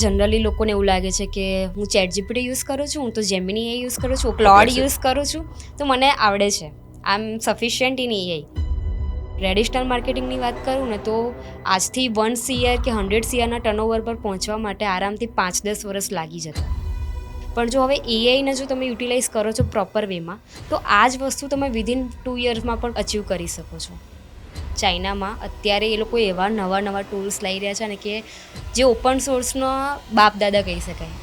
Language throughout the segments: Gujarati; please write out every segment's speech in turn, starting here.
જનરલી લોકોને એવું લાગે છે કે હું ચેટ જીપીટી યુઝ કરું છું, હું તો જેમિની એ યુઝ કરું છું, ક્લોડ યુઝ કરું છું, તો મને આવડે છે. આઈ એમ સફિશિયન્ટ ઇન એઆઈ. ટ્રેડિશનલ માર્કેટિંગની વાત કરું ને તો આજથી 1 CR કે 100 CRના ટર્નઓવર પર પહોંચવા માટે આરામથી 5-10 વર્ષ લાગી જતા. પણ જો હવે એઆઈને જો તમે યુટિલાઇઝ કરો છો પ્રોપર વેમાં, તો આ જ વસ્તુ તમે વિધિન 2 યર્સમાં પણ અચીવ કરી શકો છો. ચાઇનામાં અત્યારે એ લોકો એવા નવા ટૂલ્સ લઈ રહ્યા છે ને કે જે ઓપન સોર્સનો બાપ દાદા કહી શકાય.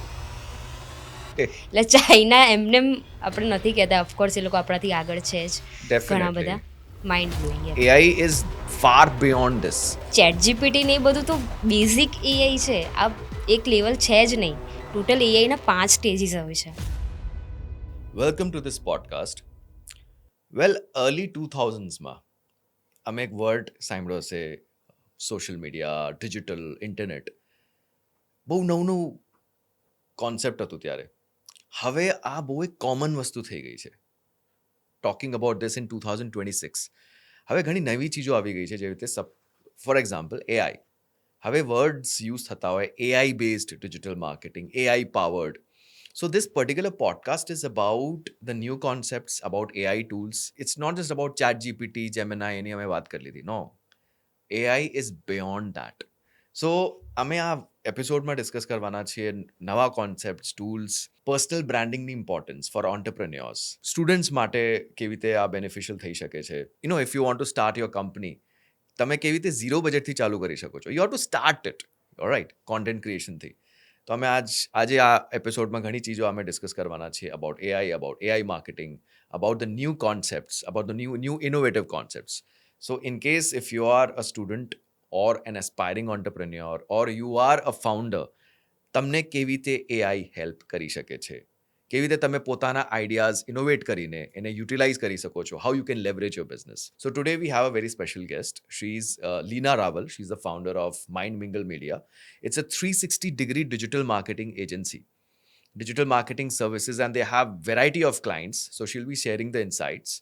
એટલે ચાઇના એમને આપણે નથી કહેતા, ઓફકોર્સ એ લોકો આપણાથી આગળ છે જ ઘણા બધા. Mind blowing. AI is far beyond this. Chat GPT ને એ બધું તો બેઝિક એઆઈ છે. આ એક લેવલ છે જ નહીં. ટોટલ એઆઈના 5 સ્ટેજીસ આવે છે. Welcome to this podcast. Well, early 2000sમાં અમે એક વર્ડ સાંભળ્યો હશે, સોશિયલ મીડિયા, ડિજિટલ, ઇન્ટરનેટ. બહુ નવું કોન્સેપ્ટ હતું ત્યારે. હવે આ બહુ એક કોમન વસ્તુ થઈ ગઈ છે. Talking about this in 2026. હવે ઘણી નવી ચીજો આવી ગઈ છે, જેવી રીતે ફોર એક્ઝામ્પલ એઆઈ. હવે વર્ડ્સ યુઝ થતા હોય, AI based digital marketing, AI powered. So this particular podcast is about the new concepts about AI tools. It's not just about ChatGPT, Gemini, એની અમે વાત કરી લીધી. No. AI is beyond that. So અમે આ એપિસોડમાં ડિસ્કસ કરવાના છીએ નવા કોન્સેપ્ટ્સ, ટૂલ્સ, પર્સનલ બ્રાન્ડિંગની ઇમ્પોર્ટન્સ ફોર ઓન્ટરપ્રેન્યોર્સ, સ્ટુડન્ટ્સ માટે કેવી રીતે આ બેનિફિશિયલ થઈ શકે છે. If you want to start your company, તમે કેવી રીતે ઝીરો બજેટથી ચાલુ કરી શકો છો. You have to start it, alright, content ક્રિએશનથી. તો અમે આજે આ એપિસોડમાં ઘણી ચીજો અમે ડિસ્કસ કરવાના છીએ about AI marketing, about the new concepts, about the new innovative concepts. So in case if you are a student or an aspiring entrepreneur or you are a founder, તમને કેવી રીતે એઆઈ હેલ્પ કરી શકે છે, કેવી રીતે તમે પોતાના આઈડિયાઝ ઇનોવેટ કરીને એને યુટિલાઇઝ કરી શકો છો, how you can leverage your business. So today we have a very special guest. She is Leena Rawal. She is the founder of Mind Mingle Media. It's a 360-degree digital marketing agency, digital marketing services, and they have variety of clients. So she'll be sharing the insights.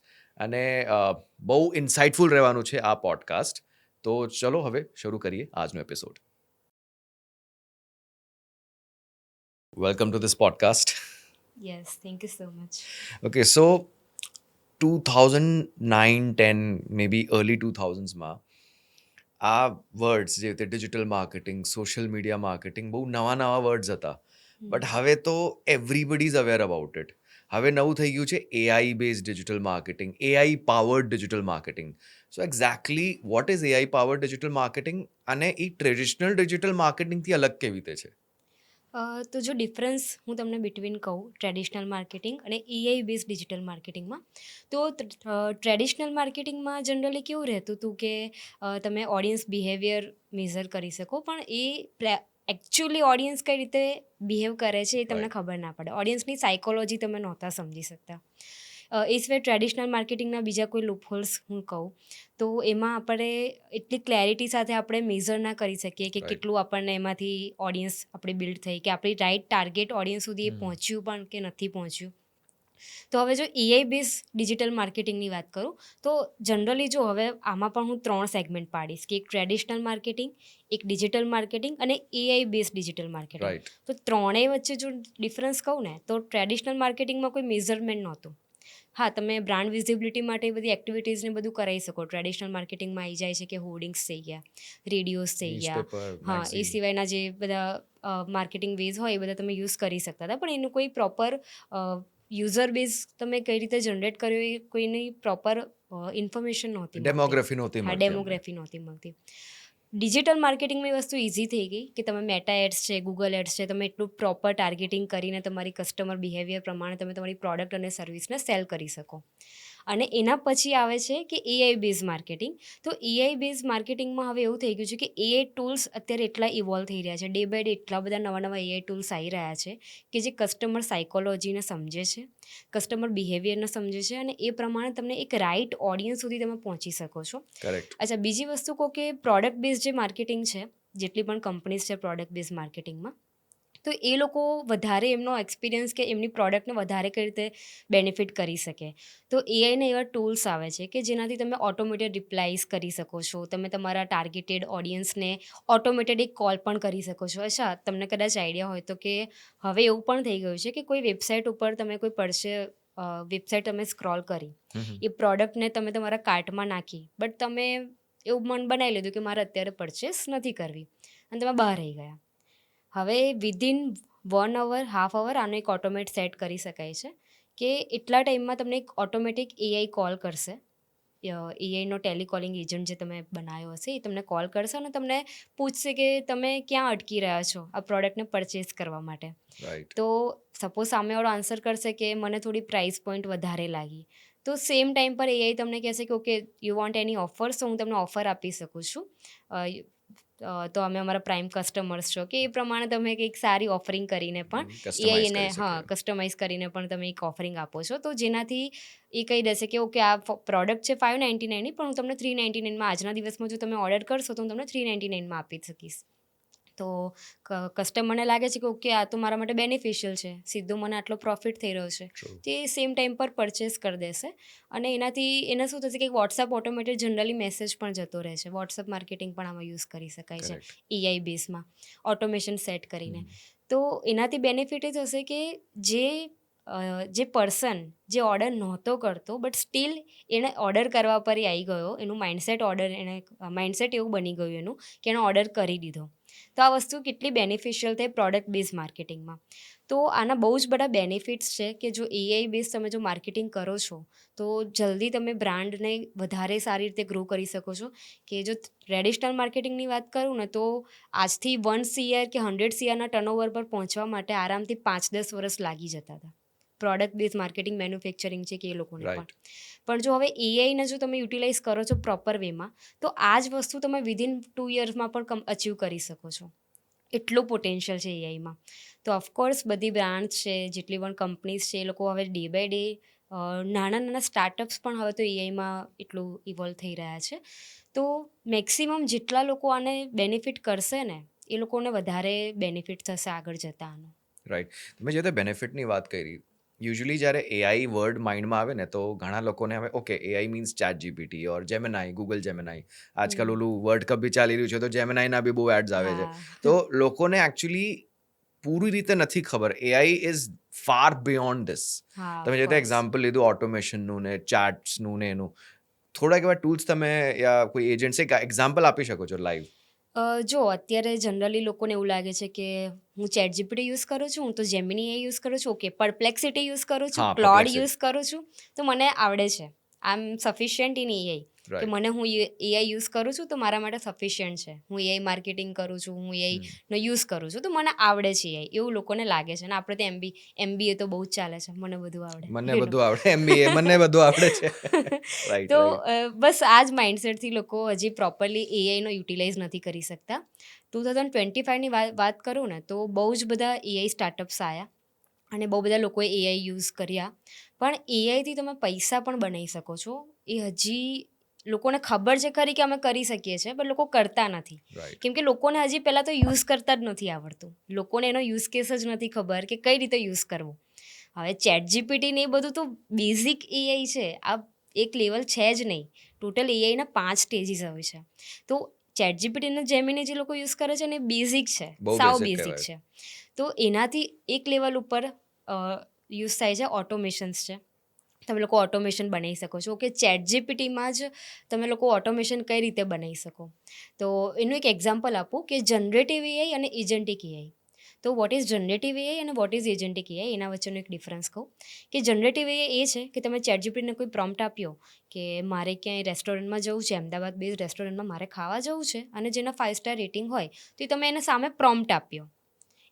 અને બહુ ઇન્સાઇટફુલ રહેવાનું છે આ પોડકાસ્ટ. તો ચલો હવે શરૂ કરીએ આજનો episode. Welcome to this podcast. Yes, thank you so much. Okay, so 2009-10, maybe early 2000sમાં આ વર્ડ્સ જે રીતે digital marketing, social media marketing બહુ નવા વર્ડ્સ હતા. બટ હવે તો everybody is aware about it. હવે નવું થઈ ગયું છે AI based digital marketing, AI powered digital marketing. So exactly what is AI powered digital marketing, અને એ ટ્રેડિશનલ ડિજિટલ માર્કેટિંગથી અલગ કેવી રીતે છે? તો જો ડિફરન્સ હું તમને બિટવીન કહું ટ્રેડિશનલ માર્કેટિંગ અને એઆઈ બેઝ ડિજિટલ માર્કેટિંગમાં, તો ટ્રેડિશનલ માર્કેટિંગમાં જનરલી કેવું રહેતું હતું કે તમે ઓડિયન્સ બિહેવિયર મેઝર કરી શકો, પણ એ એકચ્યુઅલી ઓડિયન્સ કઈ રીતે બિહેવ કરે છે એ તમને ખબર ના પડે. ઓડિયન્સની સાયકોલોજી તમે નહોતા સમજી શકતા. એ સિવાય ટ્રેડિશનલ માર્કેટિંગના બીજા કોઈ લૂપહોલ્સ હું કહું તો એમાં આપણે એટલી ક્લેરિટી સાથે આપણે મેઝર ના કરી શકીએ કે કેટલું આપણને એમાંથી ઓડિયન્સ આપણી બિલ્ડ થઈ, કે આપણી રાઇટ ટાર્ગેટ ઓડિયન્સ સુધી એ પહોંચ્યું પણ કે નથી પહોંચ્યું. તો હવે જો એઆઈ બેઝ ડિજિટલ માર્કેટિંગની વાત કરું તો જનરલી જો હવે આમાં પણ હું 3 સેગમેન્ટ પાડીશ, કે એક ટ્રેડિશનલ માર્કેટિંગ, એક ડિજિટલ માર્કેટિંગ અને એઆઈ બેઝ ડિજિટલ માર્કેટિંગ. તો ત્રણેય વચ્ચે જો ડિફરન્સ કહું ને તો ટ્રેડિશનલ માર્કેટિંગમાં કોઈ મેઝરમેન્ટ નહોતું. હા, તમે બ્રાન્ડ વિઝિબિલિટી માટે બધી એક્ટિવિટીઝને બધું કરાવી શકો. ટ્રેડિશનલ માર્કેટિંગમાં આવી જાય છે કે હોર્ડિંગ્સ થઈ ગયા, રેડિયોઝ થઈ ગયા, હા, એ સિવાયના જે બધા માર્કેટિંગ વેઝ હોય એ બધા તમે યુઝ કરી શકતા હતા. પણ એનું કોઈ પ્રોપર યુઝર બેઝ તમે કઈ રીતે જનરેટ કર્યો એ કોઈની પ્રોપર ઇન્ફોર્મેશન નહોતી, ડેમોગ્રાફી નહોતી મળતી. ડેમોગ્રાફી નહોતી મળતી. ડિજિટલ માર્કેટિંગમાં એ વસ્તુ ઇઝી થઈ ગઈ કે તમે મેટા એડ્સ છે, ગૂગલ એડ્સ છે, તમે એટલું પ્રોપર ટાર્ગેટિંગ કરીને તમારી કસ્ટમર બિહેવિયર પ્રમાણે તમે તમારી પ્રોડક્ટ અને સર્વિસને સેલ કરી શકો. અને એના પછી આવે છે કે એઆઈ બેઝ માર્કેટિંગ. તો એઆઈ બેઝ માર્કેટિંગમાં હવે એવું થઈ ગયું છે કે એઆઈ ટૂલ્સ અત્યારે એટલા ઇવોલ્વ થઈ રહ્યા છે, ડે બાય ડે એટલા બધા નવા એઆઈ ટૂલ્સ આવી રહ્યા છે કે જે કસ્ટમર સાયકોલોજીને સમજે છે, કસ્ટમર બિહેવિયરને સમજે છે, અને એ પ્રમાણે તમને એક રાઇટ ઓડિયન્સ સુધી તમે પહોંચી શકો છો. અચ્છા, બીજી વસ્તુ કહો કે પ્રોડક્ટ બેઝ જે માર્કેટિંગ છે, જેટલી પણ કંપનીઝ છે પ્રોડક્ટ બેઝ માર્કેટિંગમાં, તો એ લોકો વધારે એમનો એક્સપિરિયન્સ કે એમની પ્રોડક્ટને વધારે કઈ રીતે બેનિફિટ કરી શકે. તો એઆઈને એવા ટૂલ્સ આવે છે કે જેનાથી તમે ઓટોમેટેડ રિપ્લાયઝ કરી શકો છો. તમે તમારા ટાર્ગેટેડ ઓડિયન્સને ઓટોમેટેડ એક કોલ પણ કરી શકો છો. અચ્છા, તમને કદાચ આઈડિયા હોય તો કે હવે એવું પણ થઈ ગયું છે કે કોઈ વેબસાઇટ ઉપર તમે કોઈ વેબસાઇટ તમે સ્ક્રોલ કરી, એ પ્રોડક્ટને તમે તમારા કાર્ટમાં નાખી, બટ તમે એવું મન બનાવી લીધું કે મારે અત્યારે પરચેસ નથી કરવી અને તમે બહાર રહી ગયા. હવે વિધિન 1 અવર, હાફ અવર આનો એક ઓટોમેટ સેટ કરી શકાય છે કે એટલા ટાઈમમાં તમને એક ઓટોમેટિક એઆઈ કોલ કરશે. એઆઈનો ટેલિકોલિંગ એજન્ટ જે તમે બનાવ્યો હશે એ તમને કોલ કરશે અને તમને પૂછશે કે તમે ક્યાં અટકી રહ્યા છો આ પ્રોડક્ટને પરચેસ કરવા માટે. રાઈટ. તો સપોઝ સામેવાળો આન્સર કરશે કે મને થોડી પ્રાઇસ પોઈન્ટ વધારે લાગી, તો સેમ ટાઈમ પર એઆઈ તમને કહેશે કે okay, you want any offer, સો હું તમને ઓફર આપી શકું છું. તો અમે અમારા પ્રાઇમ કસ્ટમર્સ છો કે એ પ્રમાણે તમે કંઈક સારી ઓફરિંગ કરીને પણ એઆઈ એને કસ્ટમાઇઝ કરીને પણ તમે એક ઓફરિંગ આપો છો. તો જેનાથી એ કહી દેશે કે ઓકે, આ પ્રોડક્ટ છે 599ની, પણ હું તમને 399માં આજના દિવસમાં જો તમે ઓર્ડર કરશો તો હું તમને 399માં આપી શકીશ. તો કસ્ટમરને લાગે છે કે ઓકે, આ તો મારા માટે બેનિફિશિયલ છે, સીધો મને આટલો પ્રોફિટ થઈ રહ્યો છે, તો એ સેમ ટાઈમ પર પરચેસ કરી દેશે. અને એનાથી એને શું થશે કે વોટ્સઅપ ઓટોમેટેડ જનરલી મેસેજ પણ જતો રહે છે. વોટ્સઅપ માર્કેટિંગ પણ આમાં યુઝ કરી શકાય છે એઆઈ બેઝમાં ઓટોમેશન સેટ કરીને. તો એનાથી બેનિફિટ એ થશે કે જે પર્સન જે ઓર્ડર નહોતો કરતો બટ સ્ટીલ એણે ઓર્ડર કરવા પર એ આવી ગયો, એનું માઇન્ડસેટ એવું બની ગયું એનું કે એણે ઓર્ડર કરી દીધો. તો આ વસ્તુ કેટલી બેનિફિશિયલ થાય પ્રોડક્ટ બેઝ માર્કેટિંગમાં. તો આના બહુ જ બધા બેનિફિટ્સ છે કે જો એઆઈ બેઝ તમે જો માર્કેટિંગ કરો છો તો જલ્દી તમે બ્રાન્ડને વધારે સારી રીતે ગ્રો કરી શકો છો. કે જો ટ્રેડિશનલ માર્કેટિંગની વાત કરું ને તો આજથી 1 CR કે 100 CRના ટર્નઓવર પર પહોંચવા માટે આરામથી 5-10 વર્ષ લાગી જતા હતા. પ્રોડક્ટ બેઝ માર્કેટિંગ, મેન્યુફેક્ચરિંગ છે કે એ લોકોને પણ જો હવે એઆઈને જો તમે યુટિલાઇઝ કરો છો પ્રોપર વેમાં, તો આ જ વસ્તુ તમે વિધિન 2 યર્સમાં પણ અચીવ કરી શકો છો. એટલું પોટેન્શિયલ છે એઆઈમાં. તો ઓફકોર્સ બધી બ્રાન્ડ્સ છે, જેટલી પણ કંપનીઝ છે, એ લોકો હવે ડે બાય ડે નાના સ્ટાર્ટઅપ્સ પણ હવે તો એઆઈમાં એટલું ઇવોલ્વ થઈ રહ્યા છે. તો મેક્સિમમ જેટલા લોકો આને બેનિફિટ કરશે ને એ લોકોને વધારે બેનિફિટ થશે આગળ જતાં આનો. રાઈટ. તમે જે તે બેનિફિટની વાત કરી, યુઝ્યુઅલી જ્યારે એઆઈ વર્ડ માઇન્ડમાં આવે ને તો ઘણા લોકોને હવે okay, AI means chat GPT or Gemini, Google Gemini. આજકાલ ઓલું વર્લ્ડ કપ બી ચાલી રહ્યું છે તો જેમિનાઈના બી બહુ એડ્સ આવે છે. તો લોકોને એકચ્યુઅલી પૂરી રીતે નથી ખબર AI is far beyond this. તમે જે તે એક્ઝામ્પલ લીધું ઓટોમેશનનું ને ચેટ્સનું ને એનું, થોડાક એવા ટૂલ્સ તમે યા કોઈ એજન્ટ્સ એક એક્ઝામ્પલ આપી શકો છો લાઈવ? જો અત્યારે જનરલી લોકોને એવું લાગે છે કે હું ચેટ જીપીટી યુઝ કરું છું, હું તો જેમિની એ યુઝ કરું છું, ઓકે, પરપ્લેક્સિટી યુઝ કરું છું, ક્લોડ યુઝ કરું છું, તો મને આવડે છે. આઈ એમ સફિશિયન્ટ ઇન એઆઈ કે હું એઆઈ યુઝ કરું છું તો મારા માટે સફિશિયન્ટ છે. હું એઆઈ માર્કેટિંગ કરું છું, હું એઆઈનો યુઝ કરું છું, તો મને આવડે છે એઆઈ, એવું લોકોને લાગે છે. અને આપણે તો એમબીએ તો બહુ જ ચાલે છે, મને બધું આવડે. મને બધું આવડે છે. તો બસ આ જ માઇન્ડસેટથી લોકો હજી પ્રોપરલી એઆઈનો યુટિલાઇઝ નથી કરી શકતા. 2025ની વાત કરું ને તો બહુ જ બધા એઆઈ સ્ટાર્ટઅપ્સ આવ્યા અને બહુ બધા લોકોએ એઆઈ યુઝ કર્યા. પણ એઆઈથી તમે પૈસા પણ બનાવી શકો છો, એ હજી લોકોને ખબર છે ખરી કે અમે કરી શકીએ છીએ, પણ લોકો કરતા નથી. કેમ કે લોકોને હજી પહેલાં તો યુઝ કરતા જ નથી આવડતું. લોકોને એનો યુઝ કેસ જ નથી ખબર કે કઈ રીતે યુઝ કરવું. હવે ચેટ જીપીટી ને એ બધું તો બેઝિક એઆઈ છે, આ એક લેવલ છે જ નહીં. ટોટલ એઆઈના 5 સ્ટેજીસ હોય છે. તો ચેટ જીપીટી અને જેમિની જે લોકો યુઝ કરે છે ને એ બેઝિક છે, સાવ બેઝિક છે. તો એનાથી એક લેવલ ઉપર યુઝ થાય છે ઓટોમેશન્સ છે. તમે લોકો ઓટોમેશન બનાવી શકો છો કે ચેટ જીપીટીમાં જ તમે લોકો ઓટોમેશન કઈ રીતે બનાવી શકો. તો એનું એક એક્ઝામ્પલ આપું કે જનરેટિવ એઆઈ અને એજન્ટિક એઆઈ. તો વોટ ઇઝ જનરેટિવ એઆઈ અને વોટ ઇઝ એજન્ટિક એઆઈ, એના વચ્ચેનો એક ડિફરન્સ કહું કે જનરેટિવ એઆઈ એ છે કે તમે ચેટ જીપીટીને કોઈ પ્રોમ્પ્ટ આપ્યો કે મારે ક્યાંય રેસ્ટોરન્ટમાં જવું છે, અમદાવાદ બેઝ રેસ્ટોરન્ટમાં મારે ખાવા જવું છે અને જેના 5 સ્ટાર રેટિંગ હોય, તો તમે એને સામે પ્રોમ્પ્ટ આપ્યો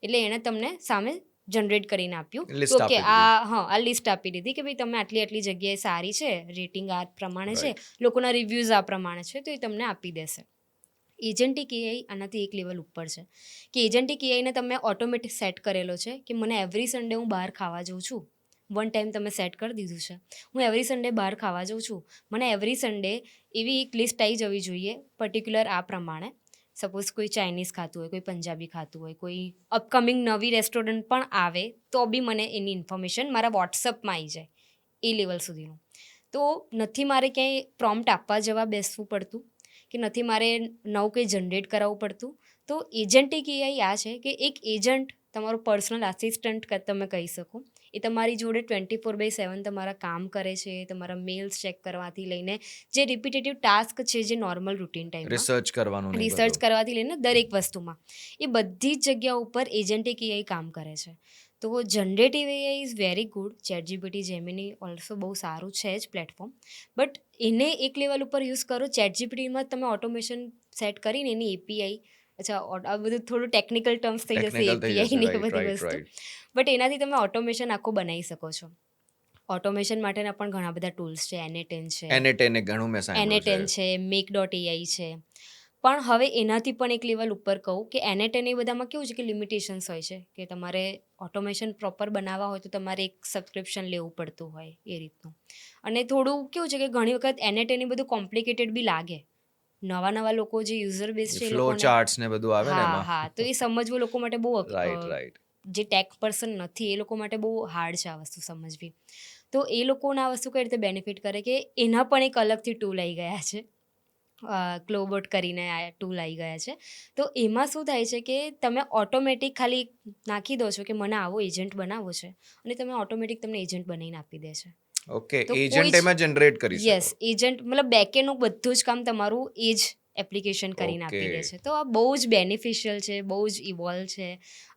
એટલે એણે તમને સામે જનરેટ કરીને આપ્યું કે આ લિસ્ટ આપી દીધી કે ભાઈ તમે આટલી જગ્યાએ સારી છે, રેટિંગ આ પ્રમાણે છે, લોકોના રિવ્યૂઝ આ પ્રમાણે છે, તો એ તમને આપી દેશે. એજન્ટિક એઆઈ આનાથી એક લેવલ ઉપર છે કે એજન્ટિક એઆઈને તમે ઓટોમેટિક સેટ કરેલો છે કે મને એવરી સન્ડે હું બહાર ખાવા જાઉં છું. વન ટાઈમ તમે સેટ કરી દીધું છે, હું એવરી સન્ડે બહાર ખાવા જાઉં છું, મને એવરી સન્ડે એવી એક લિસ્ટ આવી જવી જોઈએ પર્ટિક્યુલર આ પ્રમાણે સપોઝ કોઈ ચાઇનીઝ ખાતું હોય, કોઈ પંજાબી ખાતું હોય, કોઈ અપકમિંગ નવી રેસ્ટોરન્ટ પણ આવે તો બી મને એની ઇન્ફોર્મેશન મારા વોટ્સઅપમાં આવી જાય એ લેવલ સુધીનું. તો નથી મારે ક્યાંય પ્રોમ્પ્ટ આપવા જવા બેસવું પડતું કે નથી મારે નવું કંઈ જનરેટ કરાવવું પડતું. તો એજન્ટિક એઆઈ આ છે કે એક એજન્ટ તમારો પર્સનલ આસિસ્ટન્ટ તમે કહી શકો. એ તમારી જોડે 24/7 તમારા કામ કરે છે, તમારા મેલ્સ ચેક કરવાથી લઈને જે રિપીટેટિવ ટાસ્ક છે જે નોર્મલ રૂટીન ટાઈમમાં રિસર્ચ કરવાનું ને રિસર્ચ બધું. કરવાથી લઈને દરેક વસ્તુમાં એ બધી જ જગ્યા ઉપર એજન્ટિક એઆઈ કામ કરે છે. તો generative AI is very good. ChatGPT, Gemini also બહુ સારું છે જ પ્લેટફોર્મ. બટ એને એક લેવલ ઉપર યુઝ કરો. ચેટજીપીટીમાં તમે ઓટોમેશન સેટ કરીને એની એપીઆઈ, અચ્છા આ બધું થોડું ટેકનિકલ ટર્મ્સ થઈ જશે ટેકનિકલ થઈ જશે, એપીઆઈ ને એ રાઈટ બધી રાઈટ વસ્તુ. રાઈટ. બટ એનાથી તમે ઓટોમેશન આખું બનાવી શકો છો. ઓટોમેશન માટેના પણ ઘણા બધા ટૂલ્સ છે. N8N છે, N8N ઘણું મેં સાંભળ્યું N8N છે, make.ai છે. પણ હવે એનાથી પણ એક લેવલ ઉપર કહું કે N8N એ બધામાં કેવું છે કે લિમિટેશન્સ હોય છે કે તમારે ઓટોમેશન પ્રોપર બનાવવા હોય તો તમારે એક સબસ્ક્રિપ્શન લેવું પડતું હોય એ રીતનું. અને થોડું કેવું છે કે ઘણી વખત N8N એ બધું કોમ્પ્લિકેટેડ બી લાગે. નવા લોકો જે યુઝર બેઝ છે એ ફ્લો લોકોને, ચાર્ટ્સ ને બધું આવે ને હા એમાં. હા, તો એ સમજવું લોકો માટે બહુ રાઈટ રાઈટ. જે ટેક પર્સન નથી એ લોકો માટે બહુ હાર્ડ છે આ વસ્તુ સમજવી. તો એ લોકોને આ વસ્તુ કઈ રીતે બેનિફિટ કરે કે એના પણ એક અલગથી ટૂલ આવી ગયા છે. ક્લોબોટ કરીને આ ટૂલ આવી ગયા છે. તો એમાં શું થાય છે કે તમે ઓટોમેટિક ખાલી નાખી દો છો કે મને આવો એજન્ટ બનાવવો છે અને તમે ઓટોમેટિક તમને એજન્ટ બનાવીને આપી દે છે. ઓકે, તો કોઈ એજન્ટ જ- એમાં જનરેટ કરી શકો. યસ, એજન્ટ મતલબ બેકએન્ડનું બધું જ કામ તમારું એ જ એપ્લિકેશન કરીને આપી દે છે. તો આ બહુ જ બેનિફિશિયલ છે, બહુ જ ઇવોલ્વ છે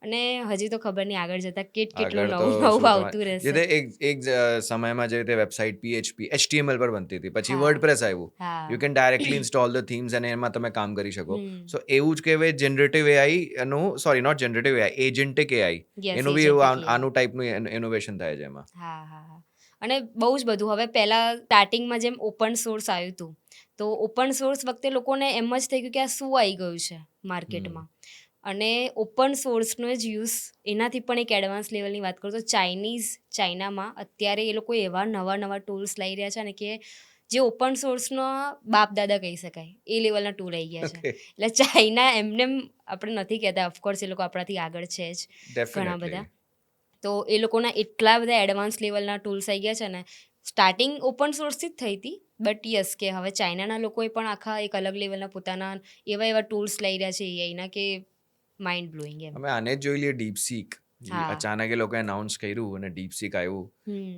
અને હજી તો ખબર નહીં આગળ જતાં કેટલું આગળ તો નવું શું તમારે આવતું જે રહેશે. તે એક સમયમાં જે રીતે વેબસાઇટ PHP HTML પર બનતી હતી, પછી હા. વર્ડપ્રેસ આવ્યું. હા. You can directly install the themes અને એમાં તમે કામ કરી શકો. હમ. સો એવું જ કહેવાય જનરેટિવ એઆઈ નું, sorry not generative AI, agentic AI Yes, એનું બી agentic એવું AI. આનું ટાઈપનું ઇનોવેશન થાય છે એમાં. હા હા હા. અને બહુ જ બધું હવે પહેલાં સ્ટાર્ટિંગમાં જેમ ઓપન સોર્સ આવ્યું હતું તો ઓપન સોર્સ વખતે લોકોને એમ જ થઈ ગયું કે આ શું આવી ગયું છે માર્કેટમાં. અને ઓપન સોર્સનો જ યુઝ એનાથી પણ એક એડવાન્સ લેવલની વાત કરું તો ચાઇનામાં અત્યારે એ લોકો એવા નવા ટૂલ્સ લઈ રહ્યા છે ને કે જે ઓપન સોર્સનો બાપ દાદા કહી શકાય એ લેવલના ટૂલ આવી ગયા છે. ઓકે, એટલે ચાઇના એમને આપણે નથી કહેતા, ઓફકોર્સ એ લોકો આપણાથી આગળ છે જ ઘણા ડેફિનેટલી. બધા. તો એ લોકોના એટલા બધા એડવાન્સ લેવલના ટૂલ્સ આવી ગયા છે ને. સ્ટાર્ટિંગ ઓપન સોર્સથી જ થઈ હતી બટ યસ કે હવે ચાઇનાના લોકોએ પણ આખા એક અલગ લેવલના પોતાના એવા ટૂલ્સ લઈ રહ્યા છે એઆઈના કે માઇન્ડ બ્લોઈંગ એમ. અમે આને જ જોઈ લઈએ, ડીપસીક. હા. અચાનક એ લોકોએ અનાઉન્સ કર્યું અને ડીપસીક આવ્યું. હમ.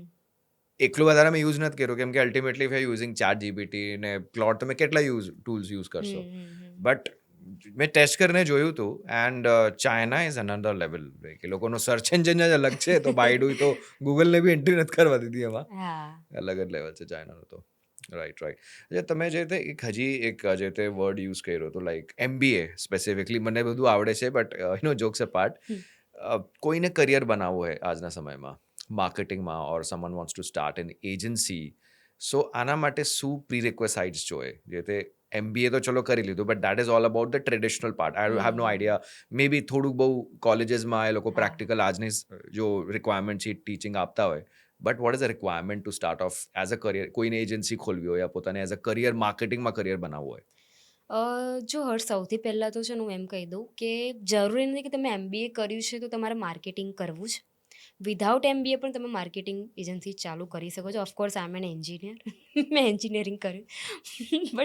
એટલું વધારે મેં યુઝ નથી કર્યું કેમ કે ultimately if using chat GPT ને ક્લોડ તમે કેટલા ટૂલ્સ યુઝ કરશો. બટ મેં ટેસ્ટ કરીને જોયું હતું and China is another level. કે લોકોનો સર્ચ એન્જિન જ અલગ છે, તો બાયડુ તો ગૂગલને બી એન્ટ્રી નથી કરવા દીધી એમાં. હા. અલગ જ લેવલ છે ચાઇનાનો તો. Right right. તમે જે રીતે એક જે રીતે વર્ડ યુઝ કર્યો હતો લાઈક MBA સ્પેસિફિકલી, મને બધું આવડે છે બટ જોક્સ અ પાર્ટ, કોઈને કરિયર બનાવવું હોય આજના સમયમાં માર્કેટિંગમાં or someone wants to start an agency, so આના માટે શું પ્રીરિક્વેસાઇટ્સ જોઈએ? જે તે MBA તો ચલો કરી લીધું but that is all about the traditional part. I have no idea. Maybe થોડુંક બહુ કોલેજીસમાં એ લોકો હા. પ્રેક્ટિકલ આજની જો રિક્વાયરમેન્ટ છે ટીચિંગ આપતા હોય. But what is a requirement two start of as a career? કોઈને એજન્સી ખોલવી હોય યા પોતાને એઝ અ કરિયર માર્કેટિંગમાં કરિયર બનાવવું હોય? જો હર્ષ, સૌથી પહેલાં તો છે ને હું એમ કહી દઉં કે જરૂરી નથી કે તમે MBA કર્યું છે તો તમારે માર્કેટિંગ કરવું જ. વિધાઉટ MBA પણ તમે માર્કેટિંગ એજન્સી ચાલુ કરી શકો છો. Of course I am an engineer, મેં એન્જિનિયરિંગ કર્યું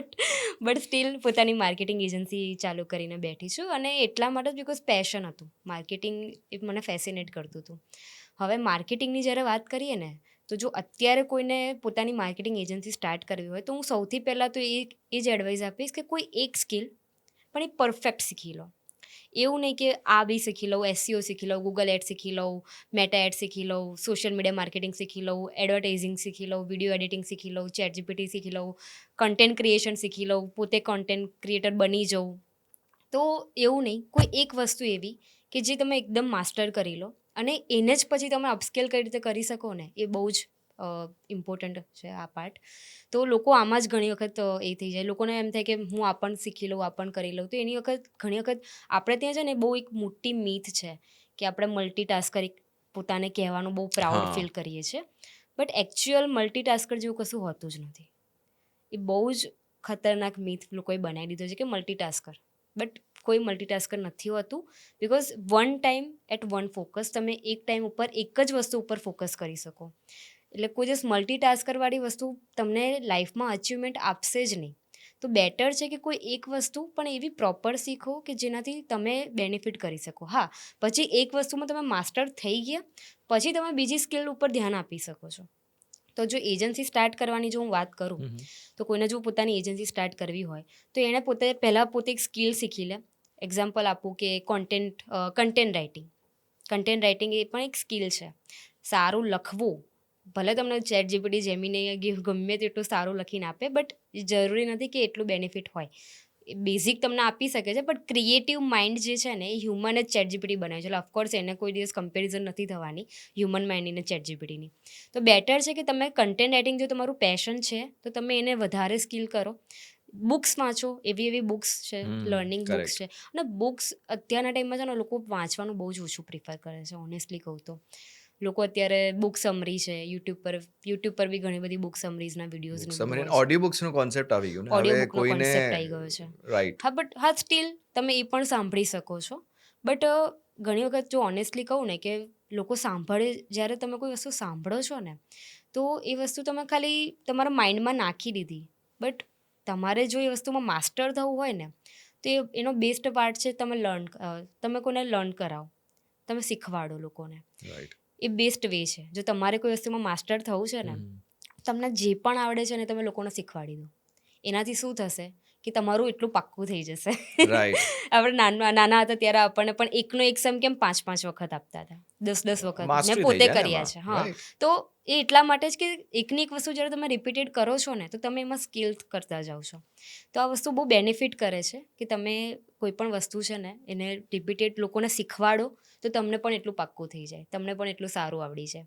બટ સ્ટીલ પોતાની માર્કેટિંગ એજન્સી ચાલુ કરીને બેઠી છું અને એટલા માટે જ બિકોઝ પેશન હતું. માર્કેટિંગ એ મને ફેસિનેટ કરતું હતું. હવે માર્કેટિંગની જ્યારે વાત કરીએ ને તો જો અત્યારે કોઈને પોતાની માર્કેટિંગ એજન્સી સ્ટાર્ટ કરવી હોય તો હું સૌથી પહેલાં તો એ જ એડવાઇસ આપીશ કે કોઈ એક સ્કિલ પણ એ પરફેક્ટ શીખી લો. એવું નહીં કે આ બી શીખી લઉં, SEO શીખી લઉં, ગૂગલ એડ શીખી લઉં, મેટા એડ શીખી લઉં, સોશિયલ મીડિયા માર્કેટિંગ શીખી લઉં, એડવર્ટાઇઝિંગ શીખી લઉં, વિડીયો એડિટિંગ શીખી લઉં, ચેટ જીપીટી શીખી લઉં, કન્ટેન્ટ ક્રિએશન શીખી લઉં, પોતે કન્ટેન્ટ ક્રિએટર બની જાઉં. તો એવું નહીં, કોઈ એક વસ્તુ એવી કે જે તમે એકદમ માસ્ટર કરી લો અને એને જ પછી તમે અપસ્કેલ કઈ રીતે કરી શકો ને, એ બહુ જ ઇમ્પોર્ટન્ટ છે આ પાર્ટ. તો લોકો આમાં જ ઘણી વખત એ થઈ જાય. લોકોને એમ થાય કે હું આ પણ શીખી લઉં, આ પણ કરી લઉં. તો એની ઘણી વખત આપણે ત્યાં છે ને બહુ એક મોટી મીથ છે કે આપણે મલ્ટીટાસ્કર પોતાને કહેવાનું બહુ પ્રાઉડ હા. ફીલ કરીએ છીએ. બટ એકચ્યુઅલ મલ્ટીટાસ્કર જેવું કશું હોતું જ નથી. એ બહુ જ ખતરનાક મીથ લોકોએ બનાવી દીધો છે કે મલ્ટીટાસ્કર બટ કોઈ મલ્ટીટાસ્કર નથી હોતું, because one time at one focus, તમે એક ટાઈમ ઉપર એક જ વસ્તુ ઉપર ફોકસ કરી શકો. એટલે કોઈ દિવસ મલ્ટીટાસ્કરવાળી વસ્તુ તમને લાઈફમાં અચીવમેન્ટ આપશે જ નહીં. તો બેટર છે કે કોઈ એક વસ્તુ પણ એવી પ્રોપર શીખો કે જેનાથી તમે બેનિફિટ કરી શકો. હા, પછી એક વસ્તુમાં તમે માસ્ટર થઈ ગયા પછી તમે બીજી સ્કિલ ઉપર ધ્યાન આપી શકો છો. તો જો એજન્સી સ્ટાર્ટ કરવાની જો હું વાત કરું, તો કોઈને જો પોતાની એજન્સી સ્ટાર્ટ કરવી હોય તો એણે પોતે એક સ્કિલ શીખી લે. એક્ઝામ્પલ આપું કે કન્ટેન્ટ રાઇટિંગ એ પણ એક સ્કિલ છે. સારું લખવું, ભલે તમને ChatGPT, જેમિની ગમે તેટલું સારું લખીને આપે, બટ જરૂરી નથી કે એટલું બેનિફિટ હોય. બેઝિક તમને આપી શકે છે, બટ ક્રિએટિવ માઇન્ડ જે છે ને એ હ્યુમન જ ChatGPT બનાવે છે. એટલે ઓફકોર્સ એને કોઈ દિવસ કમ્પેરિઝન નથી થવાની હ્યુમન માઇન્ડ અને ChatGPTની. તો બેટર છે કે તમે કન્ટેન્ટ રાઇટિંગ જો તમારું પેશન છે તો તમે એને વધારે સ્કિલ કરો. બુક્સ વાંચો, એવી બુક્સ છે, લર્નિંગ બુક્સ છે. અને બુક્સ અત્યારના ટાઈમમાં છે ને લોકો વાંચવાનું બહુ જ ઓછું પ્રિફર કરે છે, ઓનેસ્ટલી કહું તો. લોકો અત્યારે બુક સમરી છે, યુટ્યુબ પર બી ઘણી બધી બુક સમરીઝના વિડીયોઝ, ઓડિયો બુક્સનો કોન્સેપ્ટ આવી ગયો ને ઓડિયો હવે બુકનો કોઈને, કોન્સેપ્ટ આવી ગયો છે. રાઈટ. હા, બટ હા સ્ટીલ તમે એ પણ સાંભળી શકો છો. બટ ઘણી વખત જો ઓનેસ્ટલી કહું ને કે લોકો સાંભળે, જ્યારે તમે કોઈ વસ્તુ સાંભળો છો ને તો એ વસ્તુ તમે ખાલી તમારા માઇન્ડમાં નાખી દીધી, બટ તમારે જો એ વસ્તુમાં માસ્ટર થવું હોય ને તો એનો બેસ્ટ પાર્ટ છે તમે કોઈને લર્ન કરાવો, તમે શીખવાડો લોકોને. રાઈટ. એ બેસ્ટ વે છે. જો તમારે કોઈ વસ્તુમાં માસ્ટર થવું છે ને, તમને જે પણ આવડે છે ને તમે લોકોને શીખવાડી દો. એનાથી શું થશે કે તમારું એટલું પાક્કું થઈ જશે. રાઈટ. આપણે નાના હતા ત્યારે આપણને પણ એકનો એક સમ કેમ 5-5 વખત આપતા હતા, 10-10 વખત. મેં માસ્ટરી થઈ પોતે જાય ને કર્યા એમાં, છે. હા, રાઈટ. તો એ એટલા માટે જ કે એકની એક વસ્તુ જ્યારે તમે રિપીટેડ કરો છો ને તો તમે એમાં સ્કિલ કરતા જાઓ છો. તો આ વસ્તુ બહુ બેનિફિટ કરે છે કે તમે કોઈ પણ વસ્તુ છે ને એને રિપીટેડ લોકોને શીખવાડો તો તમને પણ એટલું પાક્કું થઈ જાય, તમને પણ એટલું સારું આવડી જાય.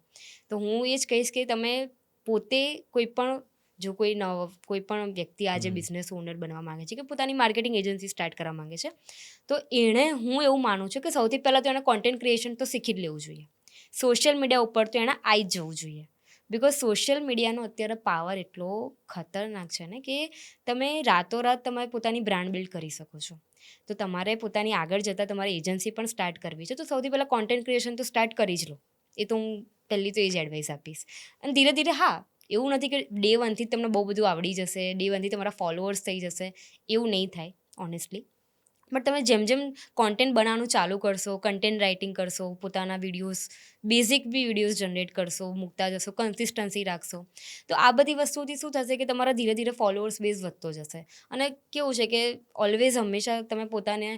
તો હું એ જ કહીશ કે તમે પોતે કોઈ પણ વ્યક્તિ આજે બિઝનેસ ઓનર બનવા માંગે છે કે પોતાની માર્કેટિંગ એજન્સી સ્ટાર્ટ કરવા માંગે છે, તો હું એવું માનું છું કે સૌથી પહેલાં તો એણે કોન્ટેન્ટ ક્રિએશન તો શીખી જ લેવું જોઈએ. સોશિયલ મીડિયા ઉપર તો એણે આવી જ જવું જોઈએ. બિકોઝ સોશિયલ મીડિયાનો અત્યારે પાવર એટલો ખતરનાક છે ને કે તમે રાતોરાત તમારે પોતાની બ્રાન્ડ બિલ્ડ કરી શકો છો. તો તમારે પોતાની આગળ જતાં તમારે એજન્સી પણ સ્ટાર્ટ કરવી છે તો સૌથી પહેલાં કોન્ટેન્ટ ક્રિએશન તો સ્ટાર્ટ કરી જ લો. એ તો હું પહેલી તો એ જ એડવાઇસ આપીશ. અને ધીરે ધીરે, હા, એવું નથી કે ડે વનથી તમને બહુ બધું આવડી જશે, ડે વનથી તમારા ફોલોઅર્સ થઈ જશે, એવું નહીં થાય ઓનેસ્ટલી. બટ તમે જેમ જેમ કોન્ટેન્ટ બનાવવાનું ચાલુ કરશો, કન્ટેન્ટ રાઇટિંગ કરશો, પોતાના બેઝિક બી વિડીયોઝ જનરેટ કરશો, મૂકતા જશો, કન્સિસ્ટન્સી રાખશો, તો આ બધી વસ્તુથી શું થશે કે તમારા ધીરે ધીરે ફોલોઅર્સ બેઝ વધતો જશે. અને કેવું છે કે હંમેશા તમે પોતાને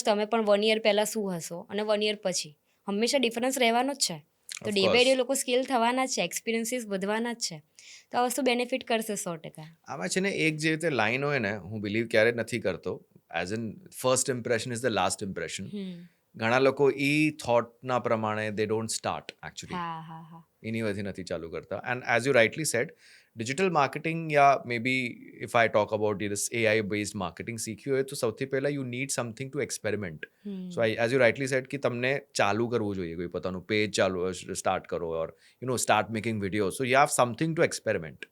તમે પણ 1 યર પહેલાં શું હશો અને 1 યર પછી હંમેશા ડિફરન્સ રહેવાનો જ છે. તો ડે બાય ડે લોકો સ્કિલ થવાના જ છે, એક્સપિરિયન્સીસ વધવાના જ છે. તો આ વસ્તુ બેનિફિટ કરશે 100%. આમાં છે ને એક જે રીતે લાઈન હોય ને, હું બિલીવ ક્યારે નથી કરતો, as in first impression is the last impression. ઘણા લોકો થોટના પ્રમાણે દે ડોન્ટ સ્ટાર્ટ એકચ્યુઅલી, હા. એની વજહથી નથી ચાલુ કરતા. And as you rightly said, digital marketing યા maybe if I talk about this AI based marketing શીખ્યું હોય તો સૌથી પહેલાં you need something to experiment. So as you rightly said કે તમને ચાલુ કરવું જોઈએ, કોઈ પોતાનું પેજ સ્ટાર્ટ કરો, or start making video, so you have something to experiment.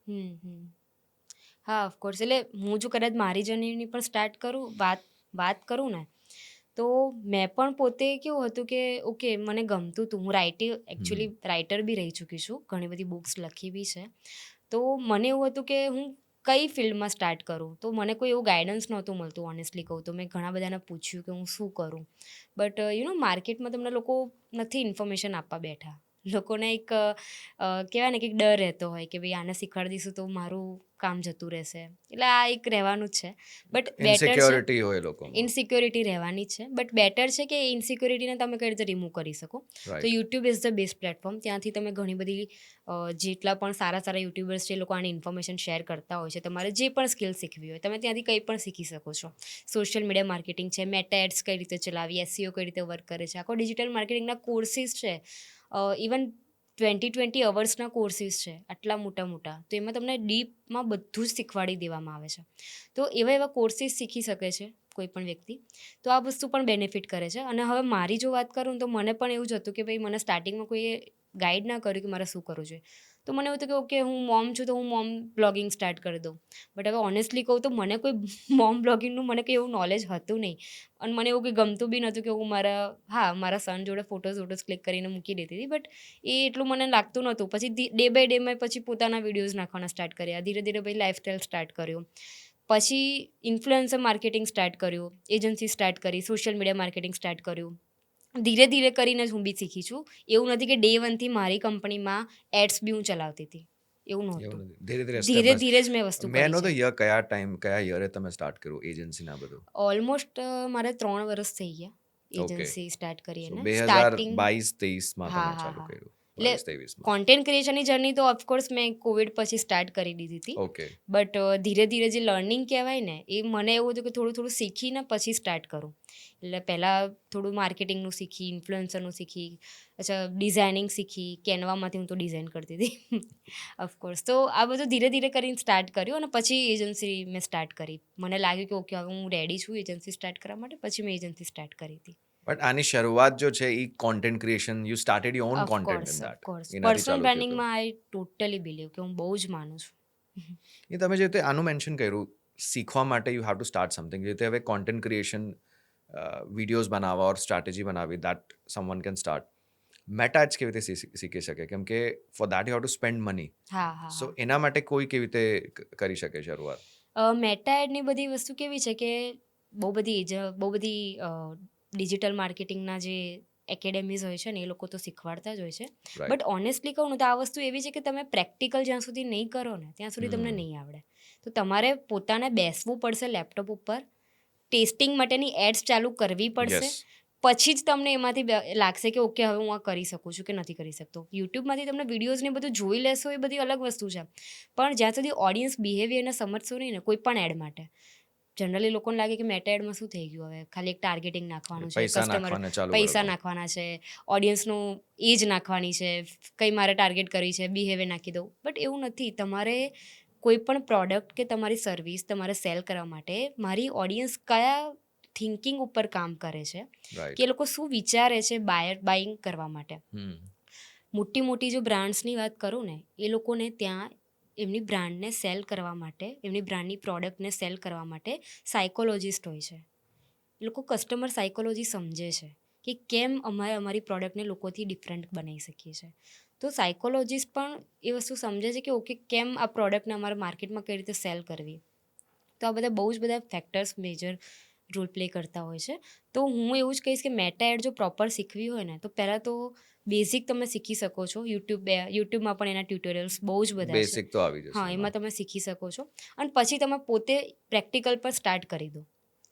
હા, ઓફકોર્સ. એટલે હું જો કદાચ મારી જર્નીની પણ સ્ટાર્ટ કરું, વાત કરું ને, તો મેં પણ પોતે કેવું હતું કે ઓકે, મને ગમતું હતું, હું એકચ્યુઅલી રાઇટર બી રહી ચૂકી છું, ઘણી બધી બુક્સ લખી બી છે. તો મને એવું હતું કે હું કઈ ફિલ્ડમાં સ્ટાર્ટ કરું, તો મને કોઈ એવું ગાઈડન્સ નહોતું મળતું ઓનેસ્ટલી કહું તો. મેં ઘણા બધાને પૂછ્યું કે હું શું કરું, બટ માર્કેટમાં તમને લોકો નથી ઇન્ફોર્મેશન આપવા બેઠા. લોકોને એક કહેવાય ને કે એક ડર રહેતો હોય કે ભાઈ આને શીખવાડી દઈશું તો મારું કામ જતું રહેશે. એટલે આ એક રહેવાનું જ છે. બટ બેટર છે, ઇનસિક્યોરિટી હોય લોકોમાં. ઇનસિક્યોરિટી રહેવાની જ છે, બટ બેટર છે કે ઇનસિક્યોરિટીને તમે કઈ રીતે રિમૂવ કરી શકો. તો YouTube is the best platform. ત્યાંથી તમે ઘણી બધી જેટલા પણ સારા યુટ્યુબર્સ છે એ લોકો આની ઇન્ફોર્મેશન શેર કરતા હોય છે. તમારે જે પણ સ્કિલ શીખવી હોય તમે ત્યાંથી કંઈ પણ શીખી શકો છો. સોશિયલ મીડિયા માર્કેટિંગ છે, મેટા એડ્સ કઈ રીતે ચલાવી, SEO કઈ રીતે વર્ક કરે છે, આખો ડિજિટલ માર્કેટિંગના કોર્સિસ છે. ઇવન 20 અવર્સના કોર્સિસ છે, આટલા મોટા. તો એમાં તમને ડીપમાં બધું જ શીખવાડી દેવામાં આવે છે. તો એવા કોર્સિસ શીખી શકે છે કોઈ પણ વ્યક્તિ. તો આ વસ્તુ પણ બેનિફિટ કરે છે. અને હવે મારી જો વાત કરું તો મને પણ એવું જ હતું કે ભાઈ મને સ્ટાર્ટિંગમાં કોઈએ ગાઈડ ના કર્યું કે મારે શું કરવું જોઈએ. તો મને એવું હતું કે ઓકે હું મોમ છું તો હું મોમ બ્લોગિંગ સ્ટાર્ટ કરી દઉં. બટ હવે ઓનેસ્ટલી કહું તો મને કોઈ મોમ બ્લોગિંગનું મને કંઈ એવું નોલેજ હતું નહીં, અને મને એવું કંઈ ગમતું બી નહોતું કે હું મારા સન જોડે ફોટોઝ ક્લિક કરીને મૂકી દેતી હતી. બટ એ એટલું મને લાગતું નહોતું. પછી ડે બાય ડે મેં પછી પોતાના વિડીયોઝ નાખવાના સ્ટાર્ટ કર્યા, ધીરે ધીરે પછી લાઈફસ્ટાઈલ સ્ટાર્ટ કર્યું, પછી ઇન્ફ્લુએન્સર માર્કેટિંગ સ્ટાર્ટ કર્યું, એજન્સી સ્ટાર્ટ કરી, સોશિયલ મીડિયા માર્કેટિંગ સ્ટાર્ટ કર્યું. ધીરે ધીરે કરીને જ હું બી શીખી છું. એવું નથી કે ડે વનથી મારી કંપનીમાં એડ્સ બી હું ચલાવતી હતી, એવું નહોતું. એવું નથી, ધીરે ધીરે step ધીરે by ધીરે જ મેં વસ્તુ મેં કરી નો તો છે. કયા યરે તમે સ્ટાર્ટ કર્યું એજન્સી ના બધું? ઓલમોસ્ટ મારે 3 વર્ષ થઈ ગયા ઓકે, એજન્સી સ્ટાર્ટ કરી સો એને. 2022-23 માં હા, તમે હા, ચાલુ હા. કર્યું, એટલે 22-23 માં. કોન્ટેન્ટ ક્રિએશનની જર્ની તો ઓફકોર્સ મેં કોવિડ પછી સ્ટાર્ટ કરી દીધી હતી. ઓકે, બટ ધીરે ધીરે જે લર્નિંગ કહેવાય ને, એ મને એવું હતું કે થોડું થોડું શીખીને પછી સ્ટાર્ટ કરું. એટલે પહેલાં થોડું માર્કેટિંગનું શીખી, ઇન્ફ્લુએન્સરનું શીખી, અચ્છા ડિઝાઇનિંગ શીખી, કેનવામાંથી હું તો ડિઝાઇન કરતી હતી ઓફકોર્સ. તો આ બધું ધીરે ધીરે કરીને સ્ટાર્ટ કર્યું, અને પછી એજન્સી મેં સ્ટાર્ટ કરી. મને લાગ્યું કે ઓકે હવે હું રેડી છું એજન્સી સ્ટાર્ટ કરવા માટે, પછી મેં એજન્સી સ્ટાર્ટ કરી હતી. બટ આની શરૂઆત જો છે એ content creation, you started your own content in that, of course એનાથી પર્સનલ ચાલુ થયું હતું. બ્રાન્ડિંગમાં આઈ ટોટલી બિલીવ કે હું બહુ જ માનું છું. એ તમે જે રીતે આનું મેન્શન કર્યું, શીખવા માટે you have to start something. જે રીતે હવે કોન્ટેન્ટ ક્રિએશન વિડીયોઝ બનાવવા ઓર સ્ટ્રેટેજી બનાવવી, that someone can start. Meta ads કેવી રીતે શીખી શકે? કેમ કે for that you have to spend money. હા, હા, સો હા. એના માટે કોઈ કેવી રીતે કરી શકે શરૂઆત? મેટા એડની બધી વસ્તુ કેવી છે કે બહુ બધી ડિજિટલ માર્કેટિંગના જે એકેડેમીઝ હોય છે ને, એ લોકો તો શીખવાડતા જ હોય છે. રાઈટ. બટ ઓનેસ્ટલી કહું ને તો આ વસ્તુ એવી છે કે તમે પ્રેક્ટિકલ જ્યાં સુધી નહીં કરો ને ત્યાં સુધી તમને નહીં આવડે. તો તમારે પોતાને બેસવું પડશે લેપટોપ ઉપર, ટેસ્ટિંગ માટેની એડ્સ ચાલુ કરવી પડશે, યસ. પછી જ તમને એમાંથી લાગશે કે ઓકે હવે હું આ કરી શકું છું કે નથી કરી શકતો. યુટ્યુબમાંથી તમને વિડીયોઝને બધું જોઈ લેશો એ બધી અલગ વસ્તુ છે, પણ જ્યાં સુધી ઓડિયન્સ બિહેવિયરને સમજશો નહીં ને કોઈ પણ એડ માટે, જનરલી લોકોને લાગે કે મેટા એડમાં શું થઈ ગયું, હવે ખાલી એક ટાર્ગેટિંગ નાખવાનું છે, પૈસા કસ્ટમર નાખવાને ચાલુ પૈસા કરો. નાખવાના છે, ઓડિયન્સનું એજ નાખવાની છે, કંઈ મારે ટાર્ગેટ કરી છે, બિહેવિયર નાખી દઉં. બટ એવું નથી. તમારે કોઈ પણ પ્રોડક્ટ કે તમારી સર્વિસ તમારે સેલ કરવા માટે મારી ઓડિયન્સ કયા થિંકિંગ ઉપર કામ કરે છે, કે રાઈટ. એ લોકો શું વિચારે છે બાઇંગ કરવા માટે. મોટી મોટી જો બ્રાન્ડ્સની વાત કરું ને, એ લોકોને ત્યાં એમની બ્રાન્ડને સેલ કરવા માટે, એમની બ્રાન્ડની પ્રોડક્ટને સેલ કરવા માટે સાયકોલોજિસ્ટ હોય છે. એ લોકો કસ્ટમર સાયકોલોજી સમજે છે કે કેમ અમારી પ્રોડક્ટને લોકોથી ડિફરન્ટ બનાવી શકીએ છીએ. તો સાયકોલોજિસ્ટ પણ એ વસ્તુ સમજે છે કે ઓકે કેમ આ પ્રોડક્ટને અમારા માર્કેટમાં કઈ રીતે સેલ કરવી. તો આ બધા બહુ જ બધા ફેક્ટર્સ મેજર રોલ પ્લે કરતા હોય છે. તો હું એવું જ કહીશ કે મેટા એડ જો પ્રોપર શીખવી હોય ને, તો પહેલાં તો બેઝિક તમે શીખી શકો છો. યુટ્યુબમાં પણ એના ટ્યુટોરિયલ્સ બહુ જ બધા છે. બેસિક તો આવી જશે હા, એમાં તમે શીખી શકો છો, અને પછી તમે પોતે પ્રેક્ટિકલ પર સ્ટાર્ટ કરી દો.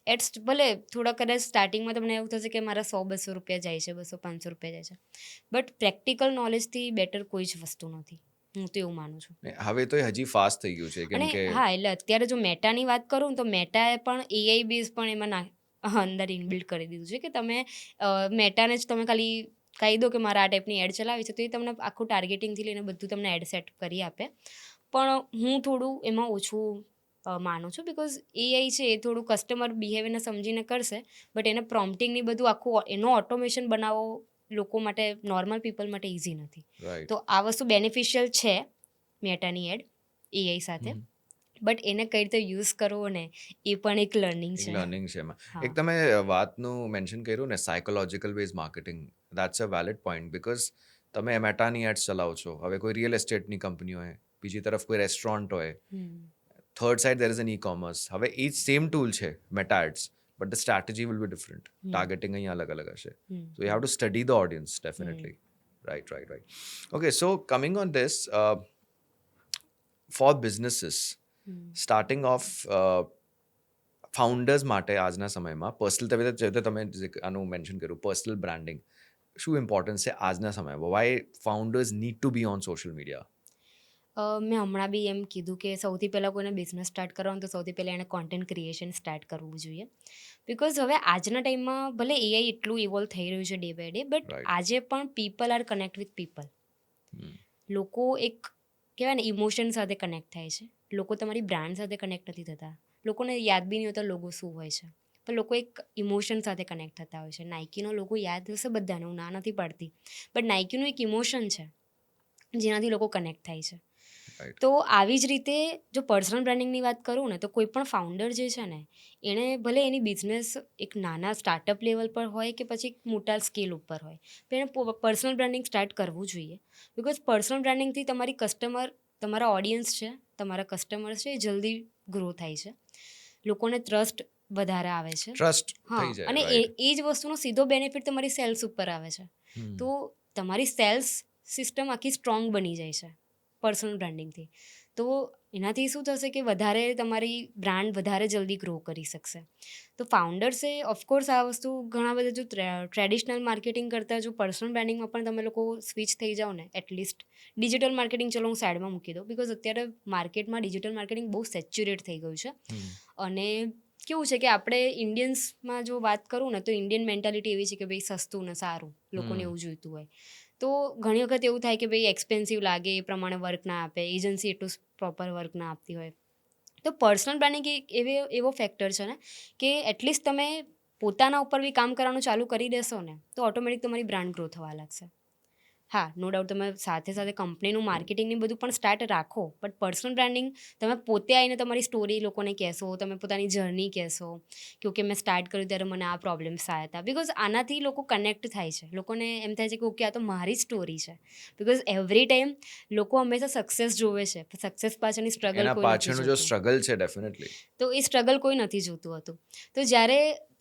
એડ્સ ભલે થોડા કદાચ સ્ટાર્ટિંગમાં તમને એવું થશે કે મારા 100-200 રૂપિયા જાય છે, 200-500 રૂપિયા જાય છે, બટ પ્રેક્ટિકલ નોલેજથી બેટર કોઈ જ વસ્તુ નથી. હું તો એવું માનું છું. હવે તો એ હજી ફાસ્ટ થઈ ગયું છે, કેમ અને કે હા, એટલે અત્યારે જો મેટાની વાત કરું ને, તો મેટાએ પણ એઆઈ બેઝ પણ એમાં અંદર ઇનબિલ્ડ કરી દીધું છે કે તમે મેટાને જ તમે ખાલી કહી દો કે મારે આ ટાઈપની એડ ચલાવી છે, તો એ તમને આખું ટાર્ગેટિંગથી લઈને બધું તમને એડ સેટ કરી આપે. પણ હું થોડું એમાં ઓછું માનું છું, બિકોઝ એઆઈ છે એ થોડું કસ્ટમર બિહેવિયરને સમજીને કરશે, બટ એને પ્રોમ્પ્ટિંગની બધું આખું એનો ઓટોમેશન બનાવવો લોકો માટે, નોર્મલ પીપલ માટે ઇઝી નથી. રાઈટ. તો આ વસ્તુ બેનિફિશિયલ છે મેટાની એડ એઆઈ સાથે, બટ એને કઈ રીતે યુઝ કરવો ને એ પણ એક લર્નિંગ એક છે. લર્નિંગ છે એમાં. હા. એક તમે વાતનું મેન્શન કર્યું ને, psychological base marketing, that's a valid point. Because તમે મેટાની એડ્સ ચલાવો છો, હવે કોઈ રિયલ એસ્ટેટની કંપની હોય, બીજી તરફ કોઈ રેસ્ટોરન્ટ હોય, third side there is an e-commerce. હવે એ જ સેમ ટૂલ છે Meta ads, but the strategy will be different. Targeting અહીંયા અલગ અલગ હશે. So you have to study the audience, definitely. Right. Okay, so coming on this, for businesses, starting off, founders માટે આજના સમયમાં પર્સનલ, તમે આનું મેન્શન કર્યું, પર્સનલ બ્રાન્ડિંગ શું ઇમ્પોર્ટન્સ છે આજના સમયમાં? Why founders need to be on social media? મેં હમણાં બી એમ કીધું કે સૌથી પહેલાં કોઈને બિઝનેસ સ્ટાર્ટ કરવાનું તો સૌથી પહેલાં એને કોન્ટેન્ટ ક્રિએશન સ્ટાર્ટ કરવું જોઈએ. બિકોઝ હવે આજના ટાઈમમાં ભલે એઆઈ એટલું ઇવોલ્વ થઈ રહ્યું છે day by day, but Right. આજે પણ people are connect with people. લોકો એક કહેવાય ને ઇમોશન સાથે કનેક્ટ થાય છે. લોકો તમારી બ્રાન્ડ સાથે કનેક્ટ નથી થતા. લોકોને યાદ બી નહીં હોતા લોગો શું હોય છે, પણ લોકો એક ઇમોશન સાથે કનેક્ટ થતા હોય છે. નાઇકીનો લોગો યાદ હશે બધાને, હું ના નથી પાડતી, બટ નાઇકીનું એક ઇમોશન છે. જેનાથી લોકો કનેક્ટ થાય છે. રાઈટ. તો આવી જ રીતે જો પર્સનલ બ્રાન્ડિંગની વાત કરું ને તો કોઈ પણ ફાઉન્ડર જે છે ને એણે ભલે એની બિઝનેસ એક નાના સ્ટાર્ટઅપ લેવલ પર હોય કે પછી એક મોટા સ્કેલ ઉપર હોય પણ એણે પર્સનલ બ્રાન્ડિંગ સ્ટાર્ટ કરવું જોઈએ. બિકોઝ પર્સનલ બ્રાન્ડિંગથી તમારા ઓડિયન્સ છે, તમારા કસ્ટમર્સ છે, એ જલ્દી ગ્રો થાય છે, લોકોને ટ્રસ્ટ વધારે આવે છે. ટ્રસ્ટ હા, થઈ જાય, અને રાઈટ. એ જ વસ્તુનો સીધો બેનિફિટ તમારી સેલ્સ ઉપર આવે છે. તો તમારી સેલ્સ સિસ્ટમ આખી સ્ટ્રોંગ બની જાય છે પર્સનલ બ્રાન્ડિંગથી. તો એનાથી શું થશે કે વધારે તમારી બ્રાન્ડ વધારે જલ્દી ગ્રો કરી શકશે. તો ફાઉન્ડર્સે ઓફકોર્સ આ વસ્તુ ઘણા બધા જો ટ્રેડિશનલ માર્કેટિંગ કરતાં જો પર્સનલ બ્રાન્ડિંગમાં પણ તમે લોકો સ્વિચ થઈ જાઓ ને એટલીસ્ટ ડિજિટલ માર્કેટિંગ ચલો હું સાઈડમાં મૂકી દઉં બિકોઝ અત્યારે માર્કેટમાં ડિજિટલ માર્કેટિંગ બહુ સેચ્યુરેટ થઈ ગયું છે. અને કેવું છે કે આપણે ઇન્ડિયન્સમાં જો વાત કરું ને તો ઇન્ડિયન મેન્ટાલિટી એવી છે કે ભાઈ સસ્તું ને સારું લોકોને એવું જોઈતું હોય. તો ઘણી વખત એવું થાય કે ભાઈ એક્સપેન્સિવ લાગે એ પ્રમાણે વર્ક ના આપે, એજન્સી એટલું પ્રોપર વર્ક ના આપતી હોય. તો પર્સનલ બ્રાન્ડિંગ એક એવો ફેક્ટર છે ને કે એટલીસ્ટ તમે પોતાના ઉપર બી કામ કરવાનું ચાલુ કરી દેશો ને તો ઓટોમેટિક તમારી બ્રાન્ડ ગ્રો થવા લાગશે. હા, નો ડાઉટ તમે સાથે સાથે કંપનીનું માર્કેટિંગની બધું પણ સ્ટાર્ટ રાખો, બટ પર્સનલ બ્રાન્ડિંગ તમે પોતે આવીને તમારી સ્ટોરી લોકોને કહેશો, તમે પોતાની જર્ની કહેશો કે ઓકે મેં સ્ટાર્ટ કર્યું ત્યારે મને આ પ્રોબ્લેમ્સ આવ્યા હતા. બિકોઝ આનાથી લોકો કનેક્ટ થાય છે, લોકોને એમ થાય છે કે ઓકે આ તો મારી સ્ટોરી છે. બિકોઝ એવરી ટાઈમ લોકો હંમેશા સક્સેસ જોવે છે, સક્સેસ પાછળની સ્ટ્રગલ એના કોઈ નથી પાછળનું જો જોતું. સ્ટ્રગલ છે ડેફિનેટલી. તો એ સ્ટ્રગલ કોઈ નથી જોતું હતું. તો જ્યારે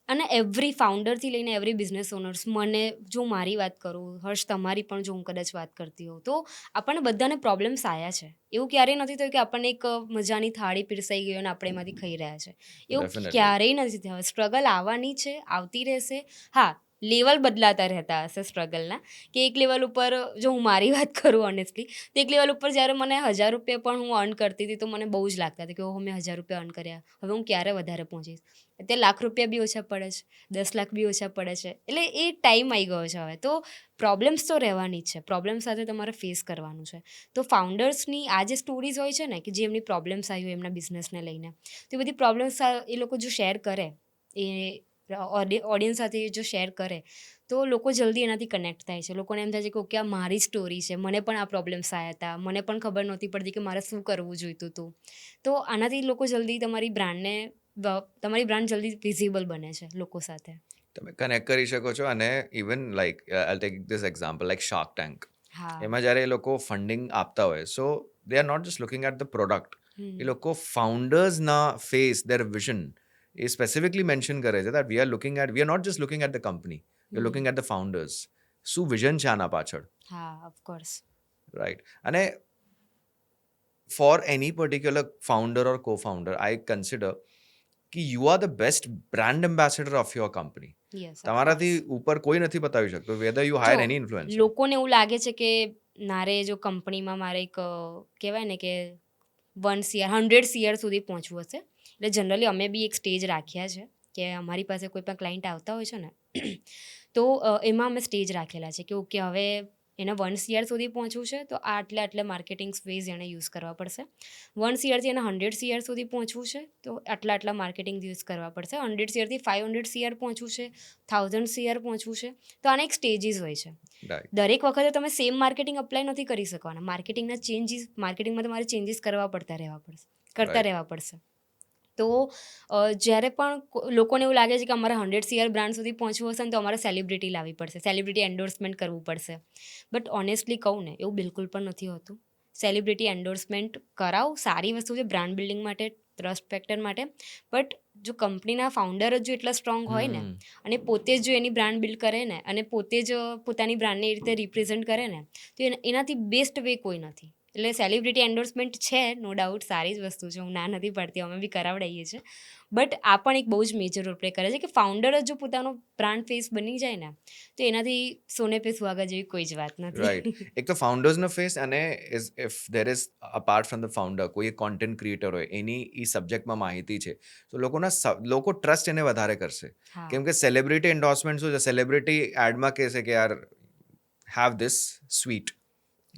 અને એવરી ફાઉન્ડરથી લઈને એવરી બિઝનેસ ઓનર્સ, મને જો મારી વાત કરું, હર્ષ તમારી પણ જો હું કદાચ વાત કરતી હોઉં તો આપણને બધાને પ્રોબ્લેમ્સ આવ્યા છે. એવું ક્યારેય નથી થયું કે આપણને એક મજાની થાળી પીરસાઈ ગઈ અને આપણે એમાંથી ખાઈ રહ્યા છે. એવું Definitely. ક્યારેય નથી થયું. સ્ટ્રગલ આવવાની છે, આવતી રહેશે. હા, લેવલ બદલાતા રહેતા હશે સ્ટ્રગલના, કે એક લેવલ ઉપર જો હું મારી વાત કરું ઓનેસ્ટલી તો એક લેવલ ઉપર જ્યારે મને 1000 રૂપિયા પણ હું અર્ન કરતી હતી તો મને બહુ જ લાગતા હતા કે ઓહો મેં 1000 રૂપિયા અર્ન કર્યા, હવે હું ક્યારે વધારે પહોંચીશ. અત્યારે લાખ રૂપિયા બી ઓછા પડે છે, 10 લાખ બી ઓછા પડે છે. એટલે એ ટાઈમ આવી ગયો છે હવે. તો પ્રોબ્લેમ્સ તો રહેવાની જ છે, પ્રોબ્લેમ સાથે તમારે ફેસ કરવાનું છે. તો ફાઉન્ડર્સની આ જે સ્ટોરીઝ હોય છે ને કે જે એમની પ્રોબ્લેમ્સ આવી હોય એમના બિઝનેસને લઈને, તો એ બધી પ્રોબ્લેમ્સ એ લોકો જો શેર કરે, એ ઓડિયન્સ સાથે જો શેર કરે તો લોકો જલ્દી એનાથી કનેક્ટ થાય છે. લોકોને એમ થાય છે કે ઓકે આ મારી સ્ટોરી છે, મને પણ આ પ્રોબ્લેમ્સ આવ્યા હતા, મને પણ ખબર નહોતી પડતી કે મારે શું કરવું જોઈતું હતું. તો આનાથી લોકો જલ્દી તમારી બ્રાન્ડ જલ્દી વિઝિબલ બને છે લોકો સાથે. તમે કનેક્ટ કરી શકો છો અને even like I take this example like shark tank. હા. એમાં જ્યારે એ લોકો ફંડિંગ આપતા હોય so they are not just looking at the product. એ લોકો ફાઉન્ડર્સના ફેસ, દેર વિઝન એ સ્પેસિફિકલી મેન્શન કરે છે that we are not just looking at the company, we are looking at the founders. શું વિઝન છે આના પાછળ, હા, ઓફકોર્સ. રાઈટ? અને ફોર એની પર્ટિક્યુલર ફાઉન્ડર ઓર કો ફાઉન્ડર આઈ કન્સિડર કે you are the best brand ambassador of your company. Yes, તમારાથી ઉપર કોઈ નથી બતાવી શકતો, whether you higher any influencer. લોકોને એવું લાગે છે કે નારે જો કંપનીમાં મારે એક કહેવાય ને કે 1 CR 100 CR સુધી પહોંચવું હશે, એટલે જનરલી અમે બી એક સ્ટેજ રાખ્યા છે કે અમારી પાસે કોઈ પણ ક્લાયન્ટ આવતા હોય છે ને તો એમાં અમે સ્ટેજ રાખેલા છે કે ઓકે હવે એને 1 CR સુધી પહોંચવું છે તો આટલા માર્કેટિંગ સ્પેસ એણે યુઝ કરવા પડશે. 1 CRથી એને 100 CR સુધી પહોંચવું છે તો આટલા માર્કેટિંગ યુઝ કરવા પડશે. 100 CRથી 500 CR પહોંચવું છે, 1000 CR પહોંચવું છે. તો આના એક સ્ટેજીસ હોય છે. રાઈટ. દરેક વખતે તમે સેમ માર્કેટિંગ અપ્લાય નથી કરી શકવાના. માર્કેટિંગમાં તમારે ચેન્જીસ કરતા રહેવા પડશે. તો જ્યારે પણ લોકોને એવું લાગે છે કે અમારે 100 CR બ્રાન્ડ સુધી પહોંચવું હશે ને તો અમારે સેલિબ્રિટી લાવવી પડશે, સેલિબ્રિટી એન્ડોર્સમેન્ટ કરવું પડશે. બટ ઓનેસ્ટલી કહું ને એવું બિલકુલ પણ નથી હોતું. સેલિબ્રિટી એન્ડોર્સમેન્ટ કરાવો, સારી વસ્તુ છે બ્રાન્ડ બિલ્ડિંગ માટે, ટ્રસ્ટ ફેક્ટર માટે. બટ જો કંપનીના ફાઉન્ડર જ જો એટલા સ્ટ્રોંગ હોય ને અને પોતે જ જો એની બ્રાન્ડ બિલ્ડ કરે ને અને પોતે જ પોતાની બ્રાન્ડને એ રીતે રિપ્રેઝેન્ટ કરે ને તો એનાથી બેસ્ટ વે કોઈ નથી. એટલે સેલિબ્રિટી એન્ડોર્સમેન્ટ છે નો ડાઉટ સારી જ વસ્તુ છે, હું ના નથી પાડતી, અમે બી કરાવડાવીએ છીએ. બટ આ પણ એક બહુ જ મેજર રોલ પ્લે કરે છે કે ફાઉન્ડર જ જો પોતાનો બ્રાન્ડ ફેસ બની જાય ને તો એનાથી સોને પે સુહાગા જેવી કોઈ જ વાત નથી. રાઈટ. એક તો ફાઉન્ડર્સનો ફેસ અને if there is apart from the founder કોઈ કોન્ટેન્ટ ક્રિએટર હોય એની એ સબ્જેક્ટમાં માહિતી છે તો લોકો ટ્રસ્ટ એને વધારે કરશે. હા. કેમ કે સેલિબ્રિટી એન્ડોર્સમેન્ટ શું છે, સેલિબ્રિટી એડમાં કહેશે કે યાર હેવ ધીસ સ્વીટ,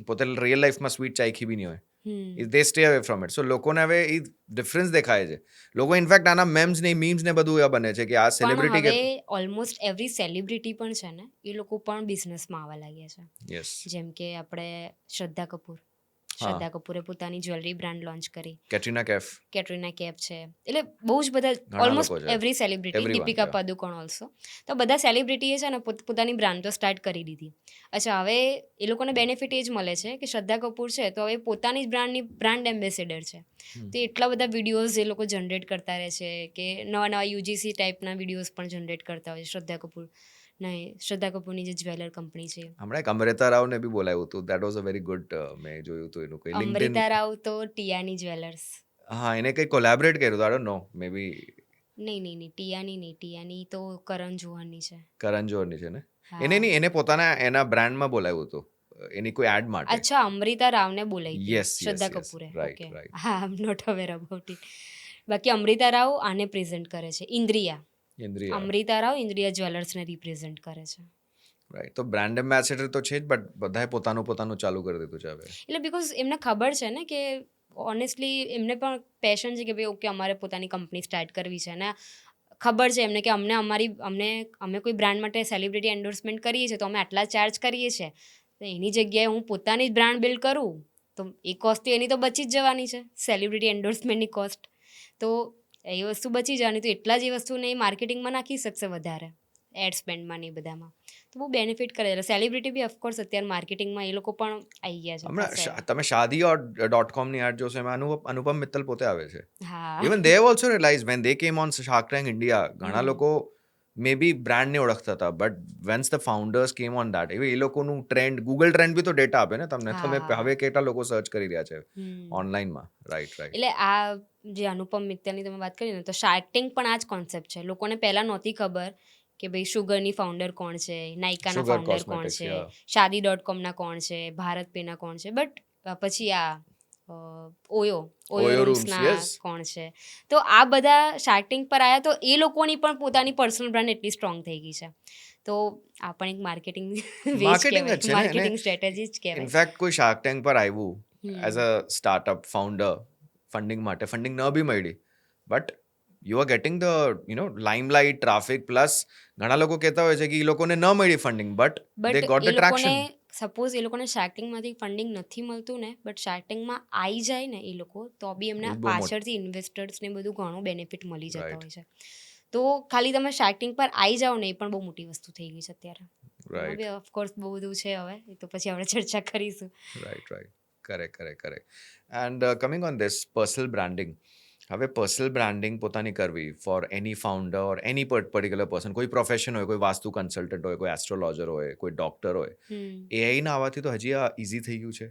પોતે રિયલ લાઈફમાં સ્વીટ ચાખી બી નહીં હોય. દે સ્ટે અવે ફ્રોમ ઇટ. સો લોકોને હવે એ ડિફરન્સ દેખાય છે. લોકો ઇનફેક્ટ આના મેમ્સ ને મીમ્સ ને બધું એ બને છે કે આ પણ સેલિબ્રિટી હવે કે ઓલમોસ્ટ એવરી સેલિબ્રિટી પણ છે ને એ લોકો પણ બિઝનેસમાં આવવા લાગ્યા છે. યસ જેમ કે આપણે શ્રદ્ધા કપૂર હા શ્રદ્ધા કપૂરે પોતાની જ્વેલરી બ્રાન્ડ લોન્ચ કરી, કેટરીના કેફ કેટરીના કેફ છે, એટલે બહુ જ બધા ઘણા ઓલમોસ્ટ લોકો છે. Every celebrity, Everyone, Deepika yeah. Padukone also. તો બધા સેલિબ્રિટીએ છે ને પોતાની બ્રાન્ડ તો સ્ટાર્ટ કરી દીધી. અચ્છા, હવે એ લોકોને બેનિફિટ એ જ મળે છે કે શ્રદ્ધા કપૂર છે તો હવે પોતાની જ બ્રાન્ડની બ્રાન્ડ એમ્બેસેડર છે. તો એટલા બધા વિડીયોઝ એ લોકો જનરેટ કરતા રહે છે કે નવા નવા યુજીસી ટાઈપના વિડીયોઝ પણ જનરેટ કરતા હોય છે શ્રદ્ધા કપૂર. નહીં, શ્રદ્ધા કપૂરની જે જ્વેલર કંપની છે. હમણાં એક અમૃતા રાવને બી બોલાવ્યું હતું. That was a very good. મેં જોયું હતું એનું કોઈ લિંક્ડઇન. અમૃતા રાવ તો ટિયાની જ્વેલર્સ. હા, એને કંઈ કોલેબરેટ કર્યું હતું. આઈ ડોન્ટ નો, મે બી નહીં, ટિયાની તો કરણ જોહરની છે. કરણ જોહરની છે ને. હા. એને નહીં, એને પોતાના એના બ્રાન્ડમાં બોલાવ્યું હતું. એની કોઈ એડ માટે. અચ્છા, અમૃતા રાવને બોલાઈ હતી Yes, yes, શ્રદ્ધા yes. કપૂરે. Right, okay, right. હા, I am not aware about it. બાકી અમૃતા રાવ આને પ્રેઝન્ટ કરે છે, ઇન્દ્રિયા. ઇન્દ્રિયા. અમૃતા રાવ ઇન્દ્રિયા જ્વેલર્સને રિપ્રેઝન્ટ કરે છે. રાઈટ. તો બ્રાન્ડ એમ્બેસેડર તો છે જ, બટ બધાએ પોતાનું ચાલુ કરી દીધું છે હવે. એટલે બિકોઝ એમને ખબર છે ને કે ઓનેસ્ટલી એમને પણ પેશન છે કે ભાઈ ઓકે અમારે પોતાની કંપની સ્ટાર્ટ કરવી છે, અને ખબર છે એમને કે અમે કોઈ બ્રાન્ડ માટે સેલિબ્રિટી એન્ડોર્સમેન્ટ કરીએ છીએ તો અમે આટલા ચાર્જ કરીએ છીએ, તો એની જગ્યાએ હું પોતાની જ બ્રાન્ડ બિલ્ડ કરું તો એ કોસ્ટ એની તો બચી જ જવાની છે, સેલિબ્રિટી એન્ડોર્સમેન્ટની કોસ્ટ. તો એ વસ્તુ બચી જવાની, તો એટલા જ એ વસ્તુને એ માર્કેટિંગમાં નાખી શકશે વધારે, એડ સ્પેન્ડમાં ને એ બધામાં. તો બહુ બેનિફિટ કરે છે. સેલિબ્રિટી બી ઓફકોર્સ અત્યારે માર્કેટિંગમાં એ લોકો પણ આવી ગયા છે. હમણાં તમે શાદી .com ની એડ જોશો, એમાં અનુપમ મિત્તલ પોતે આવે છે. હા. Even they also realise when they came on shark tank India, ઘણા લોકો મે બી બ્રાન્ડને ઓળખતા હતા, બટ વેન્સ ધ ફાઉન્ડર્સ કેમ ઓન દેટ, એ લોકોનું ટ્રેન્ડ, ગૂગલ ટ્રેન્ડ બી તો ડેટા આપે ને તમને. તમે હવે કેટલા લોકો સર્ચ કરી રહ્યા છે ઓનલાઈનમાં. રાઈટ. એટલે આ જે અનુપમ મિત્તલની તમે વાત કરી ને, તો શાર્ક ટેન્ક પણ આ જ કોન્સેપ્ટ છે. લોકોને પહેલાં નહોતી ખબર કે ભાઈ શુગરની ફાઉન્ડર કોણ છે, નાયકાના Sugar ફાઉન્ડર કોણ Cosmetics, છે, yeah. શાદી.comના કોણ છે, ભારત પેના કોણ છે, બટ પછી આ ઓયો Oyo Rooms, રૂમ્સના yes. કોણ છે. તો આ બધા શાર્ક ટેન્ક પર આવ્યા તો એ લોકોની પણ પોતાની પર્સનલ બ્રાન્ડ એટલી સ્ટ્રોંગ થઈ ગઈ છે. તો આ પણ એક માર્કેટિંગ માર્કેટિંગ જ છે ને. માર્કેટિંગ સ્ટ્રેટેજી જ કહેવાય. ઇનફેક્ટ કોઈ શાર્ક ટેન્ક પર આવ્યું as a startup founder, funding માટે, ફંડિંગ ન બી મળી, but you are getting the limelight, traffic, plus ઘણા લોકો કહેતા હોય છે કે એ લોકોને ન મળી funding, but they got the traction. Suppose એ લોકોને શાર્ક ટેન્કમાંથી ફંડિંગ નથી મળતું ને, બટ શાર્ક ટેન્કમાં આવી જાય ને એ લોકો, તો બી એમને એ બહુ પાછળથી ઇન્વેસ્ટર્સને બધું ઘણું બેનિફિટ મળી જતા Right. હોય છે. તો ખાલી તમે શાર્ક ટેન્ક પર આવી જાઓ ને, એ પણ બહુ મોટી વસ્તુ થઈ ગઈ છે અત્યારે. રાઈટ હવે ઓફકોર્સ બહુ બધું છે, હવે એ તો પછી આપણે ચર્ચા કરીશું. Right. Correct. And coming on this personal branding, હવે પર્સનલ બ્રાન્ડિંગ પોતાની કરવી ફોર એની ફાઉન્ડર ઓર એની પર્ટિક્યુલર પર્સન, કોઈ પ્રોફેશન હોય, કોઈ વાસ્તુ કન્સલ્ટન્ટ હોય, કોઈ એસ્ટ્રોલોજર હોય, કોઈ ડોક્ટર હોય, એઆઈના આવવાથી તો હજી આ ઇઝી થઈ ગયું છે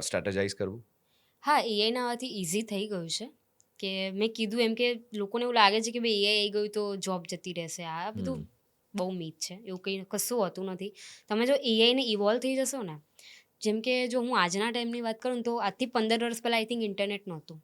સ્ટ્રેટેજાઇઝ કરવું. હા, એઆઈના આવવાથી ઇઝી થઈ ગયું છે. કે મેં કીધું એમ કે લોકોને એવું લાગે છે કે ભાઈ એઆઈ આવી ગયું તો જોબ જતી રહેશે. આ બધું બહુ મીથ છે, એવું કંઈ કશું હોતું નથી. તમે જો એઆઈને ઇવોલ્વ થઈ જશો ને, જેમ કે જો હું આજના ટાઈમની વાત કરું તો આજથી 15 વર્ષ પહેલાં આઈ થિંક ઇન્ટરનેટ નહોતું.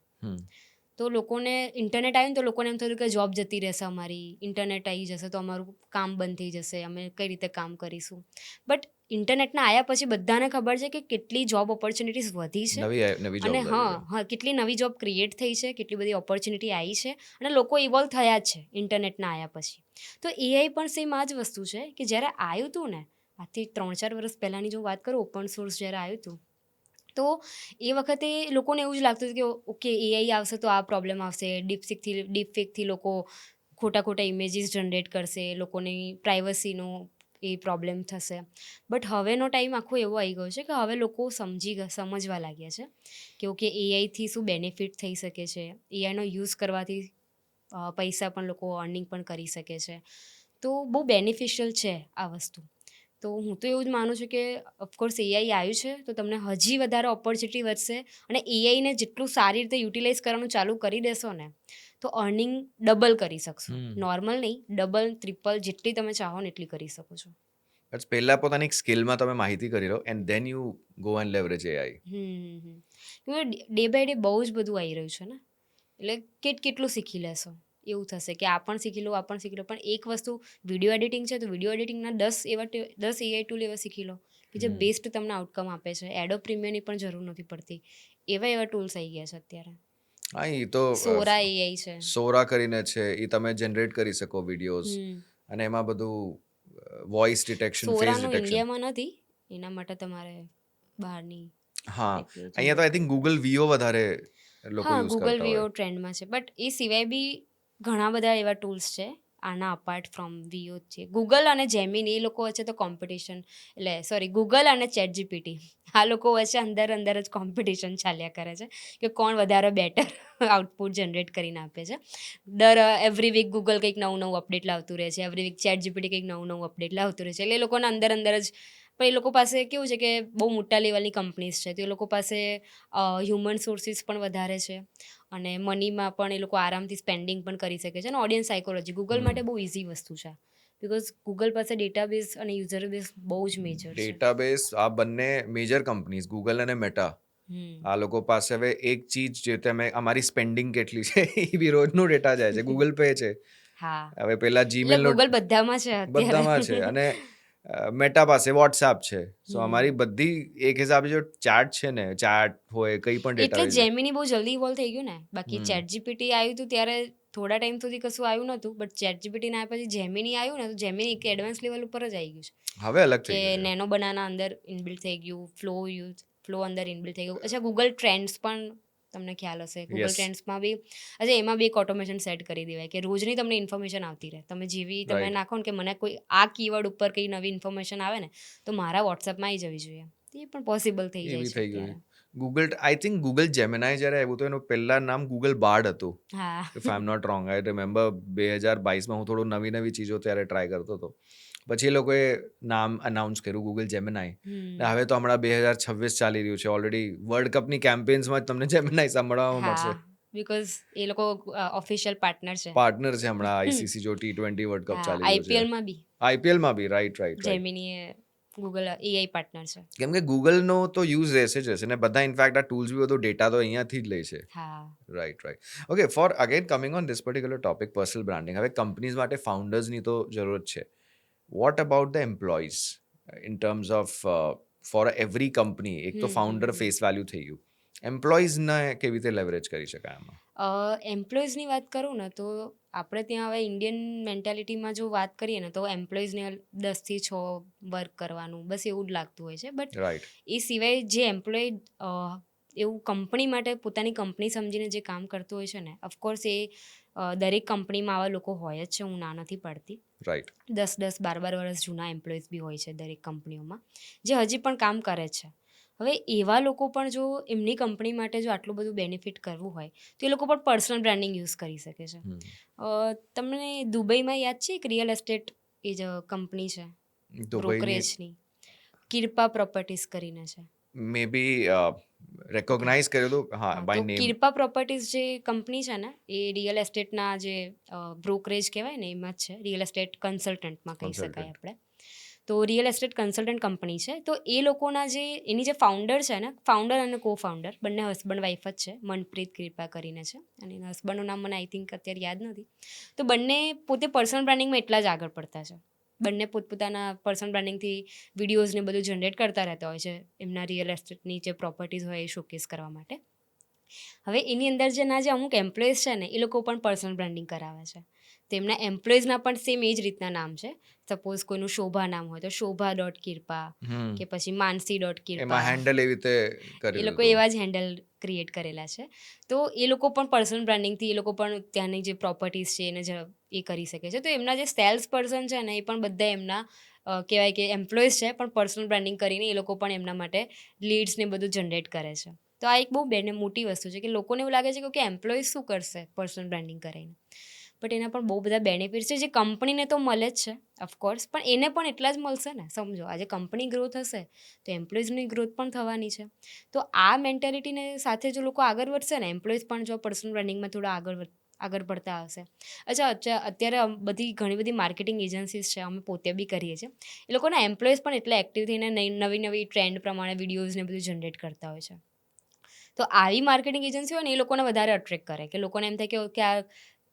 તો લોકોને ઇન્ટરનેટ આવ્યું ને તો લોકોને એમ થયું કે જોબ જતી રહેશે અમારી, ઇન્ટરનેટ આવી જશે તો અમારું કામ બંધ થઈ જશે, અમે કઈ રીતે કામ કરીશું. બટ ઇન્ટરનેટના આવ્યા પછી બધાને ખબર છે કે કેટલી જોબ ઓપોર્ચ્યુનિટીઝ વધી છે, નવી અને જોબ કેટલી નવી જોબ ક્રિએટ થઈ છે, કેટલી બધી ઓપોર્ચ્યુનિટી આવી છે, અને લોકો ઇવોલ્વ થયા જ છે ઇન્ટરનેટના આવ્યા પછી. તો એઆઈ પણ સેમ આ જ વસ્તુ છે કે જ્યારે આવ્યું હતું ને, આજથી 3-4 વર્ષ પહેલાંની જો વાત કરું, ઓપન સોર્સ જ્યારે આવ્યું હતું, તો એ વખતે લોકોને એવું જ લાગતું હતું કે ઓકે એઆઈ આવશે તો આ પ્રોબ્લેમ આવશે, ડીપફેકથી લોકો ખોટા ઇમેજીસ જનરેટ કરશે, લોકોની પ્રાઇવસીનો એ પ્રોબ્લેમ થશે. બટ હવેનો ટાઈમ આખો એવો આવી ગયો છે કે હવે લોકો સમજવા લાગ્યા છે કે ઓકે એઆઈથી શું બેનિફિટ થઈ શકે છે, એઆઈનો યુઝ કરવાથી પૈસા પણ લોકો અર્નિંગ પણ કરી શકે છે. તો બહુ બેનિફિશિયલ છે આ વસ્તુ. તો હું તો એવું જ માનું છું કે ઓફકોર્સ એઆઈ આવ્યું છે તો તમને હજી વધારે ઓપોર્ચ્યુનિટી વધશે, અને એઆઈને જેટલું સારી રીતે યુટિલાઇઝ કરવાનું ચાલુ કરી દેશો ને, તો અર્નિંગ ડબલ કરી શકશો. નોર્મલ નહીં, ડબલ, ટ્રિપલ, જેટલી તમે ચાહો ને એટલી કરી શકો છો. બટ પહેલા પોતાની સ્કિલમાં તમે માહિતી કરી લો and then you go and leverage AI. Day by day બહુ જ બધું આવી રહ્યું છે ને, એટલે કેટલું શીખી લેશો એવું થશે કે આ પણ શીખી લો, પણ એક વસ્તુ વિડીયો એડિટિંગ છે તો વિડીયો એડિટિંગના 10 એઆઈ ટૂલ એવા શીખી લો, કે જે બેસ્ટ તમને આઉટકમ આપે છે. એડો પ્રીમિયમની પણ જરૂર નથી પડતી. એવા ટૂલ્સ આવી ગયા છે અત્યારે. હા એ તો સોરા એઆઈ છે. સોરા કરીને છે, એ તમે જનરેટ કરી શકો વિડીયોઝ, અને એમાં બધું વોઇસ ડિટેક્શન, ફેસ સોરાનું ડિટેક્શન. ઇન્ડિયામાં નથી, એના માટે તમારે બહારની. હા અહીંયા તો આઈ થિંક ગૂગલ વીઓ વધારે લોકો હા યુઝ ગૂગલ કરતા વીઓ હોય. ટ્રેન્ડમાં છે, બટ એ સિવાય બી ઘણા બધા એવા ટૂલ્સ છે આના અપાર્ટ ફ્રોમ વીઓ છે. ગૂગલ અને જેમિની એ લોકો વચ્ચે તો કોમ્પિટિશન, એટલે સોરી ગૂગલ અને ચેટ જીપીટી આ લોકો વચ્ચે અંદર જ કોમ્પિટિશન ચાલ્યા કરે છે કે કોણ વધારે બેટર આઉટપુટ જનરેટ કરીને આપે છે. એવરી વીક ગૂગલ કંઈક નવું અપડેટ લાવતું રહે છે, એવરી વીક ચેટ જીપીટી કંઈક નવું અપડેટ લાવતું રહે છે. એટલે એ લોકોના અંદર જ, પણ એ લોકો પાસે કેવું છે કે બહુ મોટા લેવલની કંપનીઝ છે, તો એ લોકો પાસે હ્યુમન સોર્સિસ પણ વધારે છે, અને મનીમાં પણ એ લોકો આરામથી સ્પેન્ડિંગ પણ કરી શકે છે. અને ઓડિયન્સ સાયકોલોજી ગૂગલ માટે બહુ ઇઝી વસ્તુ છે, બિકોઝ ગૂગલ પાસે ડેટાબેઝ અને યુઝર બેઝ બહુ જ મેજર છે. ડેટાબેઝ આ બંને મેજર કંપનીઝ ગૂગલ અને મેટા, આ લોકો પાસે હવે એક ચીજ જે તમે અમારી સ્પેન્ડિંગ કેટલી છે એ બી રોજનું ડેટા જાય છે. ગૂગલ પે છે, હા હવે પેલા એટલે જીમેલ ગૂગલ બધામાં છે અત્યારે. બધામાં છે, અને મેટા પાસે વોટ્સએપ છે. સો અમારી બધી એક હિસાબે જો ચાર્ટ છે ને, ચાર્ટ હોય કંઈ પણ એટલે ડેટા જેમિની બહુ જલ્દી ઇવોલ્વ થઈ ગયું ને. બાકી ચેટ જીપીટી આવ્યું હતું ત્યારે થોડા ટાઈમ સુધી કશું આવ્યું નહોતું, બટ ચેટ જીપીટી ના પછી જેમિની આવ્યું ને, તો જેમિની એક એડવાન્સ લેવલ ઉપર જ આવી ગયું છે. હવે અલગ થઈ કે ગયું છે. નેનો બનાના અંદર ઇનબિલ્ટ થઈ ગયું, ફ્લો અંદર ઇનબિલ્ટ થઈ ગયું. અચ્છા ગૂગલ ટ્રેન્ડ્સ પણ તમને ખ્યાલ હશે, ગૂગલ ટ્રેન્ડ્સમાં બી એમાં બી એક ઓટોમેશન સેટ કરી દેવાય કે રોજની તમને ઇન્ફોર્મેશન આવતી રહે. તમે જેવી તમે નાખો ને કે મને કોઈ આ કીવર્ડ ઉપર કંઈ નવી ઇન્ફોર્મેશન આવે ને, તો મારા વોટ્સએપમાં આવી જવી જોઈએ. એ પણ પોસિબલ થઈ જાય છે અત્યારે. Google, I think Google Gemini જ્યારે આવ્યું હતું એનું પહેલાં નામ ગૂગલ બાર્ડ હતું, હા if I am not wrong. I remember 2022માં હું થોડું નવી ચીજો ત્યારે ટ્રાય કરતો હતો. પછી એ લોકોએ નામ અનાઉન્સ કર્યું ગૂગલ જેમિનાઈ. હવે તો હમણાં 2026 ચાલી રહ્યું છે, ઓલરેડી વર્લ્ડ કપની કેમ્પેન્સમાં જ તમને જેમિનાઈ સાંભળવા મળશે. બિકોઝ એ લોકો ઓફિશિયલ પાર્ટનર છે. પાર્ટનર છે હમણાં આઈસીસી જો T20 વર્લ્ડ કપ ચાલી રહ્યું છે. આઈપીએલમાં બી આઈપીએલમાં બી રાઈટ. જેમિની એ ગૂગલ એઆઈ પાર્ટનર છે. કેમ કે ગૂગલનો તો યુઝ રહેશે જ રહેશે ને, બધા ઇનફેક્ટ આ ટૂલ્સ બી બધું ડેટા તો અહીંયાથી જ લે છે. Right. Okay, for again coming on this particular topic, personal branding. હવે કંપનીઝ માટે ફાઉન્ડર્સની તો જરૂરત છે. What about the employees in terms of for every company? એક તો ફાઉન્ડર ફેસ વેલ્યુ થઈ ગયું, એમ્પ્લોઈઝને કેવી રીતે લેવરેજ કરી શકાય આમાં? એમ્પ્લોઈઝની વાત કરું ને તો આપણે ત્યાં હવે ઇન્ડિયન મેન્ટાલિટીમાં જો વાત કરીએ ને તો એમ્પ્લોઈઝને 10 થી 6 વર્ક કરવાનું બસ એવું જ લાગતું હોય છે. બટ એ સિવાય જે એમ્પ્લોય એવું કંપની માટે પોતાની કંપની સમજીને જે કામ કરતું હોય છે ને, ઓફકોર્સ એ દરેક કંપનીમાં આવા લોકો હોય જ છે, હું ના નથી પાડતી. 10-12 વર્ષ જૂના એમ્પ્લોઈઝ બી હોય છે દરેક કંપનીઓમાં, જે હજી પણ કામ કરે છે. હવે એવા લોકો પણ જો એમની કંપની માટે જો આટલું બધું બેનિફિટ કરવું હોય તો એ લોકો પણ પર્સનલ બ્રાન્ડિંગ યુઝ કરી શકે છે. તમને દુબઈમાં યાદ છે એક રિયલ એસ્ટેટ એ જ કંપની છે બ્રોકરેજની, કિરપા પ્રોપર્ટીઝ કરીને છે. મે બી રેકોગ્નાઇઝ કરેલું, હા, બાય નેમ. કિરપા પ્રોપર્ટીઝ જે કંપની છે ને, એ રિયલ એસ્ટેટના જે બ્રોકરેજ કહેવાય ને એમાં જ છે, રિયલ એસ્ટેટ કન્સલ્ટન્ટમાં કહી શકાય આપણે. તો રિયલ એસ્ટેટ કન્સલ્ટન્ટ કંપની છે. તો એ લોકોના એની જે ફાઉન્ડર છે ને, ફાઉન્ડર અને કો ફાઉન્ડર બંને હસબન્ડ વાઈફ જ છે, મનપ્રીત કિરપા કરીને છે, અને એના હસબન્ડનું નામ મને આઈ થિંક અત્યારે યાદ નથી. તો બંને પોતે પર્સનલ બ્રાન્ડિંગમાં એટલા જ આગળ પડતા છે. બંને પોતપોતાના પર્સનલ બ્રાન્ડિંગથી વિડીયોઝને બધું જનરેટ કરતા રહેતા હોય છે એમના રિયલ એસ્ટેટની જે પ્રોપર્ટીઝ હોય એ શોકેસ કરવા માટે. હવે એની અંદર જે અમુક એમ્પ્લોઈઝ છે ને, એ લોકો પણ પર્સનલ બ્રાન્ડિંગ કરાવે છે. તો એમના એમ્પ્લોઈઝના પણ સેમ એ જ રીતના નામ છે. સપોઝ કોઈનું શોભા નામ હોય તો શોભા.કિરપા, કે પછી માનસી.કિરપા, એમાં હેન્ડલ એવી રીતે એ લોકો એવા જ હેન્ડલ ક્રિએટ કરેલા છે. તો એ લોકો પણ પર્સનલ બ્રાન્ડિંગથી એ લોકો પણ ત્યાંની જે પ્રોપર્ટીઝ છે એને એ કરી શકે છે. તો એમના જે સેલ્સ પર્સન છે ને, એ પણ બધા એમના કહેવાય કે એમ્પ્લોઈઝ છે, પણ પર્સનલ બ્રાન્ડિંગ કરીને એ લોકો પણ એમના માટે લીડ્સ ને બધું જનરેટ કરે છે. તો આ એક બહુ મોટી વસ્તુ છે કે લોકોને એવું લાગે છે કે એમ્પ્લોઈઝ શું કરશે પર્સનલ બ્રાન્ડિંગ કરીને, બટ એના પણ બહુ બધા બેનિફિટ્સ છે જે કંપનીને તો મળે જ છે ઓફકોર્સ, પણ એને પણ એટલા જ મળશે ને. સમજો, આજે કંપની ગ્રોથ હશે તો એમ્પ્લોઈઝની ગ્રોથ પણ થવાની છે. તો આ મેન્ટાલિટીને સાથે જો લોકો આગળ વધશે ને, એમ્પ્લોઈઝ પણ જો પર્સનલ બ્રાન્ડિંગમાં થોડા આગળ પડતા હશે. અત્યારે ઘણી બધી માર્કેટિંગ એજન્સીસ છે, અમે પોતે બી કરીએ છીએ. એ લોકોના એમ્પ્લોઈઝ પણ એટલા એક્ટિવ થઈને નવી ટ્રેન્ડ પ્રમાણે વિડીયોઝને બધું જનરેટ કરતા હોય છે. તો આવી માર્કેટિંગ એજન્સી હોય ને, એ લોકોને વધારે અટ્રેક્ટ કરે કે લોકોને એમ થાય કે આ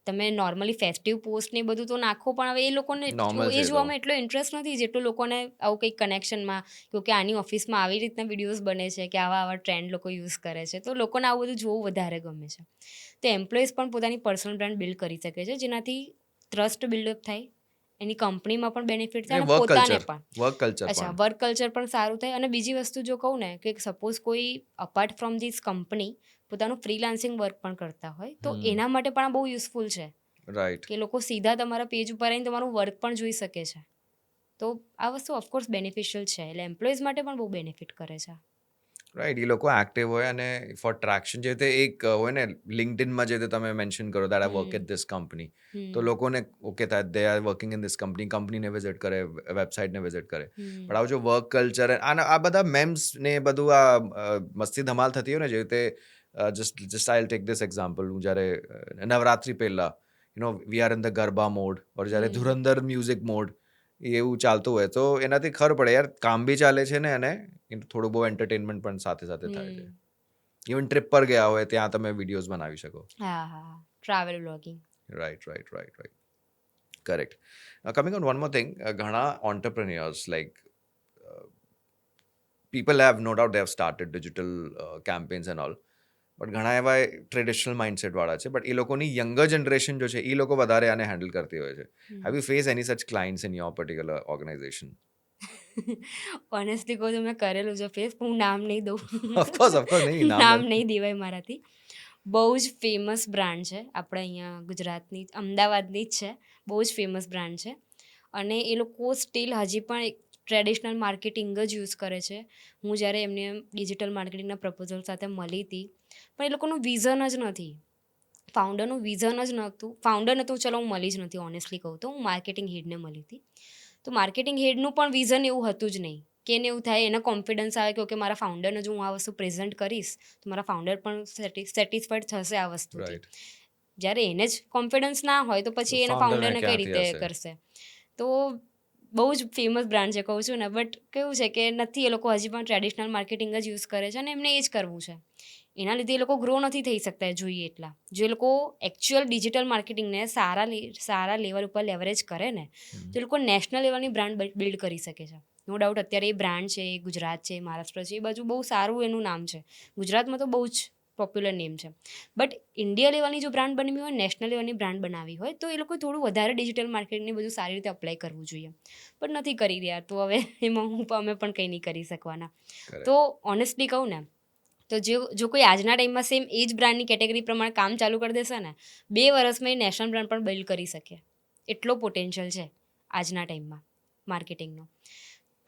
તમે નોર્મલી ફેસ્ટિવ પોસ્ટ ને એ બધું તો નાખો, પણ હવે એ લોકોને Normal છે એ એ તો. જોવામાં એટલો ઇન્ટરેસ્ટ નથી જેટલું લોકોને આવું કંઈક કનેક્શનમાં, કે આની ઓફિસમાં આવી રીતના વિડીયોઝ બને છે, કે આવા ટ્રેન્ડ લોકો યુઝ કરે છે, તો લોકોને આવું બધું જોવું વધારે ગમે છે. તો એમ્પ્લોઈઝ પણ પોતાની પર્સનલ બ્રાન્ડ બિલ્ડ કરી શકે છે, જેનાથી ટ્રસ્ટ બિલ્ડઅપ થાય, એની કંપનીમાં પણ બેનિફિટ થાય અને વર્ક પોતાને કલ્ચર પણ. વર્ક કલ્ચર અચ્છા, પણ. વર્ક કલ્ચર પણ સારું થાય. અને બીજી વસ્તુ જો કહું ને, કે સપોઝ કોઈ અપાર્ટ ફ્રોમ ધીસ કંપની પોતાનું ફ્રીલાન્સિંગ વર્ક પણ કરતા હોય, તો એના માટે પણ આ બહુ યુઝફુલ છે, રાઈટ. કે લોકો સીધા તમારા પેજ ઉપર આવીને તમારું વર્ક પણ જોઈ શકે છે. તો આ વસ્તુ ઓફકોર્સ બેનિફિશિયલ છે, એટલે એમ્પ્લોઈઝ માટે પણ બહુ બેનિફિટ કરે છે. રાઈટ, એ લોકો એક્ટિવ હોય અને ફોર ટ્રેક્શન જે રીતે એક હોય ને લિંક્ડઇનમાં જે રીતે તમે મેન્શન કરો that I work at this company, તો લોકોને ઓકે થાય they are working in this કંપનીને વિઝિટ કરે, વેબસાઇટને વિઝિટ કરે. પણ આવું જો વર્ક કલ્ચર અને આ બધા મેમ્સ ને બધું આ મસ્તી ધમાલ થતી હોય ને, જે રીતે just I take this example, હું જ્યારે નવરાત્રી પહેલા we are in the garba mode, or જ્યારે ધુરંધર મ્યુઝિક મોડ એવું ચાલતું હોય, તો એનાથી ખબર પડે યાર કામ બી ચાલે છે ને, અને થોડું બહુ એન્ટરટેનમેન્ટ પણ સાથે સાથે થાય છે. ઇવન ટ્રીપ પર ગયા હોય ત્યાં તમે વિડીયોઝ બનાવી શકો. હા, travel vlogging. Right. Correct. Coming on one more thing, ઘણા entrepreneurs like people have no doubt they have started digital campaigns and all, but ઘણા એવા ટ્રેડિશનલ માઇન્ડસેટ વાળા છે, બટ એ લોકોની યંગર જનરેશન જો છે એ લોકો વધારે આને હેન્ડલ કરતી હોય છે. Have you face any such clients in your particular organization? Honestly કહું તો મેં કરેલું છે ફેસ, હું નામ નહીં દઉં. ઓફકોર્સ નહીં, નામ નહીં દેવાય મારાથી. બહુ જ ફેમસ બ્રાન્ડ છે આપણે અહીંયા ગુજરાતની, અમદાવાદની જ છે, બહુ જ ફેમસ બ્રાન્ડ છે, અને એ લોકો સ્ટીલ હજી પણ એક ટ્રેડિશનલ માર્કેટિંગ જ યુઝ કરે છે. હું જ્યારે એમને ડિજિટલ માર્કેટિંગના પ્રપોઝલ સાથે મળી હતી, પણ એ લોકોનું વિઝન જ નથી, ફાઉન્ડરનું વિઝન જ નહોતું. ફાઉન્ડરને તો ચલો હું મળી જ નથી, ઓનેસ્ટલી કહું તો હું માર્કેટિંગ હેડને મળી હતી. તો માર્કેટિંગ હેડનું પણ વિઝન એવું હતું જ નહીં, કે એને એવું થાય, એને કોન્ફિડન્સ આવે કે ઓકે મારા ફાઉન્ડરને જો હું આ વસ્તુ પ્રેઝન્ટ કરીશ તો મારા ફાઉન્ડર પણ સેટિસ્ફાઈડ થશે આ વસ્તુથી. જ્યારે એને જ કોન્ફિડન્સ ના હોય તો પછી એના ફાઉન્ડરને કઈ રીતે કરશે? તો બહુ જ ફેમસ બ્રાન્ડ છે કહું છું ને, બટ કેવું છે કે નથી, એ લોકો હજી પણ ટ્રેડિશનલ માર્કેટિંગ જ યુઝ કરે છે, અને એમને એ જ કરવું છે. એના લીધે એ લોકો ગ્રો નથી થઈ શકતા જોઈએ એટલા. જો એ લોકો એકચ્યુઅલ ડિજિટલ માર્કેટિંગને સારા લેવલ ઉપર લેવરેજ કરે ને, તો એ લોકો નેશનલ લેવલની બ્રાન્ડ બિલ્ડ કરી શકે છે. નો ડાઉટ અત્યારે એ બ્રાન્ડ છે, ગુજરાત છે, મહારાષ્ટ્ર છે, એ બાજુ બહુ સારું એનું નામ છે. ગુજરાતમાં તો બહુ જ પોપ્યુલર નેમ છે, બટ ઇન્ડિયા લેવલની જો બ્રાન્ડ બનવી હોય, નેશનલ લેવલની બ્રાન્ડ બનાવી હોય, તો એ લોકો થોડું વધારે ડિજિટલ માર્કેટિંગને બધું સારી રીતે અપ્લાય કરવું જોઈએ, પણ નથી કરી રહ્યા. તો હવે એમાં અમે પણ કંઈ નહીં કરી શકવાના. તો ઓનેસ્ટલી કહું ને, તો જો કોઈ આજના ટાઈમમાં સેમ એ જ બ્રાન્ડની કેટેગરી પ્રમાણે કામ ચાલુ કરી દેશે ને, 2 વર્ષમાં એ નેશનલ બ્રાન્ડ પણ બિલ્ડ કરી શકે, એટલો પોટેન્શિયલ છે આજના ટાઈમમાં માર્કેટિંગનો.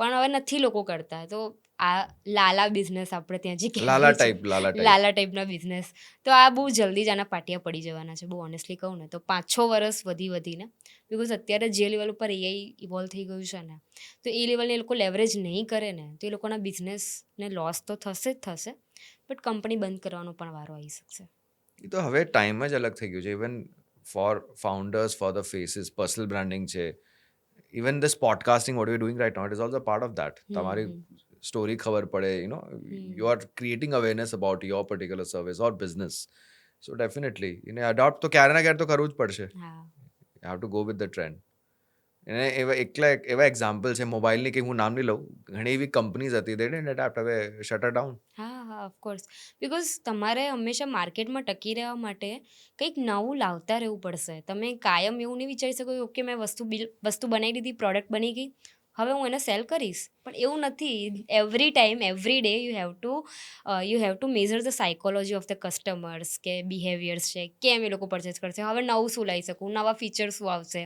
પણ હવે નથી લોકો કરતા. તો આ લાલા બિઝનેસ આપણે ત્યાં જે લાલા કહેવાય છે, ટાઈપ લાલા ટાઈપના બિઝનેસ, તો આ બહુ જલ્દી જ આના પાટિયા પડી જવાના છે, બહુ ઓનેસ્ટલી કહું ને તો 5-6 વર્ષ વધીને, બિકોઝ અત્યારે જે લેવલ ઉપર એઆઈ ઇવોલ્વ થઈ ગયું છે ને, તો એ લેવલને એ લોકો લેવરેજ નહીં કરે ને, તો એ લોકોના બિઝનેસને લોસ તો થશે જ થશે, બટ કંપની બંધ કરવાનો પણ વારો આવી શકશે. એ તો હવે ટાઈમ જ અલગ થઈ ગયું છે. Even for founders, for the faces, personal branding છે. Even this podcasting what you doing right now, it is also part of that. તમારી સ્ટોરી ખબર પડે, you are creating awareness about your particular service or business. So definitely એને અડોપ્ટ તો ક્યારે ના ક્યારે તો કરવું જ પડશે. You have to go with the trend. એને એવા એક્ઝામ્પલ છે મોબાઈલની, કે હું નામ નહીં લઉં, ઘણી એવી કંપનીઝ હતી, દે ડિડન્ટ એડેપ્ટ, હવે શટર ડાઉન. હા, ઓફકોર્સ. બિકોઝ તમારે હંમેશા માર્કેટમાં ટકી રહેવા માટે કંઈક નવું લાવતા રહેવું પડશે. તમે કાયમ એવું નહીં વિચારી શકો ઓકે મેં વસ્તુ બનાવી દીધી, પ્રોડક્ટ બની ગઈ, હવે હું એને સેલ કરીશ. પણ એવું નથી. Every time, every day you have two measure the psychology of the customers, કે બિહેવિયર્સ છે, કેમ એ લોકો પરચેસ કરશે, હવે નવું શું લાવી શકું, નવા ફીચર શું આવશે.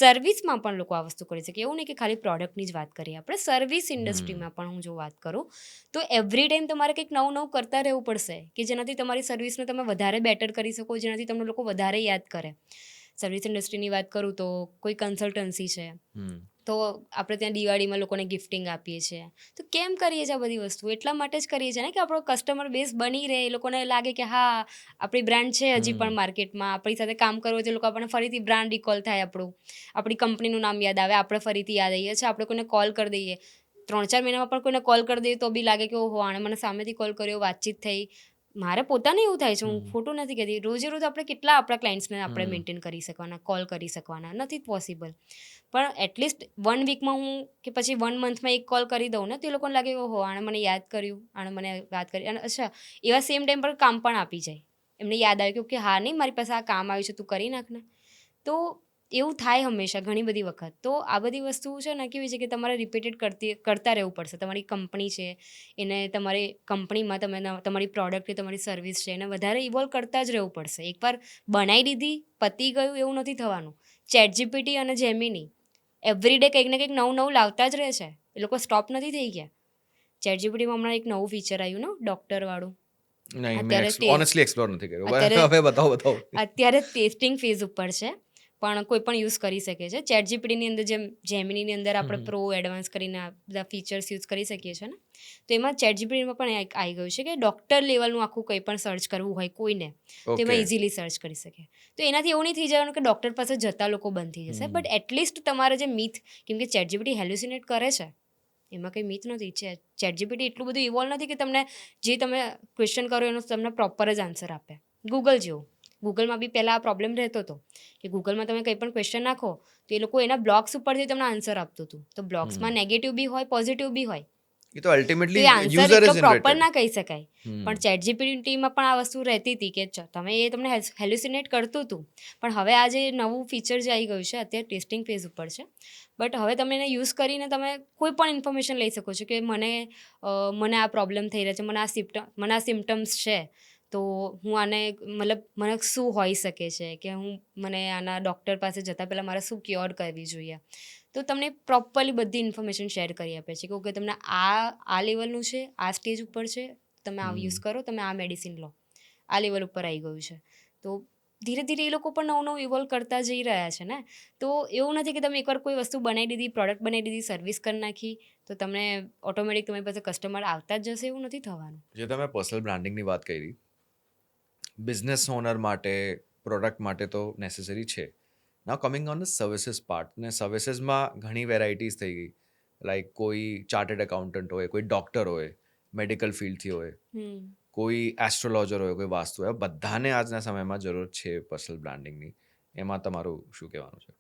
સર્વિસમાં પણ લોકો આ વસ્તુ કરી શકે, એવું નહીં કે ખાલી પ્રોડક્ટની જ વાત કરીએ આપણે, સર્વિસ ઇન્ડસ્ટ્રીમાં પણ હું જો વાત કરું, તો એવરી ટાઈમ તમારે કંઈક નવું કરતા રહેવું પડશે, કે જેનાથી તમારી સર્વિસને તમે વધારે બેટર કરી શકો, જેનાથી તમને લોકો વધારે યાદ કરે. સર્વિસ ઇન્ડસ્ટ્રીની વાત કરું તો કોઈ કન્સલ્ટન્સી છે, તો આપણે ત્યાં દિવાળીમાં લોકોને ગિફ્ટિંગ આપીએ છીએ. તો કેમ કરીએ છીએ આ બધી વસ્તુ? એટલા માટે જ કરીએ છીએ ને, કે આપણો કસ્ટમર બેઝ બની રહે, એ લોકોને લાગે કે હા આપણી બ્રાન્ડ છે હજી પણ માર્કેટમાં, આપણી સાથે કામ કરવું હોય તો લોકો આપણને ફરીથી બ્રાન્ડ રિકોલ થાય, આપણી કંપનીનું નામ યાદ આવે, આપણે ફરીથી યાદ આવીએ છીએ. આપણે કોઈને કોલ કરી દઈએ, 3-4 મહિનામાં પણ કોઈને કોલ કરી દઈએ તો બી લાગે કે ઓહો આણે મને સામેથી કોલ કર્યો, વાતચીત થઈ, મારે પોતાને એવું થાય છે, હું હમ. ખોટું નથી કહેતી, રોજે રોજ આપણે કેટલા આપણા ક્લાયન્ટ્સને આપણે હમ. મેન્ટેન કરી શકવાના, કોલ કરી શકવાના, નથી પોસિબલ. પણ એટલીસ્ટ 1 વીકમાં હું કે પછી 1 મંથમાં એક કોલ કરી દઉં ને, તો એ લોકોને લાગે ઓહો આણે મને યાદ કર્યું, આણે મને વાત કરી, અને અચ્છા એવા સેમ ટાઈમ પર કામ પણ આપી જાય. એમને યાદ આવ્યું કે ઓકે હા નહીં મારી પાસે આ કામ આવ્યું છે, તું કરી નાખ ને. તો એવું થાય હંમેશા ઘણી બધી વખત. તો આ બધી વસ્તુ છે ને કેવી છે કે તમારે રિપીટેડ કરતા રહેવું પડશે. તમારી કંપની છે એને તમારી કંપનીમાં તમે તમારી પ્રોડક્ટ કે તમારી સર્વિસ છે એને વધારે ઇવોલ્વ કરતા જ રહેવું પડશે. એકવાર બનાવી દીધી પતી ગયું એવું નથી થવાનું. ChatGPT અને જેમિની એવરીડે કંઈક ને કંઈક નવું નવું લાવતા જ રહે છે. એ લોકો સ્ટોપ નથી થઈ ગયા. ChatGPTમાં હમણાં એક નવું ફીચર આવ્યું ને ડૉક્ટરવાળું. નહીં, મેં અત્યારે ઓનેસ્ટલી એક્સપ્લોર નથી કર્યું. અત્યારે હવે બતાવો. અત્યારે ટેસ્ટિંગ ફેઝ ઉપર છે, પણ કોઈ પણ યુઝ કરી શકે છે. ChatGPTની અંદર જેમ જેમિનીની અંદર આપણે હમ. પ્રો એડવાન્સ કરીને આ બધા ફીચર્સ યુઝ કરી શકીએ છીએ ને, તો એમાં ChatGPTમાં પણ એક આવી ગયું છે કે ડૉક્ટર લેવલનું આખું કંઈ પણ સર્ચ કરવું હોય કોઈને, તો એમાં ઓકે. ઇઝીલી સર્ચ કરી શકે. તો એનાથી એવું નહીં થઈ જવાનું કે ડૉક્ટર પાસે જતા લોકો બંધ થઈ જશે, બટ એટલીસ્ટ તમારે જે મિથ, કેમ કે ChatGPT હેલ્યુસિનેટ કરે છે, એમાં કંઈ મિથ નથી. ChatGPT એટલું બધું ઇવોલ્વ નથી કે તમને જે તમે ક્વેશ્ચન કરો એનો તમને પ્રોપર જ આન્સર આપે. ગૂગલ જેવું. ગૂગલમાં બી પહેલાં આ પ્રોબ્લેમ રહેતો હતો કે ગૂગલમાં તમે કંઈ પણ ક્વેશ્ચન નાખો તો એ લોકો એના બ્લોગ્સ ઉપરથી તમને આન્સર આપતું હતું. તો બ્લોગ્સમાં નેગેટિવ બી હોય, પોઝિટિવ બી હોય. એ તો તો અલ્ટિમેટલી એ આન્સર યુઝર એટલો ઇઝ પ્રોપર જનરેટેડ. ના કહી શકાય. પણ ChatGPTમાં પણ આ વસ્તુ રહેતી હતી કે તમને હેલ્યુસિનેટ કરતું હતું. પણ હવે આ જે નવું ફીચર જે આવી ગયું છે અત્યારે ટેસ્ટિંગ ફેઝ ઉપર છે, બટ હવે તમે એને યુઝ કરીને તમે કોઈ પણ ઇન્ફોર્મેશન લઈ શકો છો કે મને આ પ્રોબ્લેમ થઈ રહ્યો છે, મને આ સિમ્ટમ્સ છે, તો હું આને મતલબ મને શું હોઈ શકે છે, કે મને આના ડૉક્ટર પાસે જતાં પહેલાં મારે શું ક્યોર કરવી જોઈએ. તો તમને પ્રોપરલી બધી ઇન્ફોર્મેશન શેર કરી આપે છે કે ઓકે તમને આ લેવલનું છે, આ સ્ટેજ ઉપર છે, તમે આ યુઝ કરો, તમે આ મેડિસિન લો, આ લેવલ ઉપર આવી ગયું છે. તો ધીરે ધીરે એ લોકો પણ નવું નવું ઇવોલ્વ કરતા જઈ રહ્યા છે ને. તો એવું નથી કે તમે એકવાર કોઈ વસ્તુ બનાવી દીધી, પ્રોડક્ટ બનાવી દીધી, સર્વિસ કરી નાખી, તો તમને ઓટોમેટિક તમારી પાસે કસ્ટમર આવતા જ જશે, એવું નથી થવાનું. જે તમે પર્સનલ બ્રાન્ડિંગની વાત કરી, બિઝનેસ ઓનર માટે, પ્રોડક્ટ માટે તો નેસેસરી છે. Now coming on the services part, ને સર્વિસીસમાં ઘણી વેરાયટીઝ થઈ ગઈ. લાઈક કોઈ ચાર્ટર્ડ એકાઉન્ટન્ટ હોય, કોઈ ડૉક્ટર હોય, મેડિકલ ફિલ્ડથી હોય, કોઈ એસ્ટ્રોલોજર હોય, કોઈ વાસ્તુ હોય, બધાને આજના સમયમાં જરૂર છે પર્સનલ બ્રાન્ડિંગની. એમાં તમારું શું કહેવાનું છે?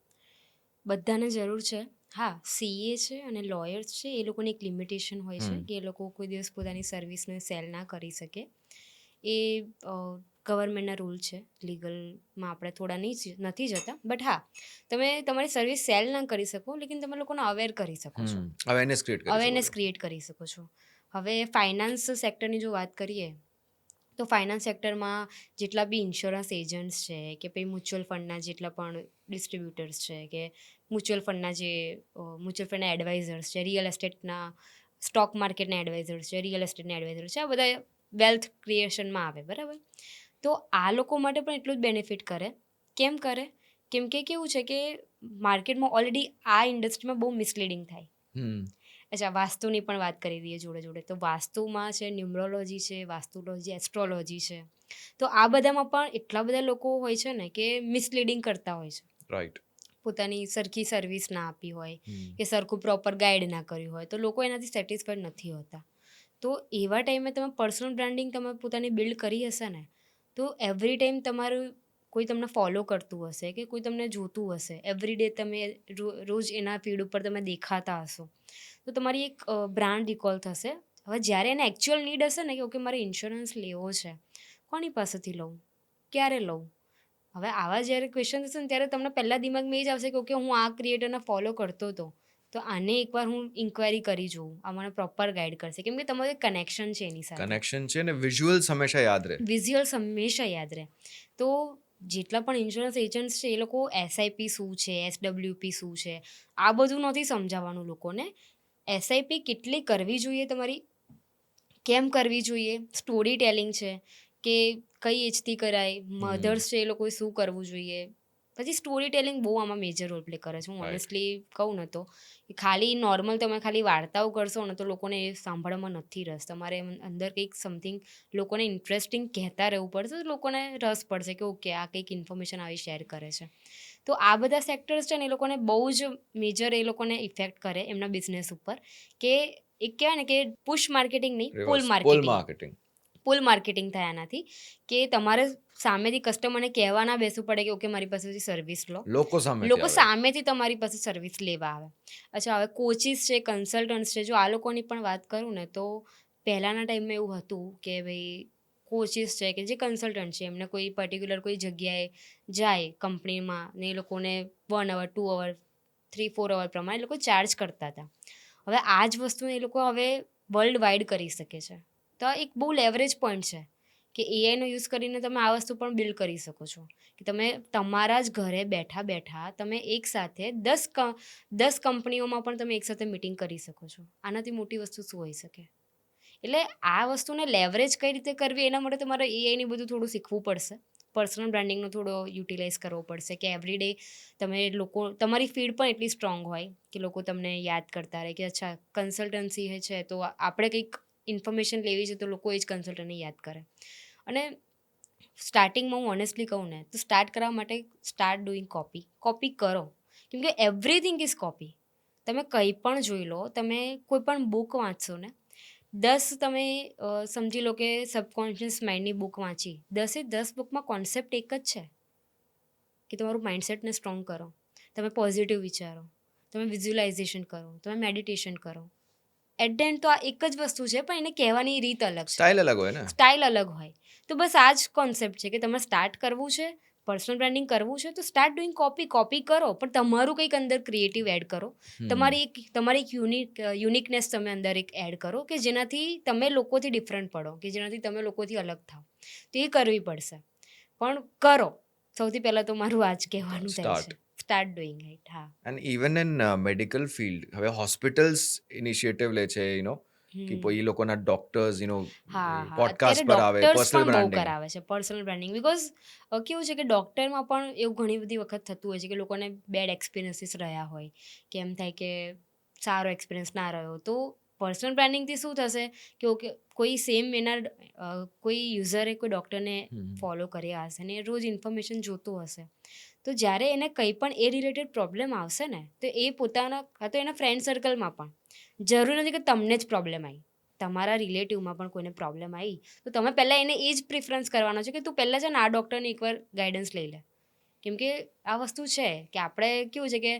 બધાને જરૂર છે. હા, CA છે અને લોયર્સ છે, એ લોકોની એક લિમિટેશન હોય છે કે એ લોકો કોઈ દિવસ પોતાની સર્વિસને સેલ ના કરી શકે. એ ગવર્મેન્ટના રૂલ છે. લીગલમાં આપણે થોડા નથી જતા, બટ હા, તમે તમારી સર્વિસ સેલ ના કરી શકો, લેકિન તમે લોકોને અવેર કરી શકો છો, અવેરનેસ ક્રિએટ કરી શકો અવેરનેસ છો. ક્રિએટ કરી શકો છો. હવે ફાઇનાન્સ સેક્ટરની જો વાત કરીએ, તો ફાઇનાન્સ સેક્ટરમાં જેટલા બી ઇન્સ્યોરન્સ એજન્ટ્સ છે કે પછી મ્યુચ્યુઅલ ફંડના જેટલા પણ ડિસ્ટ્રીબ્યુટર્સ છે, કે મ્યુચ્યુઅલ ફંડના એડવાઇઝર્સ છે, રિયલ એસ્ટેટના સ્ટોક માર્કેટના એડવાઇઝર્સ છે, રિયલ એસ્ટેટના એડવાઇઝર્સ છે, આ બધા વેલ્થ ક્રિએશનમાં આવે, બરાબર. તો આ લોકો માટે પણ એટલું જ બેનિફિટ કરે. કેમ કરે? કેમ કે કેવું છે કે માર્કેટમાં ઓલરેડી આ ઇન્ડસ્ટ્રીમાં બહુ મિસલીડિંગ થાય. અચ્છા, વાસ્તુની પણ વાત કરી દઈએ જોડે જોડે. તો વાસ્તુમાં છે, ન્યુમરોલોજી છે, વાસ્તુલોજી, એસ્ટ્રોલોજી છે. તો આ બધામાં પણ એટલા બધા લોકો હોય છે ને કે મિસલીડિંગ કરતા હોય છે. રાઈટ. પોતાની સરખી સર્વિસ ના આપી હોય કે સરખું પ્રોપર ગાઈડ ના કર્યું હોય, તો લોકો એનાથી સેટિસ્ફાઈડ નથી હોતા. તો એવા ટાઈમે તમે પર્સનલ બ્રાન્ડિંગ તમે પોતાની બિલ્ડ કરી હશે ને, તો એવરી ટાઈમ તમારું કોઈ તમને ફોલો કરતું હશે કે કોઈ તમને જોતું હશે, એવરી ડે તમે રોજ એના ફીડ ઉપર તમે દેખાતા હશો, તો તમારી એક બ્રાન્ડ રિકોલ થશે. હવે જ્યારે એને એકચ્યુઅલ નીડ હશે ને કે ઓકે મારે ઇન્સ્યોરન્સ લેવો છે, કોની પાસેથી લઉં, ક્યારે લઉં, હવે આવા જ્યારે ક્વેશ્ચન હશે ને ત્યારે તમને પહેલાં દિમાગમાં એ જ આવશે કે ઓકે હું આ ક્રિએટરને ફોલો કરતો હતો, તો આને એકવાર હું ઇન્ક્વાયરી કરી જોઉં, આ મને પ્રોપર ગાઈડ કરશે, કેમ કે તમારું એક કનેક્શન છે એની સાથે. કનેક્શન છે ને વિઝ્યુઅલ્સ હંમેશા યાદ રહે. વિઝ્યુઅલ્સ હંમેશા યાદ રહે. તો જેટલા પણ ઇન્સ્યોરન્સ એજન્ટ્સ છે એ લોકો SIP શું છે, SWP શું છે, આ બધું નથી સમજાવવાનું લોકોને. SIP કેટલી કરવી જોઈએ તમારી, કેમ કરવી જોઈએ, સ્ટોરી ટેલિંગ છે કે કઈ એજથી કરાય, મધર્સ છે એ લોકોએ શું કરવું જોઈએ. પછી સ્ટોરી ટેલિંગ બહુ આમાં મેજર રોલ પ્લે કરે છે. હું ઓનેસ્ટલી કહું ને તો ખાલી નોર્મલ તમે ખાલી વાર્તાઓ કરશો ને તો લોકોને એ સાંભળવામાં નથી રસ. તમારે અંદર કંઈક સમથિંગ લોકોને ઇન્ટરેસ્ટિંગ કહેતા રહેવું પડશે, તો લોકોને રસ પડશે કે ઓકે આ કંઈક ઇન્ફોર્મેશન આવી શેર કરે છે. તો આ બધા સેક્ટર્સ છે ને એ લોકોને બહુ જ મેજર એ લોકોને ઇફેક્ટ કરે એમના બિઝનેસ ઉપર, કે એક કહેવાય ને કે પુશ માર્કેટિંગ નહીં, પુલ માર્કેટિંગ. પુલ માર્કેટિંગ થાય આનાથી કે તમારે સામેથી કસ્ટમરને કહેવા ના બેસવું પડે કે ઓકે મારી પાસેથી સર્વિસ લો. લોકો સામેથી લોકો આવે. સામેથી તમારી પાસે સર્વિસ લેવા આવે. અચ્છા, હવે કોચિસ છે, કન્સલ્ટન્ટ્સ છે, જો આ લોકોની પણ વાત કરું ને તો પહેલાંના ટાઈમમાં એવું હતું કે ભાઈ કોચિસ છે કે જે કન્સલ્ટન્ટ છે એમને કોઈ પર્ટિક્યુલર કોઈ જગ્યાએ જાય કંપનીમાં ને એ લોકોને 1 અવર 2 અવર 3-4 અવર પ્રમાણે એ લોકો ચાર્જ કરતા હતા. હવે આ જ વસ્તુને એ લોકો હવે વર્લ્ડ વાઇડ કરી શકે છે. તો આ એક બહુ લેવરેજ પોઈન્ટ છે કે એઆઈનો યુઝ કરીને તમે આ વસ્તુ પણ બિલ્ડ કરી શકો છો કે તમે તમારા જ ઘરે બેઠા બેઠા તમે એકસાથે 10 કંપનીઓમાં પણ તમે એકસાથે મિટિંગ કરી શકો છો. આનાથી મોટી વસ્તુ શું હોઈ શકે? એટલે આ વસ્તુને લેવરેજ કઈ રીતે કરવી એના માટે તમારે એઆઈની બધું થોડું શીખવું પડશે. પર્સનલ બ્રાન્ડિંગનો થોડો યુટિલાઇઝ કરવો પડશે કે એવરીડે તમે લોકો તમારી ફીડ પણ એટલી સ્ટ્રોંગ હોય કે લોકો તમને યાદ કરતા રહે કે અચ્છા કન્સલ્ટન્સી છે તો આપણે કંઈક ઇન્ફોર્મેશન લેવી છે તો લોકો એ જ કન્સલ્ટન્ટને યાદ કરે. અને સ્ટાર્ટિંગમાં હું ઓનેસ્ટલી કહું ને તો સ્ટાર્ટ કરવા માટે સ્ટાર્ટ ડુઈંગ કોપી કરો. કેમ કે એવરીથિંગ ઇઝ કોપી. તમે કંઈ પણ જોઈ લો, તમે કોઈ પણ બુક વાંચશો ને 10 તમે સમજી લો કે સબકોન્શિયસ માઇન્ડની બુક વાંચી 10 બુકમાં કોન્સેપ્ટ એક જ છે કે તમારું માઇન્ડસેટને સ્ટ્રોંગ કરો, તમે પોઝિટિવ વિચારો, તમે વિઝ્યુલાઇઝેશન કરો, તમે મેડિટેશન કરો. એટ ધ એન્ડ તો આ એક જ વસ્તુ છે પણ એને કહેવાની રીત અલગ છે, સ્ટાઇલ અલગ હોય ને. સ્ટાઇલ અલગ હોય. તો બસ આ જ કોન્સેપ્ટ છે કે તમે સ્ટાર્ટ કરવું છે, પર્સનલ બ્રાન્ડિંગ કરવું છે તો સ્ટાર્ટ ડુઈંગ કોપી કરો પણ તમારું કંઈક અંદર ક્રિએટિવ એડ કરો. તમારી એક યુનિકનેસ તમે અંદર એક એડ કરો કે જેનાથી તમે લોકોથી ડિફરન્ટ પડો, કે જેનાથી તમે લોકોથી અલગ થાઓ. તો એ કરવી પડશે પણ કરો. સૌથી પહેલાં તો મારું આ જ કહેવાનું થાય છે, સ્ટાર્ટ ડુઈંગ ઇટ. હા. And even in medical field હવે હોસ્પિટલ્સ ઇનિશિયેટિવ લે છે કે એ લોકોના ડોક્ટર્સ હા, પોડકાસ્ટ પર આવે ડોક્ટર્સ પર્સનલ પણ બહુ બ્રાન્ડિંગ. કરાવે છે પર્સનલ બ્રાન્ડિંગ. બિકોઝ કેવું છે કે ડૉક્ટરમાં પણ એવું ઘણી બધી વખત થતું હોય છે કે લોકોને બેડ એક્સપિરિયન્સીસ રહ્યા હોય કે એમ થાય કે સારો એક્સપિરિયન્સ ના રહ્યો. તો પર્સનલ બ્રાન્ડિંગથી શું થશે કે ઓકે કોઈ સેમ કોઈ યુઝરે કોઈ ડૉક્ટરને ફોલો કર્યા હશે ને એ રોજ ઇન્ફોર્મેશન જોતું હશે તો જ્યારે એને કંઈ પણ એ રિલેટેડ પ્રોબ્લેમ આવશે ને તો એ પોતાના કાં તો એના ફ્રેન્ડ સર્કલમાં પણ, જરૂરી નથી કે તમને જ પ્રોબ્લેમ આવી, તમારા રિલેટિવમાં પણ કોઈને પ્રોબ્લેમ આવી તો તમે પહેલાં એને એ જ પ્રિફરન્સ કરવાનો છે કે તું પહેલાં છે ને આ ડૉક્ટરની એકવાર ગાઈડન્સ લઈ લે. કેમ કે આ વસ્તુ છે કે આપણે કેવું છે કે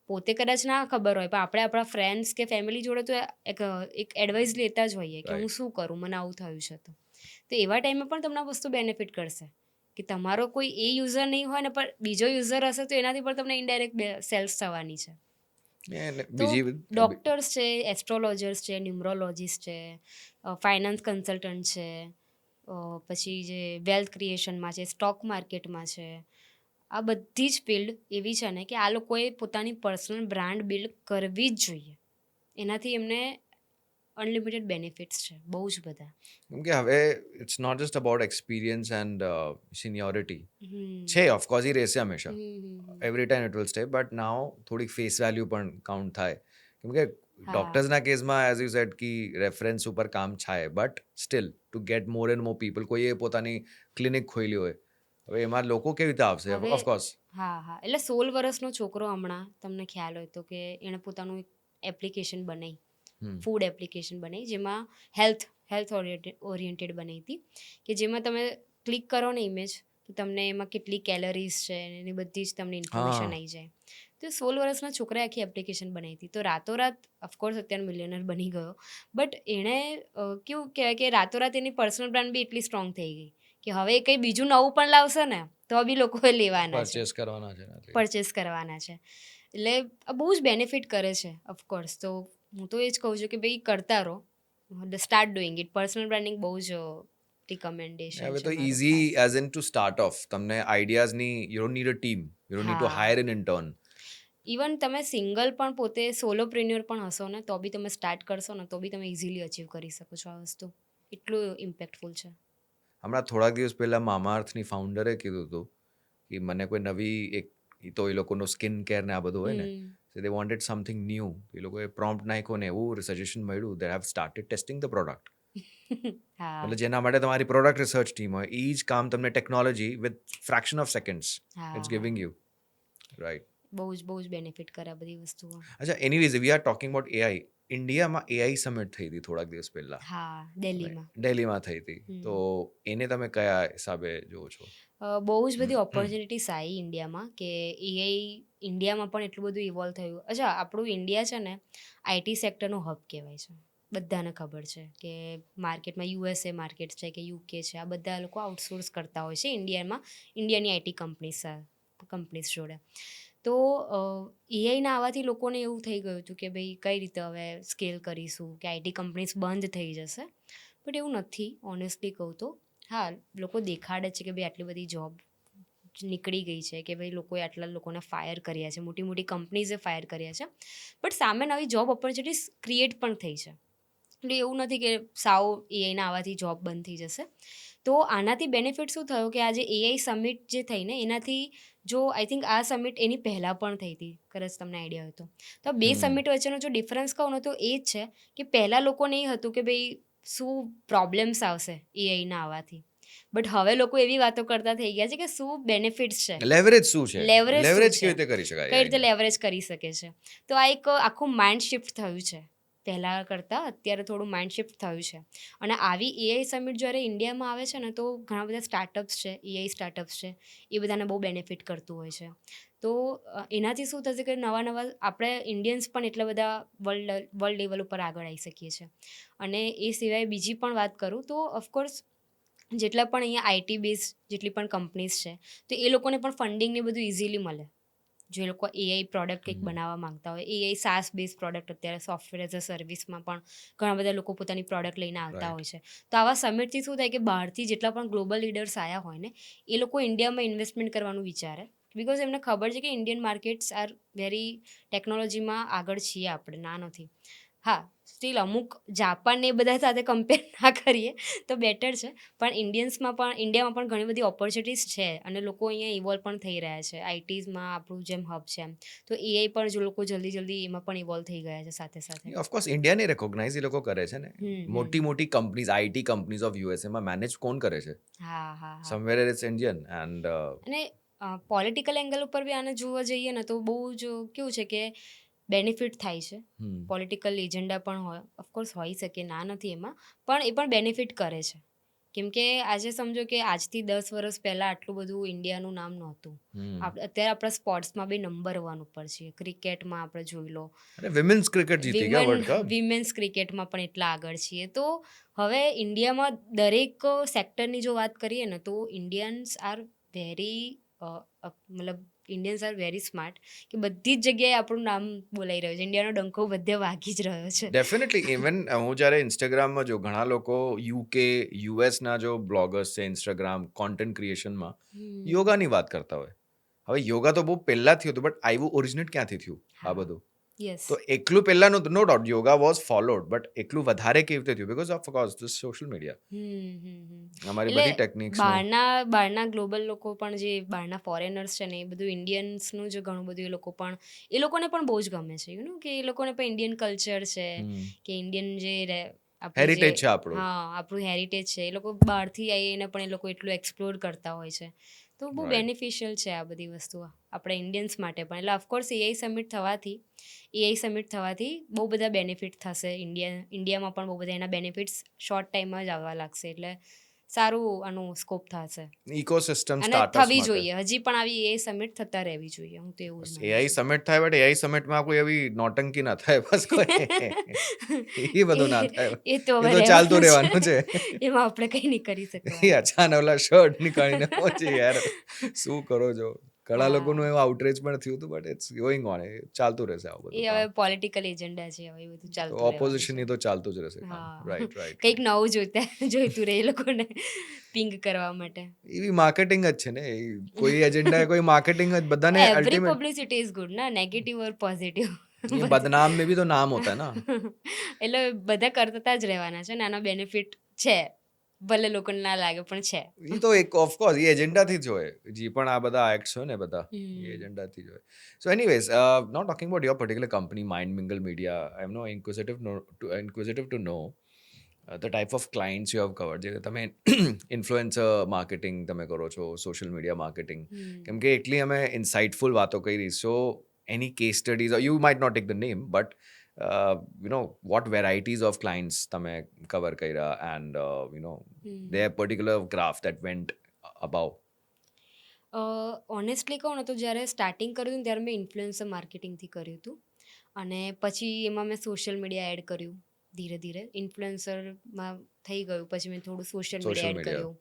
પોતે કદાચ ના ખબર હોય પણ આપણે આપણા ફ્રેન્ડ્સ કે ફેમિલી જોડે તો એક એડવાઇસ લેતા જ હોઈએ કે હું શું કરું, મને આવું થયું છે. તો એવા ટાઈમે પણ તમને આ વસ્તુ બેનિફિટ કરશે કે તમારો કોઈ એ યુઝર નહીં હોય ને પણ બીજો યુઝર હશે તો એનાથી પણ તમને ઇનડાયરેક્ટ સેલ્સ થવાની છે. તો ડૉક્ટર્સ છે, એસ્ટ્રોલોજર્સ છે, ન્યુમરોલોજીસ્ટ છે, ફાઇનાન્સ કન્સલ્ટન્ટ છે, પછી જે વેલ્થ ક્રિએશનમાં છે, સ્ટોક માર્કેટમાં છે, આ બધી જ ફિલ્ડ એવી છે ને કે આ લોકોએ પોતાની પર્સનલ બ્રાન્ડ બિલ્ડ કરવી જ જોઈએ. એનાથી એમને અનલિમિટેડ બેનિફિટ્સ છે, બહુ જ બધા. કેમ કે હવે it's not just about experience and seniority છે, ઓફકોર્સ એ રહેશે હંમેશા, every time it will stay, but now થોડીક ફેસ વેલ્યુ પણ કાઉન્ટ થાય. કેમ કે ડોક્ટર્સના કેસમાં એઝ યુ સેડ કી રેફરન્સ ઉપર કામ થાય but still to get more and more people, કોઈએ પોતાની ક્લિનિક ખોલી હોય હવે એમાં લોકો કેવી રીતે આવશે? ઓફકોર્સ. હા, એટલે 16 વર્ષનો છોકરો હમણાં તમને ખ્યાલ હોય તો કે એણે પોતાનું એક એપ્લિકેશન બનાવી, ફૂડ એપ્લિકેશન બનાવી જેમાં હેલ્થ ઓરિએન્ટેડ બનાવી હતી કે જેમાં તમે ક્લિક કરો ને ઇમેજ તો તમને એમાં કેટલી કેલરીઝ છે એની બધી જ તમને ઇન્ફોર્મેશન આવી જાય. તો 16 વર્ષના છોકરાએ આખી એપ્લિકેશન બનાવી હતી. તો રાતોરાત ઓફકોર્સ અત્યારે મિલિયનર બની ગયો બટ એણે કેવું કહેવાય કે રાતોરાત એની પર્સનલ બ્રાન્ડ બી એટલી સ્ટ્રોંગ થઈ ગઈ કે હવે કંઈ બીજું નવું પણ લાવશે ને તો બી લોકો લેવાના છે, પરચેસ કરવાના છે. એટલે આ બહુ જ બેનિફિટ કરે છે ઓફકોર્સ. તો હું તો એ જ કહું છું કે ભાઈ કરતા રહો, start doing it. Personal branding બહુ જ રિકમેન્ડેશન છે. હવે તો easy as in to start off, તમને આઈડિયાઝની you don't need a team, you don't need to hire an intern. Even તમે સિંગલ પણ પોતે સોલોપ્રેન્યોર પણ હશો ને તો બી તમે સ્ટાર્ટ કરશો ને તો બી તમે ઇઝીલી અચીવ કરી શકો છો આ વસ્તુ. એટલું ઇમ્પેક્ટફુલ છે. હમણાં થોડાક દિવસ પહેલાં મામાઅર્થની ફાઉન્ડરે કીધું હતું કે મને કોઈ નવી એક તો એ લોકોનું સ્કિન કેર ને આ બધું હોય ને, સો દે વોન્ટેડ સમથિંગ ન્યૂ. એ લોકોએ પ્રોમ્પ્ટ નાખ્યો ને એવું સજેશન મળ્યું, they have started testing the product. એટલે જેના માટે તમારી પ્રોડક્ટ રિસર્ચ ટીમ હોય એ જ કામ તમને technology with fraction of seconds it's giving you, right? બહુ જ બેનિફિટ કરે આ બધી વસ્તુઓ. અચ્છા, anyways we are talking about AI. ઇન્ડિયામાં એઆઈ સમિટ થઈ હતી થોડાક દિવસ પહેલા, હા, દિલ્હીમાં. દિલ્હીમાં થઈ હતી. તો એને તમે કયા હિસાબે જુઓ છો? બહુ જ બધી ઓપોર્ચ્યુનિટીસ આવી ઇન્ડિયામાં કે એઆઈ ઇન્ડિયામાં પણ એટલું બધું ઇવોલ્વ થયું. અચ્છા, આપણું ઇન્ડિયા છે ને આઈટી સેક્ટરનો હબ કહેવાય છે. બધાને ખબર છે કે માર્કેટમાં યુએસએ માર્કેટ છે કે યુકે છે, આ બધા લોકો આઉટસોર્સ કરતા હોય છે ઇન્ડિયાની આઈટી કંપનીઝ જોડે. તો એઆઈના આવવાથી લોકોને એવું થઈ ગયું હતું કે ભાઈ કઈ રીતે હવે સ્કેલ કરીશું, કે આઈટી કંપનીઝ બંધ થઈ જશે. બટ એવું નથી, ઓનેસ્ટલી કહું તો. હા, લોકો દેખાડે છે કે ભાઈ આટલી બધી જોબ નીકળી ગઈ છે, કે ભાઈ લોકોએ આટલા લોકોને ફાયર કર્યા છે, મોટી મોટી કંપનીઝે ફાયર કર્યા છે. બટ સામે નવી જોબ ઓપોર્ચ્યુનિટીઝ ક્રિએટ પણ થઈ છે. એટલે એવું નથી કે સાવ એઆઈના આવવાથી જોબ બંધ થઈ જશે. તો આનાથી બેનિફિટ શું થયો કે આજે એઆઈ સમિટ જે થઈ ને એનાથી, જો આઈ થિંક આ સમિટ એની પહેલાં પણ થઈ હતી, કદાચ તમને આઈડિયા હોય તો બે સમિટ વચ્ચેનો જો ડિફરન્સ કહું ને તો એ જ છે કે પહેલાં લોકોને એ હતું કે ભાઈ શું પ્રોબ્લેમ્સ આવશે એઆઈના આવવાથી. બટ હવે લોકો એવી વાતો કરતા થઈ ગયા છે કે શું બેનિફિટ્સ છે, લેવરેજ શું છે, લેવરેજ શું લેવરેજ છે, કેવી રીતે કરી શકાય કઈ રીતે AI ને? લેવરેજ કરી શકે છે. તો આ એક આખું માઇન્ડ શિફ્ટ થયું છે પહેલાં કરતાં. અત્યારે થોડું માઇન્ડ શિફ્ટ થયું છે. અને આવી એઆઈ સમિટ જ્યારે ઇન્ડિયામાં આવે છે ને તો ઘણા બધા સ્ટાર્ટઅપ્સ છે, એઆઈ સ્ટાર્ટઅપ્સ છે, એ બધાને બહુ બેનિફિટ કરતું હોય છે. તો એનાથી શું થશે કે નવા આપણે ઇન્ડિયન્સ પણ એટલા બધા વર્લ્ડ લેવલ ઉપર આગળ આવી શકીએ છીએ. અને એ સિવાય બીજી પણ વાત કરું તો ઓફકોર્સ જેટલા પણ અહીંયા આઈટી બેઝ જેટલી પણ કંપનીઝ છે તો એ લોકોને પણ ફંડિંગ ને બધું ઇઝીલી મળે. જો એ લોકો એઆઈ પ્રોડક્ટ કંઈક બનાવવા માંગતા હોય, એઆઈ સાસ બેઝ પ્રોડક્ટ અત્યારે સોફ્ટવેર એઝ અ સર્વિસમાં પણ ઘણા બધા લોકો પોતાની પ્રોડક્ટ લઈને આવતા હોય છે. તો આવા સમિટથી શું થાય કે બહારથી જેટલા પણ ગ્લોબલ લીડર્સ આવ્યા હોય ને એ લોકો ઇન્ડિયામાં ઇન્વેસ્ટમેન્ટ કરવાનું વિચારે, બિકોઝ એમને ખબર છે કે ઇન્ડિયન માર્કેટ્સ આર વેરી ટેકનોલોજીમાં આગળ છીએ આપણે, ના નથી. હા, સ્ટીલ અમુક જાપાન ને એ બધા સાથે કમ્પેર ના કરીએ તો બેટર છે, પણ ઇન્ડિયામાં પણ ઘણી બધી ઓપોર્ચ્યુનિટીઝ છે અને લોકો અહીંયા ઇવોલ્વ પણ થઈ રહ્યા છે. આઈટીઝમાં આપણું જેમ હબ છે એમ તો એઆઈ પણ જો લોકો જલ્દી એમાં પણ ઇવોલ્વ થઈ ગયા છે સાથે સાથે. ઓફકોર્સ ઇન્ડિયાને રેકોગ્નાઇઝ એ લોકો કરે છે ને. મોટી મોટી કંપનીઝ, આઈટી કંપનીઝ ઓફ યુએસએમાં મેનેજ કોણ કરે છે? હા હા હા. Somewhere it's Indian. એન્ડ અને પોલિટિકલ એંગલ ઉપર બી આને જોવા જઈએ ને તો બહુ જ કેવું છે કે બેનિફિટ થાય છે. પોલિટિકલ એજન્ડા પણ ઓફકોર્સ હોઈ શકે, ના નથી એમાં, પણ એ પણ બેનિફિટ કરે છે. કેમ કે આજે સમજો કે આજથી 10 વર્ષ પહેલાં આટલું બધું ઇન્ડિયાનું નામ નહોતું. અત્યારે આપણા સ્પોર્ટ્સમાં બી નંબર 1 ઉપર છીએ. ક્રિકેટમાં આપણે જોઈ લો, અરે વિમેન્સ ક્રિકેટ જીતી ગયા વર્લ્ડ કપ. વિમેન્સ ક્રિકેટમાં પણ એટલા આગળ છીએ. તો હવે ઇન્ડિયામાં દરેક સેક્ટરની જો વાત કરીએ ને તો ઇન્ડિયન્સ આર વેરી મતલબ ઇન્ડિયન્સ આર વેરી સ્માર્ટ કે બધી જ જગ્યાએ આપણું નામ બોલાઈ રહ્યું છે. ઇન્ડિયાનો ડંકો બધે વાગી જ રહ્યો છે. ડેફિનેટલી. ઇવન હું જ્યારે ઇન્સ્ટાગ્રામમાં જો ઘણા લોકો યુકે યુએસના જો બ્લોગર્સ છે ઇન્સ્ટાગ્રામ કોન્ટેન્ટ ક્રિએશનમાં યોગાની વાત કરતા હોય. હવે યોગા તો બહુ પહેલાંથી હતું, બટ આવ્યું ઓરિજિનેટ ક્યાંથી થયું આ બધું? યસ. તો એકલું પહેલાંનું no doubt yoga was followed, but એકલું વધારે કેવી રીતે થયું? Because of course this social media. અમારી બધી ટેકનિક્સનો બહારના ગ્લોબલ લોકો પણ જે બહારના ફોરેનર્સ છે ને એ બધું ઇન્ડિયન્સનું જ ઘણું બધું એ લોકોને પણ બહુ જ ગમે છે. કે એ લોકોને પણ ઇન્ડિયન કલ્ચર છે કે ઇન્ડિયન જે હેરિટેજ છે આપણું. હા, આપણું હેરિટેજ છે. એ લોકો બહારથી આવીને પણ એ લોકો એટલું એક્સપ્લોર કરતા હોય છે. તો બહુ બેનિફિશિયલ છે આ બધી વસ્તુ આપણા ઇન્ડિયન્સ માટે પણ. એટલે ઓફકોર્સ એઆઈ સમિટ થવાથી બહુ બધા બેનિફિટ થશે. ઇન્ડિયામાં પણ બહુ બધા એના બેનિફિટ્સ શોર્ટ ટાઈમમાં જ આવવા લાગશે. એટલે સારું આનું સ્કોપ થશે ઇકોસિસ્ટમ અને સ્ટાર્ટઅપ્સ થવી માટે. જોઈએ. હજી પણ આવી એઆઈ સમિટ થતા રહેવી જોઈએ. હું તો એવું જ માનું એઆઈ છું. સમિટ થાય, બટ એઆઈ સમિટમાં કોઈ એવી નોટંકી ના થાય બસ કોઈ એ બધું ના થાય. એ તો એ તો ચાલતું રહેવાનું છે. એમાં આપણે કંઈ નહીં કરી એ શકવાના. અચાનક ઓલા શર્ટ નીકાળીને પહોંચી યાર શું કરો છો? ઘણા હા. લોકોનું એવું આઉટરેજ પણ થયું હતું, બટ ઇટ્સ ગોઈંગ ઓન. એ ચાલતું રહેશે આવું એ બધું હવે કામ. પોલિટિકલ એજન્ડા છે, હવે એ બધું તો ચાલતું રહેવાનું ઓપોઝિશનની છે. તો ચાલતું જ રહેશે કામ. હા, રાઈટ રાઈટ કંઈક નવું જોઈતું રહે એ લોકોને પિંગ કરવા માટે. એવી માર્કેટિંગ જ છે ને. કોઈ એજન્ડા કોઈ માર્કેટિંગ જ બધાને every ultimate. Publicity is good ના, નેગેટિવ ઓર પોઝિટિવ. ये बदनाम में भी तो नाम होता है ना. એટલે બધા કરતા જ રહેવાના છે ને, આનો બેનિફિટ છે, ભલે લોકોને ના લાગે પણ છે. એ તો એક ઓફકોર્સ એ એજન્ડાથી જ હોય. જે પણ આ બધા એક્ટ્સ હોય ને બધા એ એજન્ડાથી જ હોય. So anyways, not talking about your particular company mind mingle media, I am no inquisitive to know the type of clients you have covered. જે તમે ઇન્ફ્લુએન્સર માર્કેટિંગ તમે કરો છો, સોશિયલ મીડિયા માર્કેટિંગ, કેમ કે એટલી અમે ઇન્સાઇટફુલ વાતો કરી. So any case studies, you might not take the name, but what varieties of clients તમે કવર કર્યા and their particular graph that went above. Honestly કહું ને તો જ્યારે સ્ટાર્ટિંગ કર્યું હતું ને ત્યારે મેં ઇન્ફ્લુએન્સર માર્કેટિંગથી કર્યું હતું અને પછી એમાં મેં સોશિયલ મીડિયા એડ કર્યું ધીરે ધીરે ઇન્ફ્લુએન્સરમાં થઈ ગયું પછી મેં થોડું social Social media ad media. કર્યું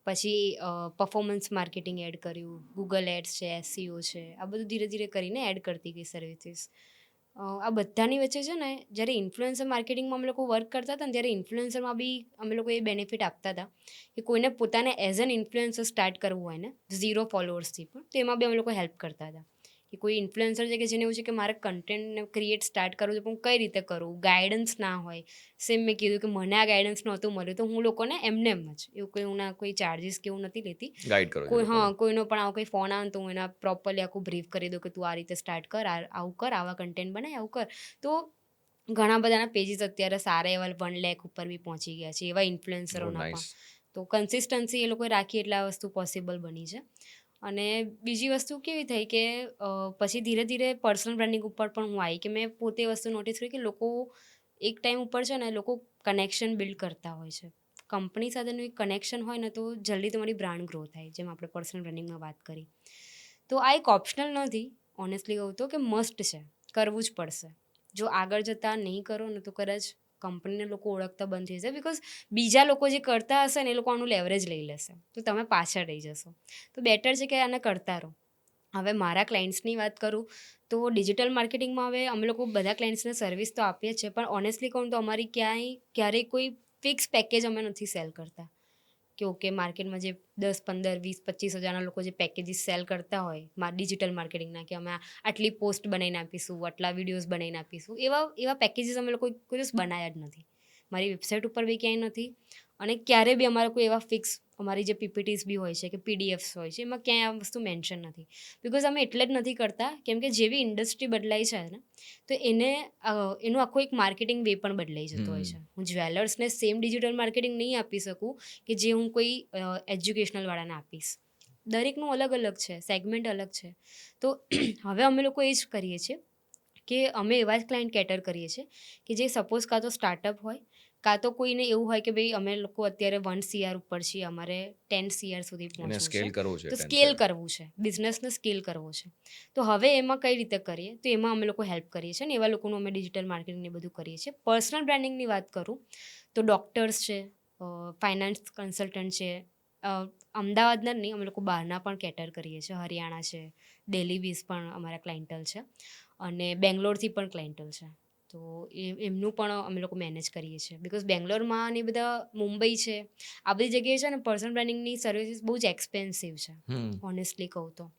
પછી પરફોર્મન્સ માર્કેટિંગ એડ કર્યું ગૂગલ એડ્સ છે એસસીઓ છે આ બધું ધીરે ધીરે કરીને એડ કરતી ગઈ સર્વિસીસ આ બધાની વચ્ચે છે ને જ્યારે ઇન્ફ્લુએન્સર માર્કેટિંગમાં અમે લોકો વર્ક કરતા હતા ને ત્યારે ઇન્ફ્લુએન્સરમાં બી અમે લોકો એ બેનિફિટ આપતા હતા કે કોઈને પોતાને એઝ એન ઇન્ફ્લુએન્સર સ્ટાર્ટ કરવું હોય ને 0 ફોલોઅર્સથી પણ તો એમાં બી અમે લોકો હેલ્પ કરતા હતા કે કોઈ ઇન્ફ્લુએન્સર છે કે જેને એવું છે કે મારે કન્ટેન્ટને ક્રિએટ સ્ટાર્ટ કરવું છે પણ કઈ રીતે કરવું ગાઈડન્સ ના હોય સેમ મેં કીધું કે મને આ ગાઈડન્સ નહોતું મળ્યું તો હું લોકોને એમને એમ જ એવું કોઈ હું ના કોઈ ચાર્જિસ કે એવું નથી લેતી ગાઈડ કરો કોઈ હા કોઈનો પણ આવો કોઈ ફોન આવે તો હું એના પ્રોપરલી આખું બ્રીફ કરી દઉં કે તું આ રીતે સ્ટાર્ટ કર આવું કર આવા કન્ટેન્ટ બનાય આવું કર તો ઘણા બધાના પેજીસ અત્યારે સારા એવા 1 લાખ ઉપર બી પહોંચી ગયા છે એવા ઇન્ફ્લુએન્સરોના પણ તો કન્સિસ્ટન્સી એ લોકોએ રાખી એટલે આ વસ્તુ પોસિબલ બની છે અને બીજી વસ્તુ કેવી થઈ કે પછી ધીરે ધીરે પર્સનલ બ્રાન્ડિંગ ઉપર પણ હું આવી કે મેં પોતે વસ્તુ નોટિસ કરી કે લોકો એક ટાઈમ ઉપર છે ને લોકો કનેક્શન બિલ્ડ કરતા હોય છે કંપની સાથેનું એક કનેક્શન હોય ને તો જલ્દી તમારી બ્રાન્ડ ગ્રો થાય જેમ આપણે પર્સનલ બ્રાન્ડિંગમાં વાત કરી તો આ એક ઓપ્શનલ નથી ઓનેસ્ટલી કહું તો કે મસ્ટ છે કરવું જ પડશે જો આગળ જતાં નહીં કરો ને તો કદાચ કંપનીને લોકો ઓળખતા બંધ થઈ જશે બિકોઝ બીજા લોકો જે કરતા હશે ને એ લોકો આનું લેવરેજ લઈ લેશે તો તમે પાછળ રહી જશો તો બેટર છે કે આને કરતા રહો હવે મારા ક્લાયન્ટ્સની વાત કરું તો ડિજિટલ માર્કેટિંગમાં હવે અમે લોકો બધા ક્લાયન્ટ્સને સર્વિસ તો આપીએ છીએ પણ ઓનેસ્ટલી કહું તો અમારી ક્યારેય કોઈ ફિક્સ પેકેજ અમે નથી સેલ કરતા કે ઓકે માર્કેટમાં જે 10, 15, 20, 25 હજારના લોકો જે પેકેજીસ સેલ કરતા હોય ડિજિટલ માર્કેટિંગના કે અમે આટલી પોસ્ટ બનાવીને આપીશું આટલા વિડીયોઝ બનાવીને આપીશું એવા પેકેજીસ અમે લોકો કોઈ દિવસ બનાવ્યા જ નથી મારી વેબસાઇટ ઉપર બી ક્યાંય નથી અને ક્યારે બી અમારા કોઈ એવા ફિક્સ અમારી જે પીપીટીસ બી હોય છે કે પીડીએફ્સ હોય છે એમાં ક્યાંય આ વસ્તુ મેન્શન નથી બિકોઝ અમે એટલે જ નથી કરતા કેમ કે જેવી ઇન્ડસ્ટ્રી બદલાઈ છે ને તો એનું આખું એક માર્કેટિંગ વે પણ બદલાઈ જતો હોય છે હું જ્વેલર્સને સેમ ડિજિટલ માર્કેટિંગ નહીં આપી શકું કે જે હું કોઈ એજ્યુકેશનલવાળાને આપીશ દરેકનું અલગ અલગ છે સેગમેન્ટ અલગ છે તો હવે અમે લોકો એ જ કરીએ છીએ કે અમે એવા જ ક્લાયન્ટ કેટર કરીએ છીએ કે જે સપોઝ કાં તો સ્ટાર્ટઅપ હોય કાં તો કોઈને એવું હોય કે ભાઈ અમે લોકો અત્યારે 1 CR ઉપર છીએ અમારે 10 CR સુધી એને પહોંચવું સ્કેલ છે કરવું છે તો સ્કેલ કરવું છે બિઝનેસને સ્કેલ કરવો છે તો હવે એમાં કઈ રીતે કરીએ તો એમાં અમે લોકો હેલ્પ કરીએ છીએ ને એવા લોકોનું અમે ડિજિટલ માર્કેટિંગને બધું કરીએ છીએ પર્સનલ બ્રાન્ડિંગની વાત કરું તો ડૉક્ટર્સ છે ફાઇનાન્સ કન્સલ્ટન્ટ છે અમદાવાદના જ નહીં અમે લોકો બહારના પણ કેટર કરીએ છીએ હરિયાણા છે દિલ્હી બીસ પણ અમારા ક્લાયન્ટલ છે અને બેંગ્લોરથી પણ ક્લાયન્ટલ છે તો એમનું પણ અમે લોકો મેનેજ કરીએ છીએ બિકોઝ બેંગ્લોરમાં ને બધા મુંબઈ છે આ બધી જગ્યાએ છે ને પર્સનલ બ્રાન્ડિંગની સર્વિસીસ બહુ જ એક્સપેન્સિવ છે ઓનેસ્ટલી કહું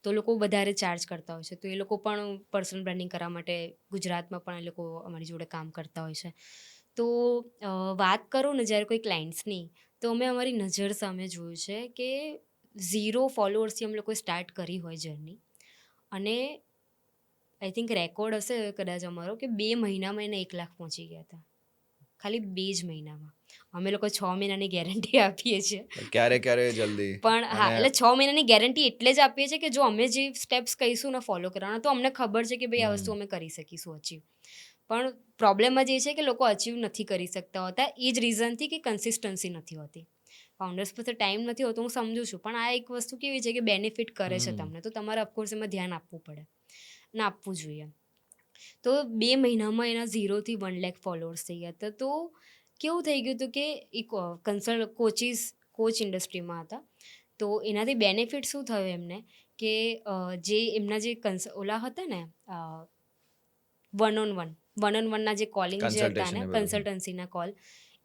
તો લોકો વધારે ચાર્જ કરતા હોય છે તો એ લોકો પણ પર્સનલ બ્રાન્ડિંગ કરવા માટે ગુજરાતમાં પણ એ લોકો અમારી જોડે કામ કરતા હોય છે તો વાત કરું ને જ્યારે કોઈ ક્લાયન્ટ્સની તો અમે અમારી નજર સામે જોયું છે કે 0 ફોલોઅર્સથી અમે લોકોએ સ્ટાર્ટ કરી હોય જર્ની અને આઈ થિંક રેકોર્ડ હશે કદાચ અમારો કે 2 મહિનામાં એને 1 લાખ પહોંચી ગયા હતા ખાલી 2 જ મહિનામાં અમે લોકો 6 મહિનાની ગેરંટી આપીએ છીએ ક્યારે જલ્દી પણ હા એટલે 6 મહિનાની ગેરંટી એટલે જ આપીએ છીએ કે જો અમે જે સ્ટેપ્સ કહીશું ને ફોલો કરવાના તો અમને ખબર છે કે ભાઈ આ વસ્તુ અમે કરી શકીશું અચીવ પણ પ્રોબ્લેમ જ એ છે કે લોકો અચીવ નથી કરી શકતા હોતા એ જ રીઝનથી કે કન્સિસ્ટન્સી નથી હોતી ફાઉન્ડર્સ પાસે ટાઈમ નથી હોતો હું સમજુ છું પણ આ એક વસ્તુ કેવી છે કે બેનિફિટ કરે છે તમને તો તમારે ઓફકોર્સ એમાં ધ્યાન આપવું પડે ને આપવું જોઈએ તો 2 મહિનામાં એના 0 થી 1 લાખ ફોલોઅર્સ થઈ ગયા હતા તો કેવું થઈ ગયું હતું કે એક કોચ ઇન્ડસ્ટ્રીમાં હતા તો એનાથી બેનિફિટ શું થયું એમને કે જે એમના જે ઓલા હતા ને 1-on-1ના જે કોલિંગ જે હતા ને કન્સલ્ટન્સીના કોલ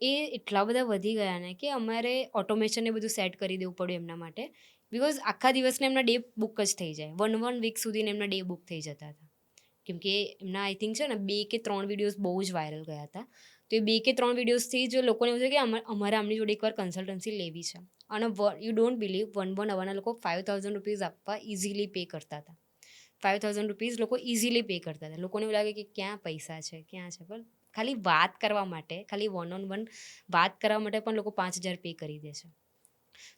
એ એટલા બધા વધી ગયા ને કે અમારે ઓટોમેશનને બધું સેટ કરી દેવું પડ્યું એમના માટે બિકોઝ આખા દિવસને એમના ડે બુક જ થઈ જાય 1 વીક સુધીને એમના ડે બુક થઈ જતા હતા કેમ કે એમના આઈ થિંક છે ને 2 કે 3 વિડીયોઝ બહુ જ વાયરલ ગયા હતા તો એ 2 કે 3 વિડીયોઝથી જ લોકોને એવું છે કે અમારે આમની જોડે એકવાર કન્સલ્ટન્સી લેવી છે અને યુ ડોન્ટ બિલીવ 1 આવવાના લોકો 5,000 રૂપીઝ આપવા ઇઝીલી પે કરતા હતા 5,000 રૂપીઝ લોકો ઇઝીલી પે કરતા હતા લોકોને એવું લાગે કે ક્યાં પૈસા છે પણ ખાલી વાત કરવા માટે ખાલી 1-on-1 વાત કરવા માટે પણ લોકો 5,000 પે કરી દે છે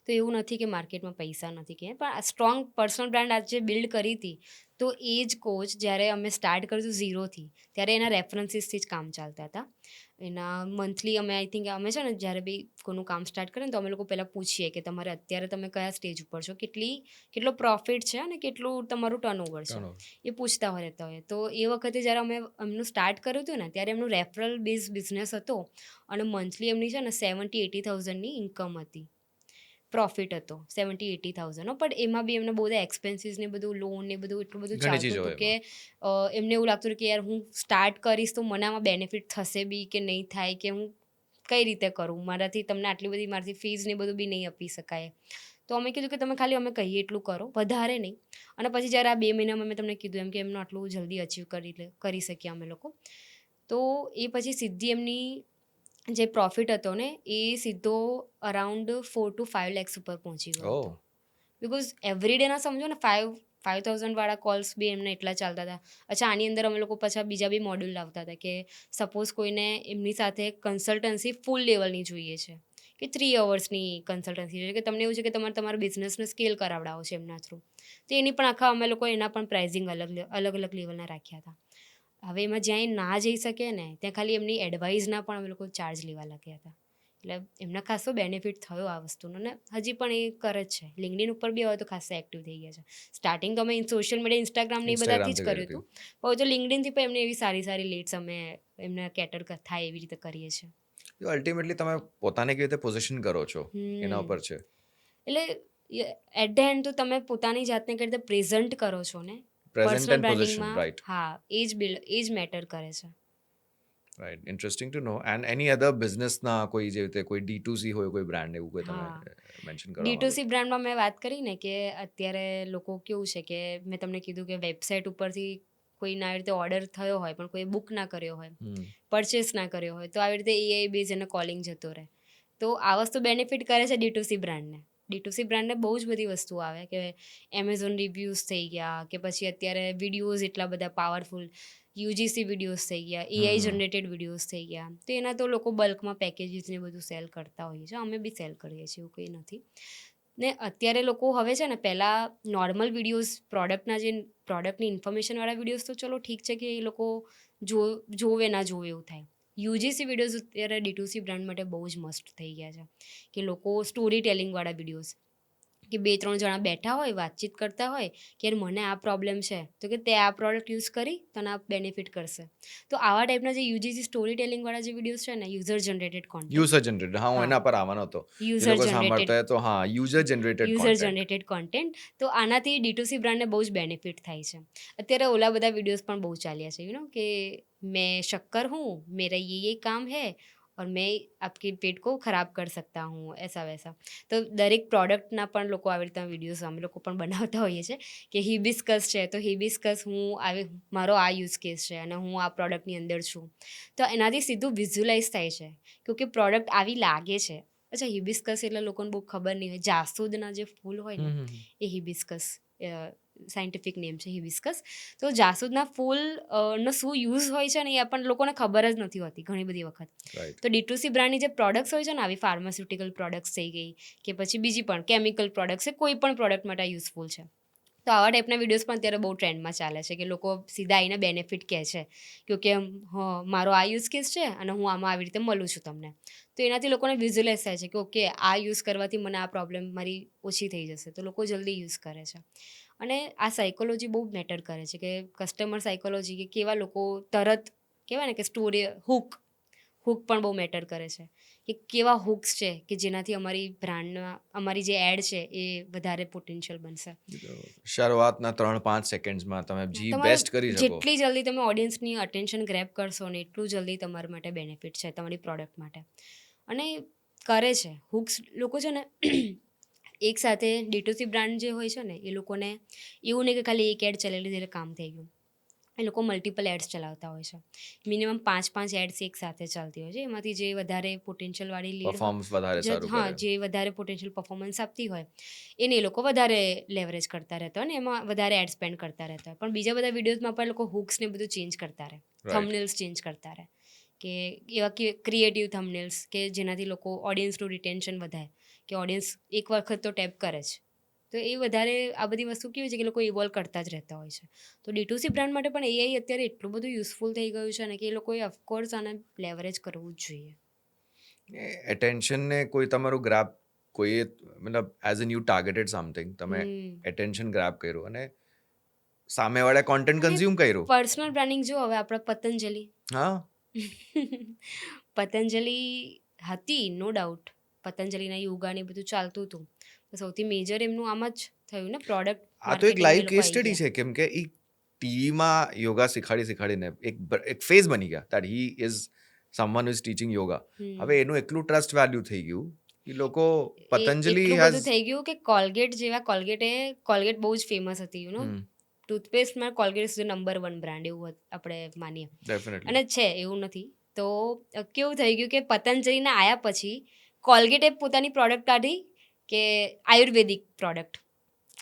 તો એવું નથી કે માર્કેટમાં પૈસા નથી કે, પણ આ સ્ટ્રોંગ પર્સનલ બ્રાન્ડ આજે બિલ્ડ કરી હતી, તો એ જ કોચ જ્યારે અમે સ્ટાર્ટ કર્યું હતું ઝીરોથી, ત્યારે એના રેફરન્સીસથી જ કામ ચાલતા હતા. એના મંથલી અમે આઈ થિંક અમે છે ને જ્યારે બી કોઈનું કામ સ્ટાર્ટ કરીએ ને તો અમે લોકો પહેલાં પૂછીએ કે તમારે અત્યારે તમે કયા સ્ટેજ ઉપર છો, કેટલો પ્રોફિટ છે અને કેટલું તમારું ટર્નઓવર છે, એ પૂછતા રહેતા હોય. તો એ વખતે જ્યારે અમે એમનું સ્ટાર્ટ કર્યું હતું ને, ત્યારે એમનું રેફરલ બેઝ બિઝનેસ હતો અને મંથલી એમની છે ને 70,000-80,000ની ઇન્કમ હતી, પ્રોફિટ હતો 70,000-80,000નો. પણ એમાં બી એમને બહુ બધા એક્સપેન્સીસ ને બધું, લોન ને બધું એટલું બધું ઘણી ચાલતું ચીજો હતું કે એમને એવું લાગતું હતું કે યાર હું સ્ટાર્ટ કરીશ તો મને આમાં બેનિફિટ થશે બી કે નહીં થાય, કે હું કઈ રીતે કરું, મારાથી તમને આટલી બધી મારાથી ફીઝ ને બધું બી નહીં આપી શકાય. તો અમે કીધું કે તમે ખાલી અમે કહીએ એટલું કરો, વધારે નહીં. અને પછી જ્યારે આ 2 મહિનામાં મેં તમને કીધું એમ કે એમનું આટલું જલ્દી અચીવ કરી શકીએ અમે લોકો, તો એ પછી સીધી એમની જે પ્રોફિટ હતો ને એ સીધો અરાઉન્ડ 4 to 5 lakhs ઉપર પહોંચી ગયો હતો. બિકોઝ એવરી ડેના સમજો ને 5,000 કોલ્સ બી એમને એટલા ચાલતા હતા. અચ્છા, આની અંદર અમે લોકો પાછા બીજા બી મોડ્યુલ લાવતા હતા કે સપોઝ કોઈને એમની સાથે કન્સલ્ટન્સી ફૂલ લેવલની જોઈએ છે, કે 3 અવર્સની કન્સલ્ટન્સી જોઈએ, કે તમને એવું છે કે તમારા બિઝનેસને સ્કેલ કરાવડાવો છે એમના થ્રુ, તો એની પણ આખા અમે લોકો એના પણ પ્રાઇઝિંગ અલગ અલગ લેવલના રાખ્યા હતા. હવે એમાં જ્યાં એ ના જઈ શકે ને ત્યાં ખાલી એમની એડવાઇસના પણ અમે લોકો ચાર્જ લેવા લાગ્યા હતા. એટલે એમને ખાસો બેનિફિટ થયો આ વસ્તુનો, ને હજી પણ એ કરે જ છે. લિંક્ડઇન ઉપર બી હવે તો ખાસા એક્ટિવ થઈ ગયા છે. સ્ટાર્ટિંગ તો અમે સોશિયલ મીડિયા ઇન્સ્ટાગ્રામ ને એ બધાથી જ કર્યું હતું, પણ તો લિંક્ડઇનથી પણ એમને એવી સારી સારી લીડ્સ અમે એમને કેટર થાય એવી રીતે કરીએ છીએ. અલ્ટિમેટલી તમે પોતાને કેવી રીતે પોઝિશન કરો છો એના ઉપર છે. એટલે એટ ધ એન્ડ તો તમે પોતાની જાતને કઈ રીતે પ્રેઝન્ટ કરો છો ને પ્રેઝન્ટ પર્સનલ એન્ડ પોઝિશન, બ્રાન્ડિંગમાં, રાઈટ. હા, એ જ મેટર કરે છે. Right, interesting to know. And any other બિઝનેસના કોઈ જેવી રીતે કોઈ D2C હોય કોઈ બ્રાન્ડ, એવું કોઈ તમે મેન્શન કરવા માંગો છો? D2C બ્રાન્ડમાં મેં વાત કરી ને કે અત્યારે લોકો કેવું છે કે મેં તમને કીધું કે વેબસાઇટ ઉપરથી કોઈના આવી રીતે ઓર્ડર થયો હોય પણ કોઈ બુક ના કર્યો હોય, પરચેસ ના કર્યો હોય, તો આવી રીતે AI બેઝ એને કોલિંગ જતો રહે. તો આ વસ્તુ બેનિફિટ કરે છે D2C બ્રાન્ડને. D2C બ્રાન્ડને બહુ જ બધી વસ્તુઓ આવે કે એમેઝોન રિવ્યૂઝ થઈ ગયા, કે પછી અત્યારે વિડીયોઝ એટલા બધા પાવરફુલ UGC વિડીયોઝ થઈ ગયા, AI જનરેટેડ વિડીયોઝ થઈ ગયા, તો એના તો લોકો બલ્કમાં પેકેજીસ ને બધું સેલ કરતા હોઈએ છે. અમે બી સેલ કરીએ છીએ, એવું કંઈ નથી. ને અત્યારે લોકો હવે છે ને પહેલાં નોર્મલ વિડીયોઝ પ્રોડક્ટની ઇન્ફોર્મેશનવાળા વિડીયોઝ તો ચલો ઠીક છે કે એ લોકો જોવે ના જોવે એવું થાય. UGC વિડીયોઝ અત્યારે D2C બ્રાન્ડ માટે બહુ જ મસ્ત થઈ ગયા છે, કે લોકો સ્ટોરી ટેલિંગવાળા વિડીયોઝ, કે 2-3 જણા બેઠા હોય, વાતચીત કરતા હોય કે યાર મને આ પ્રોબ્લેમ છે, તો કે તે આ પ્રોડક્ટ યુઝ કરી તને આ બેનિફિટ કરશે. તો આવા ટાઈપના જે UGC સ્ટોરી ટેલિંગવાળા જે વિડીયોઝ છે ને, યુઝર જનરેટેડ કોન્ટેન્ટ, હા, હું એના પર આવવાનો હતો. એ લોકો સાંભળતા હોય તો હા, યુઝર જનરેટેડ કોન્ટેન્ટ. તો આનાથી D2C બ્રાન્ડને બહુ જ બેનિફિટ થાય છે. અત્યારે ઓલા બધા વિડીયોઝ પણ બહુ ચાલ્યા છે, કે મેં શક્કર હું, મેરા ये કામ હૈ और मैं आपके पेट को खराब कर सकता हूँ, ऐसा वैसा. તો દરેક પ્રોડક્ટના પણ લોકો આવી રીતના વિડીયોઝ અમે લોકો પણ બનાવતા હોઈએ છીએ, કે હિબિસ્કસ છે તો હિબિસ્કસ મારો આ યુઝ કેસ છે અને હું આ પ્રોડક્ટની અંદર છું. તો એનાથી સીધું વિઝ્યુલાઇઝ થાય છે, કે પ્રોડક્ટ આવી લાગે છે. અચ્છા, હિબિસ્કસ એટલે લોકોને બહુ ખબર નહીં હોય, જાસૂદના જે ફૂલ હોય ને એ હિબિસ્કસ સાયન્ટિફિક નેમ છે હિબિસ્કસ. તો જાસૂદના ફૂલ નો શું યુઝ હોય છે ને એ પણ લોકોને ખબર જ નથી હોતી ઘણી બધી વખત. તો D2C બ્રાન્ડની જે પ્રોડક્ટ્સ હોય છે ને, આવી ફાર્માસ્યુટિકલ પ્રોડક્ટ્સ થઈ ગઈ, કે પછી બીજી પણ કેમિકલ પ્રોડક્ટ્સ, કોઈ પણ પ્રોડક્ટ માટે યુઝફુલ છે. તો આવા ટાઈપના વિડીયોઝ પણ અત્યારે બહુ ટ્રેન્ડમાં ચાલે છે, કે લોકો સીધા આવીને બેનિફિટ કહે છે કે મારો આ યુઝ કેસ છે અને હું આમાં આવી રીતે મળું છું તમને. તો એનાથી લોકોને વિઝ્યુલાઇઝ થાય છે કે ઓકે, આ યુઝ કરવાથી મને આ પ્રોબ્લેમ મારી ઓછી થઈ જશે, તો લોકો જલ્દી યુઝ કરે છે. અને આ સાયકોલોજી બહુ મેટર કરે છે, કે કસ્ટમર સાયકોલોજી, કે કેવા લોકો તરત કહેવાય ને કે સ્ટોરી હૂક પણ બહુ મેટર કરે છે, કે કેવા હૂક્સ છે કે જેનાથી અમારી બ્રાન્ડમાં અમારી જે એડ છે એ વધારે પોટેન્શિયલ બનશે. શરૂઆતના 3-5 સેકન્ડ્સમાં તમે જી બેસ્ટ કરી શકો. જેટલી જલ્દી તમે ઓડિયન્સની અટેન્શન ગ્રેબ કરશો ને એટલું જલ્દી તમારા માટે બેનિફિટ છે તમારી પ્રોડક્ટ માટે. અને કરે છે હૂક્સ લોકો છે ને એક સાથે D2C બ્રાન્ડ જે હોય છે ને એ લોકોને એવું નહીં કે ખાલી એક એડ ચલાવી લીધી એટલે કામ થઈ ગયું. એ લોકો મલ્ટિપલ એડ્સ ચલાવતા હોય છે. મિનિમમ 5 એડ્સ એક સાથે ચાલતી હોય છે. એમાંથી જે વધારે પોટેન્શિયલવાળી લીડ હોય, જે વધારે પોટેન્શિયલ પરફોર્મન્સ આપતી હોય એને એ લોકો વધારે લેવરેજ કરતા રહેતા હોય ને એમાં વધારે એડ સ્પેન્ડ કરતા રહેતા હોય. પણ બીજા બધા વિડીયોઝમાં પણ લોકો હૂક્સને બધું ચેન્જ કરતા રહે, થંબનેલ્સ ચેન્જ કરતા રહે, કે એવા ક્રિએટિવ થંબનેલ્સ કે જેનાથી લોકો ઓડિયન્સનું રિટેન્શન વધારે, કે ઓડિયન્સ એક વખત તો ટેપ કરે જ. તો એ વધારે આ બધી વસ્તુ કેવી છે કે લોકો ઇવોલ્વ કરતા જ રહેતા હોય છે. તો D2C બ્રાન્ડ માટે પણ AI અત્યારે એટલું બધું યુઝફુલ થઈ ગયું છે ને કે એ લોકોએ ઓફકોર્સ આને લેવરેજ કરવું જ જોઈએ. એટેન્શનને કોઈ તમારું ગ્રાપ કોઈએ મતલબ as an you targeted something તમે એટેન્શન ગ્રાપ કર્યું અને સામેવાળા કોન્ટેન્ટ કન્ઝ્યુમ કર્યું. પર્સનલ બ્રાન્ડિંગ જો હવે આપણા પતંજલિ હા પતંજલિ હતી નો ડાઉટ, પતંજલિના યોગાને બધું ચાલતું હતું, તો સૌથી મેજર એમનું આમ જ થયું ને પ્રોડક્ટ આ તો એક લાઈવ કેસ સ્ટડી છે કેમ કે એ ટીવીમાં યોગા શીખાડીને એક ફેઝ બની ગયા that he is someone is teaching yoga. હવે એનું એટલું ટ્રસ્ટ વેલ્યુ થઈ ગયું એ લોકો પતંજલિ એટલું હેઝ બધું થઈ ગયું કે કોલગેટ બહુ જ ફેમસ હતી ટૂથપેસ્ટમાં કોલગેટ ઇઝ નંબર 1 બ્રાન્ડ એવું આપણે માનીએ, ડેફિનેટલી અને છે એવું નથી. તો કેવું થઈ ગયું કે પતંજલિના આયા પછી કોલગેટે પોતાની પ્રોડક્ટ કાઢી કે આયુર્વેદિક પ્રોડક્ટ.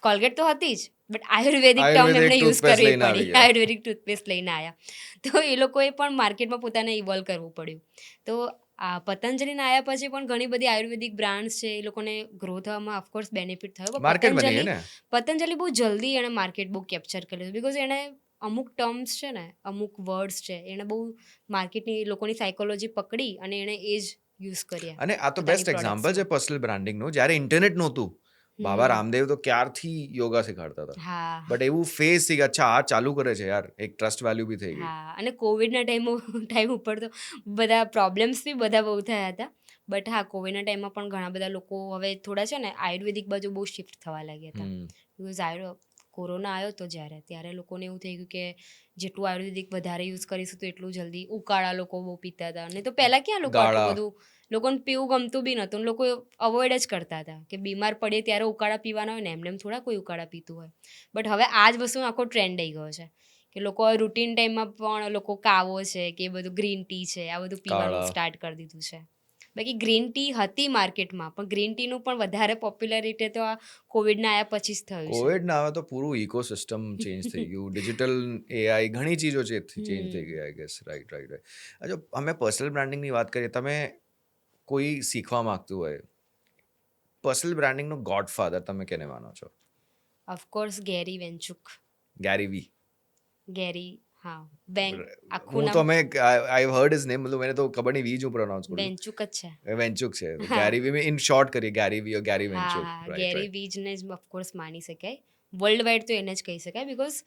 કોલગેટ તો હતી જ બટ આયુર્વેદિક ટર્મ એમને યુઝ કરવી પડી, આયુર્વેદિક ટૂથપેસ્ટ લઈને આવ્યા. તો એ લોકોએ પણ માર્કેટમાં પોતાને ઇવોલ્વ કરવું પડ્યું. તો આ પતંજલિના આવ્યા પછી પણ ઘણી બધી આયુર્વેદિક બ્રાન્ડ્સ છે, એ લોકોને ગ્રો થવામાં ઓફકોર્સ બેનિફિટ થયો. માર્કેટ બની ગઈ ને. પતંજલિ બહુ જલ્દી એણે માર્કેટ બહુ કેપ્ચર કરી લીધું બિકોઝ એણે અમુક ટર્મ્સ છે ને, અમુક વર્ડ્સ છે, એણે બહુ માર્કેટની લોકોની સાયકોલોજી પકડી અને એણે એ જ યુઝ કર્યા. અને આ તો બેસ્ટ એક્ઝામ્પલ છે પર્સનલ બ્રાન્ડિંગનું. જ્યારે ઇન્ટરનેટ નહોતું, બાબા રામદેવ તો ક્યારથી યોગા શીખાડતા હતા, હા બટ એવું ફેસ થી કે અચ્છા આ ચાલુ કરે છે યાર, એક ટ્રસ્ટ વેલ્યુ બી થઈ ગઈ. હા, અને કોવિડના ટાઈમ ઉપર તો બધા પ્રોબ્લેમ્સ બી બધા બહુ થયા હતા. બટ હા, કોવિડના ટાઈમમાં પણ ઘણા બધા લોકો હવે થોડા છે ને આયુર્વેદિક બાજુ બહુ શિફ્ટ થવા લાગ્યા હતા. બિકોઝ કોરોના આવ્યો તો ત્યારે લોકોને એવું થઈ ગયું કે જેટલું આયુર્વેદિક વધારે યુઝ કરીશું તો એટલું જલ્દી. ઉકાળા લોકો બહુ પીતા હતા, અને તો પહેલાં ક્યાં લોકો આટલું બધું લોકોને પીવું ગમતું બી નહોતું, લોકો અવોઇડ જ કરતા હતા કે બીમાર પડીએ ત્યારે ઉકાળા પીવાના હોય ને, એમને થોડા કોઈ ઉકાળા પીતું હોય. બટ હવે આ જ વસ્તુનો આખો ટ્રેન્ડ આવી ગયો છે કે લોકો રૂટીન ટાઈમમાં પણ લોકો કાવો છે કે બધું ગ્રીન ટી છે આ બધું પીવાનું સ્ટાર્ટ કરી દીધું છે. બાકી ગ્રીન ટી હતી માર્કેટમાં, પણ ગ્રીન ટીનું પણ વધારે પોપ્યુલારિટી તો આ કોવિડના આવ્યા પછી જ થયું છે. કોવિડના આવે તો પૂરું ઇકોસિસ્ટમ ચેન્જ થઈ ગયું, ડિજિટલ AI ઘણી ચીજો ચેન્જ થઈ ગઈ આઈ ગેસ. રાઈટ. અચ્છા, અમે પર્સનલ બ્રાન્ડિંગની વાત કરીએ, તમે કોઈ શીખવા માંગતું હોય, પર્સનલ બ્રાન્ડિંગનો ગોડફાધર તમે કેને માનો છો? ઓફકોર્સ ગેરી વેન્ચુક. ગેરી, હા, આખું હું તો નામ આઈ હર્ડ હિઝ નેમ, મને તો ખબર નહીં વી જ હું પ્રોનાઉન્સ કરું. વેન્ચુક જ છે. વેન્ચુક છે. ગેરી વી ઇન શોર્ટ કરીએ ગેરી વી ઓર ગેરી વેન્ચુક. હા, ગેરી વીજને જ ઓફકોર્સ માની શકાય. વર્લ્ડ વાઇડ તો એને જ કહી શકાય બિકોઝ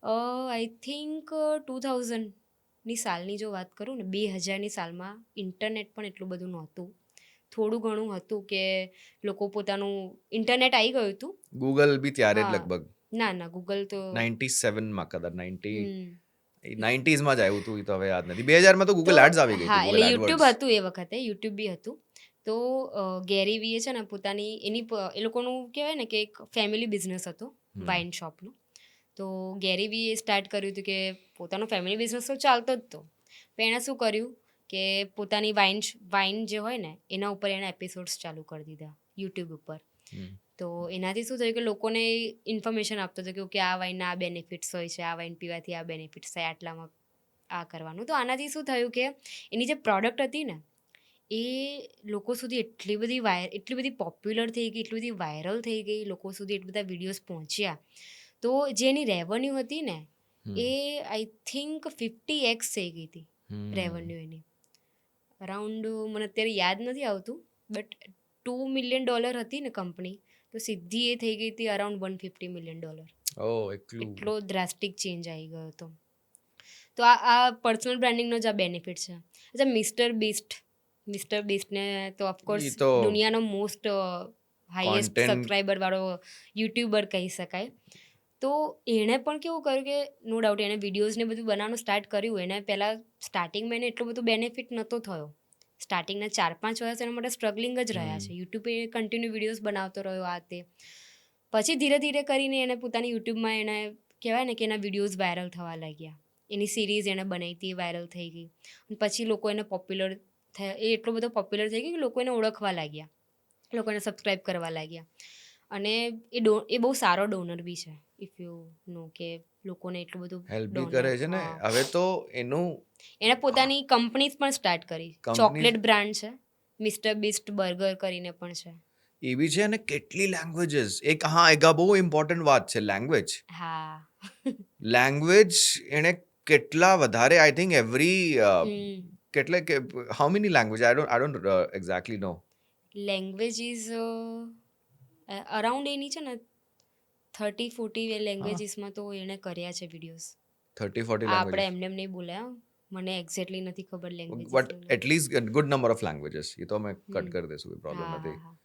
આઈ થિંક 2000ની સાલની જો વાત કરું ને, 2000ની સાલમાં ઇન્ટરનેટ પણ એટલું બધું નહોતું. થોડું ઘણું હતું કે લોકો પોતાનું ઇન્ટરનેટ આવી ગયું હતું. ગૂગલ બી ત્યારે જ લગભગ ના ગૂગલ તો 97માં કદાચ 90s માં જ આવ્યું હતું, એ તો હવે યાદ નથી. 2000માં તો ગૂગલ એડ્સ આવી ગઈ. હા, એટલે યુટ્યુબ હતું એ વખતે, યુટ્યુબ બી હતું. તો ગેરી વીએ છે ને પોતાની એ લોકોનું કહેવાય ને કે એક ફેમિલી બિઝનેસ હતો વાઇન શોપનું. તો ગેરી વીએ સ્ટાર્ટ કર્યું હતું કે પોતાનો ફેમિલી બિઝનેસ તો ચાલતો જ હતો, પણ એણે શું કર્યું કે પોતાની વાઇન જે હોય ને એના ઉપર એણે એપિસોડ્સ ચાલુ કરી દીધા યુટ્યુબ ઉપર. તો એનાથી શું થયું કે લોકોને ઇન્ફોર્મેશન આપતો હતો કે ઓકે આ વાઇનના આ બેનિફિટ્સ હોય છે, આ વાઇન પીવાથી આ બેનિફિટ્સ થાય, આટલામાં આ કરવાનું. તો આનાથી શું થયું કે એની જે પ્રોડક્ટ હતી ને એ લોકો સુધી એટલી બધી પોપ્યુલર થઈ ગઈ, એટલી બધી વાયરલ થઈ ગઈ, લોકો સુધી એટલા બધા વિડીયોઝ પહોંચ્યા. તો જે એની રેવન્યુ હતી ને એ આઈ થિંક 50x થઈ ગઈ હતી રેવન્યુ એની. અરાઉન્ડ મને અત્યારે યાદ નથી આવતું બટ $2 million હતી ને કંપની, તો સીધી એ થઈ ગઈ હતી અરાઉન્ડ $150 million. એટલો ડ્રાસ્ટિક ચેન્જ આવી ગયો હતો. તો આ પર્સનલ બ્રાન્ડિંગનો જ આ બેનિફિટ છે. અચ્છા, મિસ્ટર બીસ્ટને તો ઓફકોર્સ દુનિયાનો મોસ્ટ હાઈએસ્ટ સબસ્ક્રાઈબર વાળો યુટ્યુબર કહી શકાય. તો એણે પણ કેવું કર્યું કે નો ડાઉટ એણે વિડીયોઝને બધું બનાવવાનું સ્ટાર્ટ કર્યું. એને પહેલાં સ્ટાર્ટિંગમાં એને એટલો બધો બેનિફિટ નહોતો થયો. સ્ટાર્ટિંગના 4-5 વર્ષ એના માટે સ્ટ્રગલિંગ જ રહ્યા છે. યુટ્યુબે કન્ટિન્યુ વિડીયોઝ બનાવતો રહ્યો આ તે. પછી ધીરે ધીરે કરીને એને પોતાની યુટ્યુબમાં એને કહેવાય ને કે એના વિડીયોઝ વાયરલ થવા લાગ્યા. એની સિરીઝ એણે બનાવી હતી વાયરલ થઈ ગઈ. પછી લોકો એને પોપ્યુલર થયા, એ એટલો બધો પોપ્યુલર થઈ ગયો કે લોકો એને ઓળખવા લાગ્યા, લોકો એને સબસ્ક્રાઈબ કરવા લાગ્યા. અને એ બહુ સારો ડોનર બી છે, ઇફ યુ નો કે લોકોને એટલું બધું હેલ્પ બી ડોનર. કરે છે ને. હવે તો એનું એણે પોતાની કંપનીઝ પણ સ્ટાર્ટ કરી, કંપની ચોકલેટ બ્રાન્ડ છે, મિસ્ટર બીસ્ટ બર્ગર કરીને પણ છે. એવી છે, અને કેટલી લેંગ્વેજીસ. એક આ બહુ ઇમ્પોર્ટન્ટ વાત છે, લેંગ્વેજ. હા. લેંગ્વેજ એણે કેટલા વધારે, આઈ થિંક એવરી હમ. કેટલે કે how many language, I don't exactly know. Language is around any છે ને 30-40 લેંગ્વેજીસમાં તો એણે કર્યા છે વિડીયોઝ. 30-40 આપણે લેંગ્વેજીસ, એમને એમ નહીં બોલ્યા, મને એક્ઝેક્ટલી નથી ખબર but languages. At least good number of languages. એ તો અમે કટ કરી દઈશું, કોઈ પ્રોબ્લેમ હા નથી. હા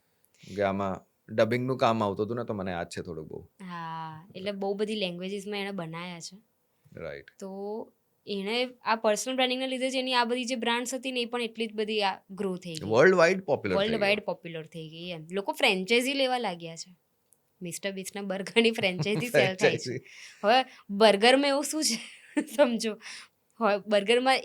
કે આમાં ડબિંગનું કામ આવતું હતું ને, તો મને યાદ છે થોડુંક બહુ. હા, એટલે બહુ બધી લેંગ્વેજીસમાં એણે બનાવ્યા છે. રાઈટ. તો એણે આ પર્સનલ બ્રાન્ડિંગના લીધે જ એની આ બધી જે બ્રાન્ડ્સ હતી ને એ પણ એટલી જ બધી આ ગ્રો થઈ ગઈ, વર્લ્ડ વાઇડ પોપ્યુલર થઈ વર્લ્ડ ગયો. વાઇડ પોપ્યુલર થઈ ગઈ. એમ લોકો ફ્રેન્ચાઇઝી લેવા લાગ્યા છે. મિસ્ટર બીસ્ટના બર્ગરની ફ્રેન્ચાઇઝી સેલ થાય છે. હવે બર્ગરમાં એવું શું છે સમજો, હવે બર્ગરમાં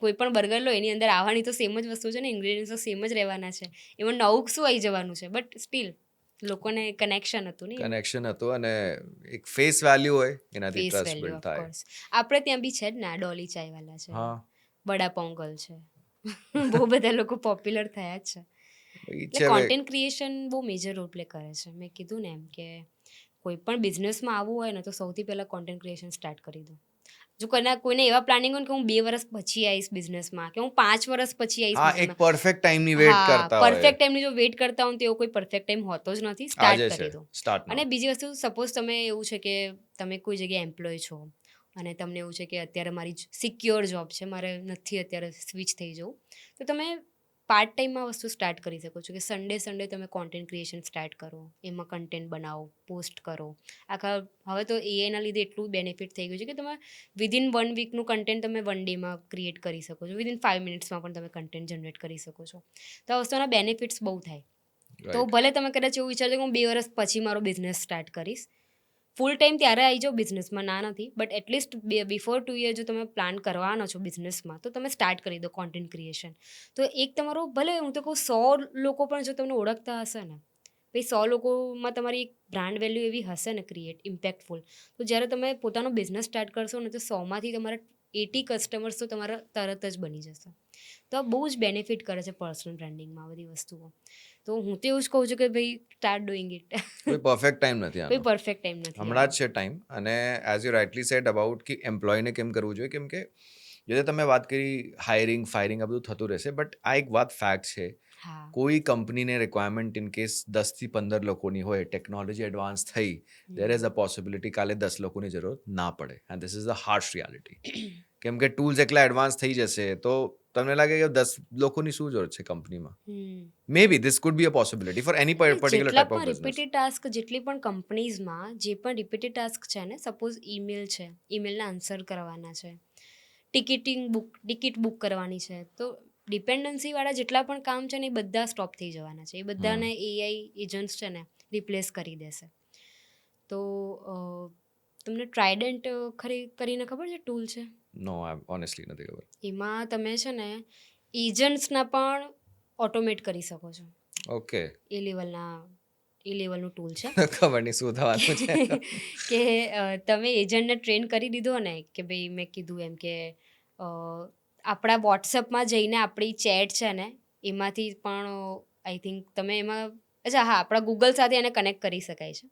કોઈ પણ બર્ગર લો એની અંદર આવવાની તો સેમ જ વસ્તુ છે ને, ઇન્ગ્રેડિયન્ટ્સ તો સેમ જ રહેવાના છે, એમાં નવું શું આવી જવાનું છે? બટ સ્ટીલ લોકોને કનેક્શન હતું ને, કનેક્શન હતું, અને એક ફેસ વેલ્યુ હોય, એનાથી ફેસ ટ્રસ્ટ વેલ્યુ બિલ્ડ થાય. ઓફકોર્સ. આપણે ત્યાં બી છે જ ને, આ ડોલી ચાયવાલા છે, હા, વડાપાઉં ગર્લ છે, બહુ બધા લોકો પોપ્યુલર થયા જ છે. એ એટલે છે હવે. કોન્ટેન્ટ ક્રિએશન બહુ મેજર રોલ પ્લે કરે છે. મેં કીધું ને એમ કે કોઈ પણ બિઝનેસમાં આવવું હોય ને તો સૌથી પહેલાં કોન્ટેન્ટ ક્રિએશન સ્ટાર્ટ કરી દો. જો કોઈને એવા પ્લાનિંગ હોય ને કે હું 2 વર્ષ પછી આવીશ બિઝનેસમાં, કે હું 5 વર્ષ પછી આવીશ હા, એક બિઝનેસમાં, પરફેક્ટ ટાઈમની વેટ હા, કરતા હોય. પરફેક્ટ ટાઈમની જો વેઇટ કરતા હોય તો એવો કોઈ પરફેક્ટ ટાઈમ હોતો જ નથી. આજે સ્ટાર્ટ છે, કરી દો. સ્ટાર્ટ અને નાઉ. બીજી વસ્તુ, સપોઝ તમે એવું છે કે તમે કોઈ જગ્યાએ એમ્પ્લોય છો અને તમને એવું છે કે અત્યારે મારી સિક્યોર જોબ છે, મારે નથી અત્યારે સ્વિચ થઈ જવું, તો તમે પાર્ટ ટાઈમમાં વસ્તુ સ્ટાર્ટ કરી શકો છો કે સન્ડે તમે કોન્ટેન્ટ ક્રિએશન સ્ટાર્ટ કરો, એમાં કન્ટેન્ટ બનાવો, પોસ્ટ કરો. હવે તો એઆઈના લીધે એટલું બેનિફિટ થઈ ગયું છે કે તમે વિધિન 1 વીકનું કન્ટેન્ટ તમે 1 ડેમાં ક્રિએટ કરી શકો છો, વિધિન 5 મિનિટ્સમાં પણ તમે કન્ટેન્ટ જનરેટ કરી શકો છો. તો આ વસ્તુના બેનિફિટ્સ બહુ થાય. તો રાઈટ. ભલે તમે કદાચ એવું વિચારજો કે હું 2 વર્ષ પછી મારો બિઝનેસ સ્ટાર્ટ કરીશ, ફૂલ ટાઈમ ત્યારે આવી જાઓ બિઝનેસમાં, ના નથી, બટ એટલીસ્ટ બિફોર 2 યર જો તમે પ્લાન કરવાનો છો બિઝનેસમાં, તો તમે સ્ટાર્ટ કરી દો કોન્ટેન્ટ ક્રિએશન. તો એક તમારો, ભલે હું તો કહું 100 લોકો પણ જો તમને ઓળખતા હશે ને, ભાઈ 100 લોકોમાં તમારી એક બ્રાન્ડ વેલ્યુ એવી હશે ને ક્રિએટ ઇમ્પેક્ટફુલ, તો જ્યારે તમે પોતાનો બિઝનેસ સ્ટાર્ટ કરશો ને તો 100માંથી તમારા 80 કસ્ટમર્સ તો તમારા તરત જ બની જશે. તો આ બહુ જ બેનિફિટ કરે છે પર્સનલ બ્રાન્ડિંગમાં આ બધી વસ્તુઓ. તો હું તો એવું જ કહું છું કે ભાઈ સ્ટાર્ટ ડુઈંગ ઇટ. કોઈ પરફેક્ટ ટાઈમ નથી કોઈ આનો. પરફેક્ટ ટાઈમ નથી. હમણાં જ છે ટાઈમ. અને as you rightly said about કે એમ્પ્લોયને કેમ કરવું જોઈએ, કેમ કે જે તમે વાત કરી, હાયરિંગ ફાયરિંગ આ બધું થતું રહેશે, બટ આ એક વાત ફેક્ટ છે, હા. કોઈ કંપનીને રિક્વાયરમેન્ટ ઇન કેસ 10 થી 15 લોકોની હોય, ટેકનોલોજી એડવાન્સ થઈ, દેર ઇઝ અ પોસિબિલિટી કાલે 10 લોકોની જરૂર ના પડે, and this is a harsh reality. કેમ કે ટૂલ્સ એટલા એડવાન્સ થઈ જશે તો તમને લાગે કે 10 લોકોની શું જરૂર છે કંપનીમાં. Maybe this could be a possibility for any particular જેટલા ટાઈપ ઓફ પણ બિઝનેસ. રિપીટેડ ટાસ્ક, જેટલી પણ કંપનીઝમાં જે પણ રિપીટેડ ટાસ્ક છે ને, સપોઝ ઈમેલ છે, ઈમેલના આન્સર કરવાના છે, ટિકિટ બુક કરવાની છે, તો ડિપેન્ડન્સીવાળા જેટલા પણ કામ છે ને એ બધા સ્ટોપ થઈ જવાના છે. એ બધાને એઆઈ એજન્ટ્સ છે ને રિપ્લેસ કરી દેશે. તો તમને ટ્રાઇડન્ટ કરીને ખબર છે ટૂલ છે? નો, ઓનેસ્ટલી નથી ખબર. એમાં તમે છે ને એજન્ટ્સના પણ ઓટોમેટ કરી શકો છો. ઓકે. એ લેવલનું ટૂલ છે. ખબર નહીં શું થવાનું છે. કે તમે એજન્ટને ટ્રેન કરી દીધો ને, કે ભાઈ મેં કીધું એમ કે આપણા વોટ્સઅપમાં જઈને આપણી ચેટ છે ને એમાંથી પણ આઈ થિંક તમે એમાં, અચ્છા હા, આપણા ગૂગલ સાથે એને કનેક્ટ કરી શકાય છે.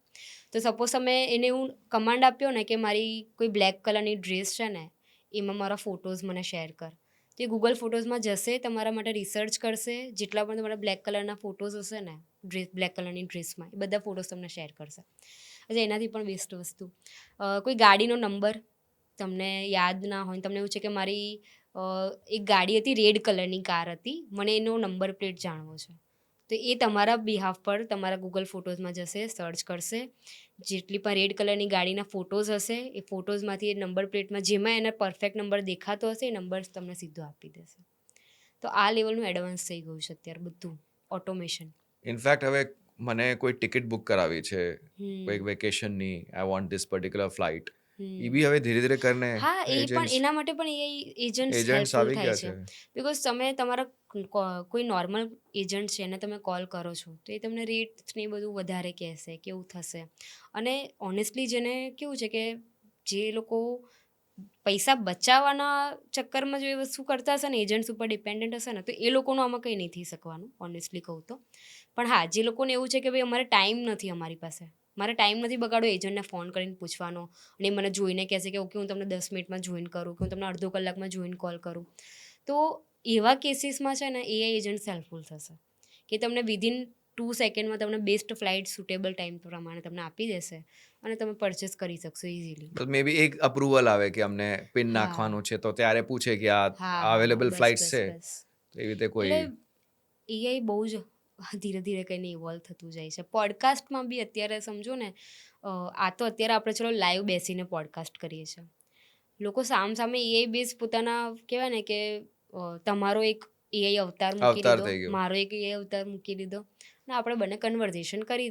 તો સપોઝ તમે એને એવું કમાન્ડ આપ્યો ને કે મારી કોઈ બ્લેક કલરની ડ્રેસ છે ને એમાં મારા ફોટોઝ મને શેર કર, તો એ ગૂગલ ફોટોઝમાં જશે, તમારા માટે રિસર્ચ કરશે, જેટલા પણ તમારા બ્લેક કલરના ફોટોઝ હશે ને બ્લેક કલરની ડ્રેસમાં, એ બધા ફોટોઝ તમને શેર કરશે. એટલે એનાથી પણ બેસ્ટ વસ્તુ, કોઈ ગાડીનો નંબર તમને યાદ ના હોય, તમને એવું છે કે મારી એક ગાડી હતી, રેડ કલરની કાર હતી, મને એનો નંબર પ્લેટ જાણવો છે, તો એ તમારા બિહાફ પર તમારા ગૂગલ ફોટોઝમાં જશે, સર્ચ કરશે, જેટલી પણ રેડ કલરની ગાડીના ફોટોઝ હશે એ ફોટોઝમાંથી એ નંબર પ્લેટમાં જેમાં એને પરફેક્ટ નંબર દેખાતો હશે એ નંબર તમને સીધો આપી દેશે. તો આ લેવલનું એડવાન્સ થઈ ગયું છે અત્યારે બધું ઓટોમેશન. ઇનફેક્ટ હવે મને કોઈ ટિકિટ બુક કરાવી છે કોઈ વેકેશનની, I want this particular flight, એ બી હવે ધીરે ધીરે કરીને હા, એ પણ એના માટે પણ એઆઈ એજન્ટ્સ એજન્ટ્સ હેલ્પફુલ આવી થાય ગયા છે. છે. બિકોઝ તમે તમારા કોઈ નોર્મલ એજન્ટ છે એને તમે કોલ કરો છો તો એ તમને રેટ ને એ બધું વધારે કહેશે કેવું થશે. અને ઓનેસ્ટલી જેને કેવું છે કે જે લોકો પૈસા બચાવવાના ચક્કરમાં જો એ વસ્તુ કરતા હશે ને, એજન્ટ્સ ઉપર ડિપેન્ડન્ટ હશે ને, તો એ લોકોનું આમાં કંઈ નહીં થઈ શકવાનું, ઓનેસ્ટલી કહું તો. પણ હા, જે લોકોને એવું છે કે ભાઈ અમારે ટાઈમ નથી, અમારી પાસે મારે ટાઈમ નથી બગાડો એજન્ટને ફોન કરીને પૂછવાનો, અને એ મને જોઈને કહેશે કે ઓકે હું તમને 10 મિનિટમાં જોઈન કરું, કે હું તમને અડધો કલાકમાં જોઈન કોલ કરું. તો એવા કેસીસમાં છે ને એઆઈ એજન્ટ હેલ્પફુલ થશે કે તમને વિધિન 2 સેકન્ડમાં તમને બેસ્ટ ફ્લાઇટ સુટેબલ ટાઈમ પ્રમાણે તમને આપી દેશે અને તમે પરચેસ કરી શકશો ઇઝીલી. મે બી એક અપ્રુવલ આવે કે અમને પિન હા નાખવાનું છે તો ત્યારે પૂછે કે આ હા અવેલેબલ બસ ફ્લાઇટ્સ બસ છે, બસ. તો એવી રીતે કોઈ. એટલે એઆઈ બહુ જ ધીરે ધીરે કંઈને ઇવોલ્વ થતું જાય છે. પોડકાસ્ટમાં બી અત્યારે સમજો ને, આ તો અત્યારે આપણે ચલો લાઈવ બેસીને પોડકાસ્ટ કરીએ છીએ. લોકો સામે એઆઈ બેઝ પોતાના કહેવાય ને કે તમારો એક એઆઈ અવતાર મૂકી અવતાર દીધો, થઈ ગયો. મારો એક એઆઈ અવતાર મૂકી દીધો, અને આપણે બંને કન્વર્ઝેશન કરી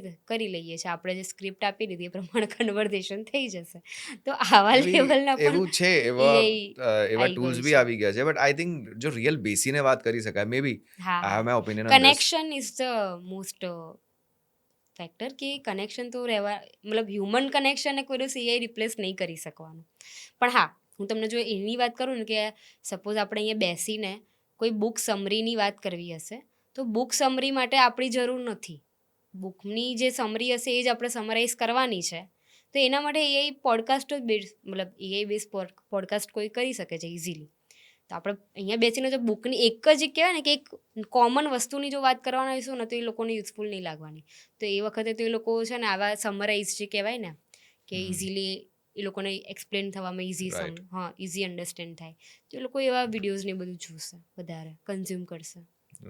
લઈએ છીએ. આપણે જે સ્ક્રિપ્ટ આપી દીધી એ પ્રમાણે કન્વર્ઝેશન થઈ જશે. તો આવા લેવલના પણ એવું છે, એવા એઆઈ એવા આવી ટૂલ્સ ગયું બી છે. આવી ગયા છે, બટ આઈ થિંક જો રિયલ બેસીને વાત કરી શકાય, મે બી હા I have my opinion on this. Connection is the most factor, કે કનેક્શન તો રહેવા, મતલબ હ્યુમન કનેક્શનને કોઈ દિવસ એઆઈ રિપ્લેસ નહીં કરી શકવાનું. પણ હા, હું તમને જો એની વાત કરું ને કે સપોઝ આપણે અહીંયા બેસીને કોઈ બુક સમરીની વાત કરવી હશે, તો બુક સમરી માટે આપણી જરૂર નથી. બુકની જે સમરી હશે એ જ આપણે સમરાઇઝ કરવાની છે. તો એના માટે એઆઈ પોડકાસ્ટ જ મતલબ એઆઈ બેઝ પોડકાસ્ટ કોઈ કરી શકે છે ઇઝીલી. તો આપણે અહીંયા બેસીને જો બુકની એક જ કહેવાય ને કે એક કોમન વસ્તુની જો વાત કરવાના હોઈશું ને, તો એ લોકોને યુઝફુલ નહીં લાગવાની. તો એ વખતે તો એ લોકો છે ને આવા સમરાઇઝ જે કહેવાય ને કે ઇઝીલી એ લોકોને એક્સપ્લેન થવામાં રાઈટ ઇઝી અન્ડરસ્ટેન્ડ થાય, તો એ લોકો એવા વિડીયોઝ ને બધું જોશે, વધારે કન્ઝ્યુમ કરશે.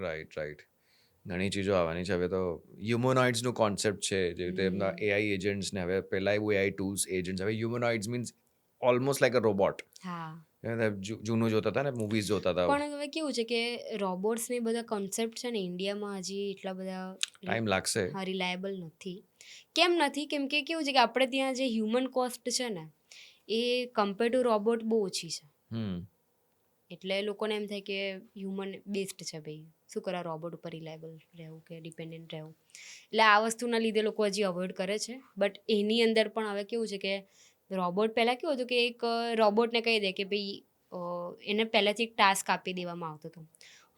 રાઈટ. ઘણી ચીજો આવવાની છે. હવે તો હ્યુમનોઇડ્સનું કોન્સેપ્ટ છે, જેવી રીતે એમના એઆઈ એજન્ટ્સને, હવે પહેલા એવું એઆઈ ટૂલ્સ એજન્ટ્સ, હવે humanoids means almost like a robot. હા, જૂનું જોતા હતા ને, મૂવીઝ જોતા હતા. પણ હવે કેવું છે કે રોબોટ્સ ને બધા કોન્સેપ્ટ છે ને ઇન્ડિયામાં હજી એટલા બધા ટાઈમ લાગશે. રિલાયેબલ નથી. કેમ નથી? કેમ કે કેવું છે કે આપણે ત્યાં જે હ્યુમન કોસ્ટ છે ને એ કમ્પેર ટુ રોબોટ બહુ ઓછી છે. એટલે લોકોને એમ થાય કે હ્યુમન બેસ્ટ છે, ભાઈ શું કરવા રોબોટ ઉપર રિલાયેબલ રહેવું કે ડિપેન્ડન્ટ રહેવું. એટલે આ વસ્તુના લીધે લોકો હજી અવોઇડ કરે છે. બટ એની અંદર પણ હવે કેવું છે કે રોબોટ પહેલાં કેવું હતું કે એક રોબોટને કહી દે કે ભાઈ એને પહેલાંથી એક ટાસ્ક આપી દેવામાં આવતો હતો.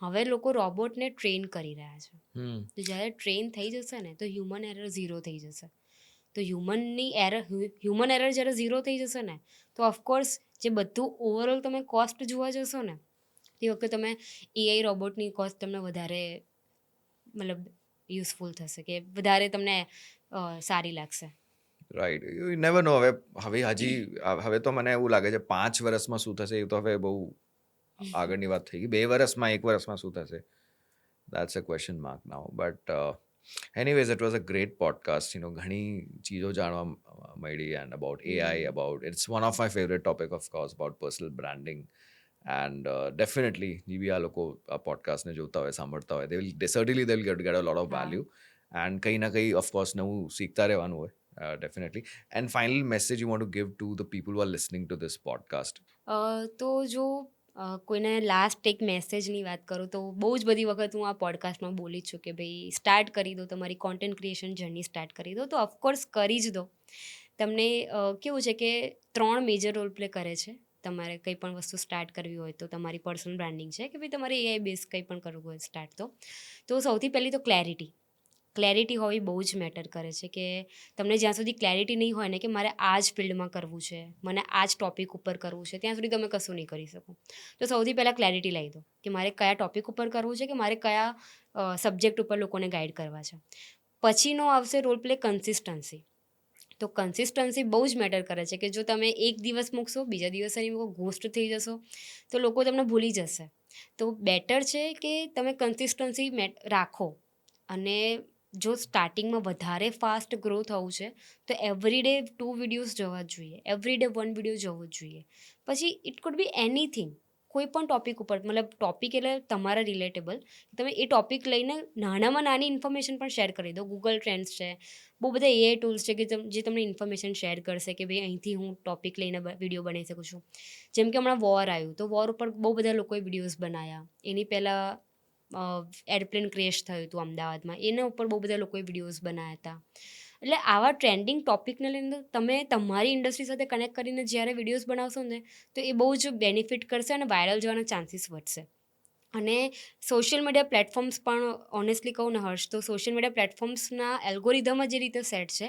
હવે લોકો રોબોટને ટ્રેન કરી રહ્યા છે. તો જ્યારે ટ્રેન થઈ જશે ને તો હ્યુમન એરર ઝીરો થઈ જશે. તો હ્યુમન એરર જ્યારે ઝીરો થઈ જશે ને, તો ઓફકોર્સ જે બધું ઓવરઓલ તમે કોસ્ટ જોવા જશો ને, તે વખતે તમે એઆઈ રોબોટની કોસ્ટ તમને વધારે મતલબ યુઝફુલ થશે, કે વધારે તમને સારી લાગશે. રાઈટ, યુ નેવર નો. હવે તો મને એવું લાગે છે 5 વર્ષમાં શું થશે એ તો હવે બહુ આગળની વાત થઈ ગઈ. 2 વર્ષમાં, 1 વર્ષમાં શું થશે, that's a question mark now. But anyways, it was a great podcast. ઘણી ચીજો જાણવા મળી, and about AI, about it's one of my favourite topic of course, about personal branding. And definitely જે બી આ લોકો આ પોડકાસ્ટને જોતા હોય, સાંભળતા હોય, સર્ટનલી they will get a lot of value. And કંઈ ના કંઈ ઓફકોર્સ નવું શીખતા રહેવાનું હોય. Definitely. And final message you want to give to the people who are listening to this podcast? તો જો કોઈને લાસ્ટ એક મેસેજની વાત કરું તો બહુ જ બધી વખત હું આ પોડકાસ્ટમાં બોલી છું કે ભાઈ સ્ટાર્ટ કરી દો, તમારી કોન્ટેન્ટ ક્રિએશન જર્ની સ્ટાર્ટ કરી દો. તો ઓફકોર્સ કરી જ દો. તમને કેવું છે કે 3 મેજર રોલ પ્લે કરે છે. તમારે કંઈ પણ વસ્તુ સ્ટાર્ટ કરવી હોય તો, તમારી પર્સનલ બ્રાન્ડિંગ છે કે ભાઈ તમારે એઆઈ બેઝ કંઈ પણ કરવું હોય સ્ટાર્ટ, તો સૌથી પહેલી તો ક્લેરિટી હોવી બહુ જ મેટર કરે છે. કે તમને જ્યાં સુધી ક્લેરિટી નહીં હોય ને કે મારે આ જ ફિલ્ડમાં કરવું છે, મને આ જ ટૉપિક ઉપર કરવું છે, ત્યાં સુધી તમે કશું નહીં કરી શકો. તો સૌથી પહેલાં ક્લેરિટી લાવી દો કે મારે કયા ટૉપિક ઉપર કરવું છે, કે મારે કયા સબ્જેક્ટ ઉપર લોકોને ગાઈડ કરવા છે. પછીનો આવશે રોલ પ્લે કન્સિસ્ટન્સી. તો કન્સિસ્ટન્સી બહુ જ મેટર કરે છે. કે જો તમે એક દિવસ મૂકશો, બીજા દિવસે નહીં મૂકો, ઘોસ્ટ થઈ જશો, તો લોકો તમને ભૂલી જશે. તો બેટર છે કે તમે કન્સિસ્ટન્સી રાખો. અને જો સ્ટાર્ટિંગમાં વધારે ફાસ્ટ ગ્રો થવું છે તો એવરી ડે 2 વિડીયોઝ જવા જ જોઈએ, એવરી ડે 1 વિડીયો જવો જ જોઈએ. પછી ઇટ કુડ બી એનીથિંગ, કોઈ પણ ટૉપિક ઉપર, મતલબ ટૉપિક એટલે તમારા રિલેટેબલ. તમે એ ટૉપિક લઈને નાનામાં નાની ઇન્ફોર્મેશન પણ શેર કરી દો. ગૂગલ ટ્રેન્ડ્સ છે, બહુ બધા એઆઈ ટૂલ્સ છે કે જે તમને ઇન્ફોર્મેશન શેર કરશે કે ભાઈ અહીંથી હું ટૉપિક લઈને વિડીયો બનાવી શકું છું. જેમ કે હમણાં વોર આવ્યું, તો વોર ઉપર બહુ બધા લોકોએ વિડીયોઝ બનાવ્યા. એની પહેલાં એરપ્લેન ક્રેશ થયું હતું અમદાવાદમાં, એના ઉપર બહુ બધા લોકોએ વિડીયોઝ બનાવ્યા હતા. એટલે આવા ટ્રેન્ડિંગ ટોપિકને લઈને તમે તમારી ઇન્ડસ્ટ્રી સાથે કનેક્ટ કરીને જ્યારે વિડીયોઝ બનાવશો ને, તો એ બહુ જ બેનિફિટ કરશે અને વાયરલ જવાના ચાન્સીસ વધશે. અને સોશિયલ મીડિયા પ્લેટફોર્મ્સ પણ ઓનેસ્ટલી કહું ને હર્ષ, તો સોશિયલ મીડિયા પ્લેટફોર્મ્સના એલ્ગોરિધમ જ એ રીતે સેટ છે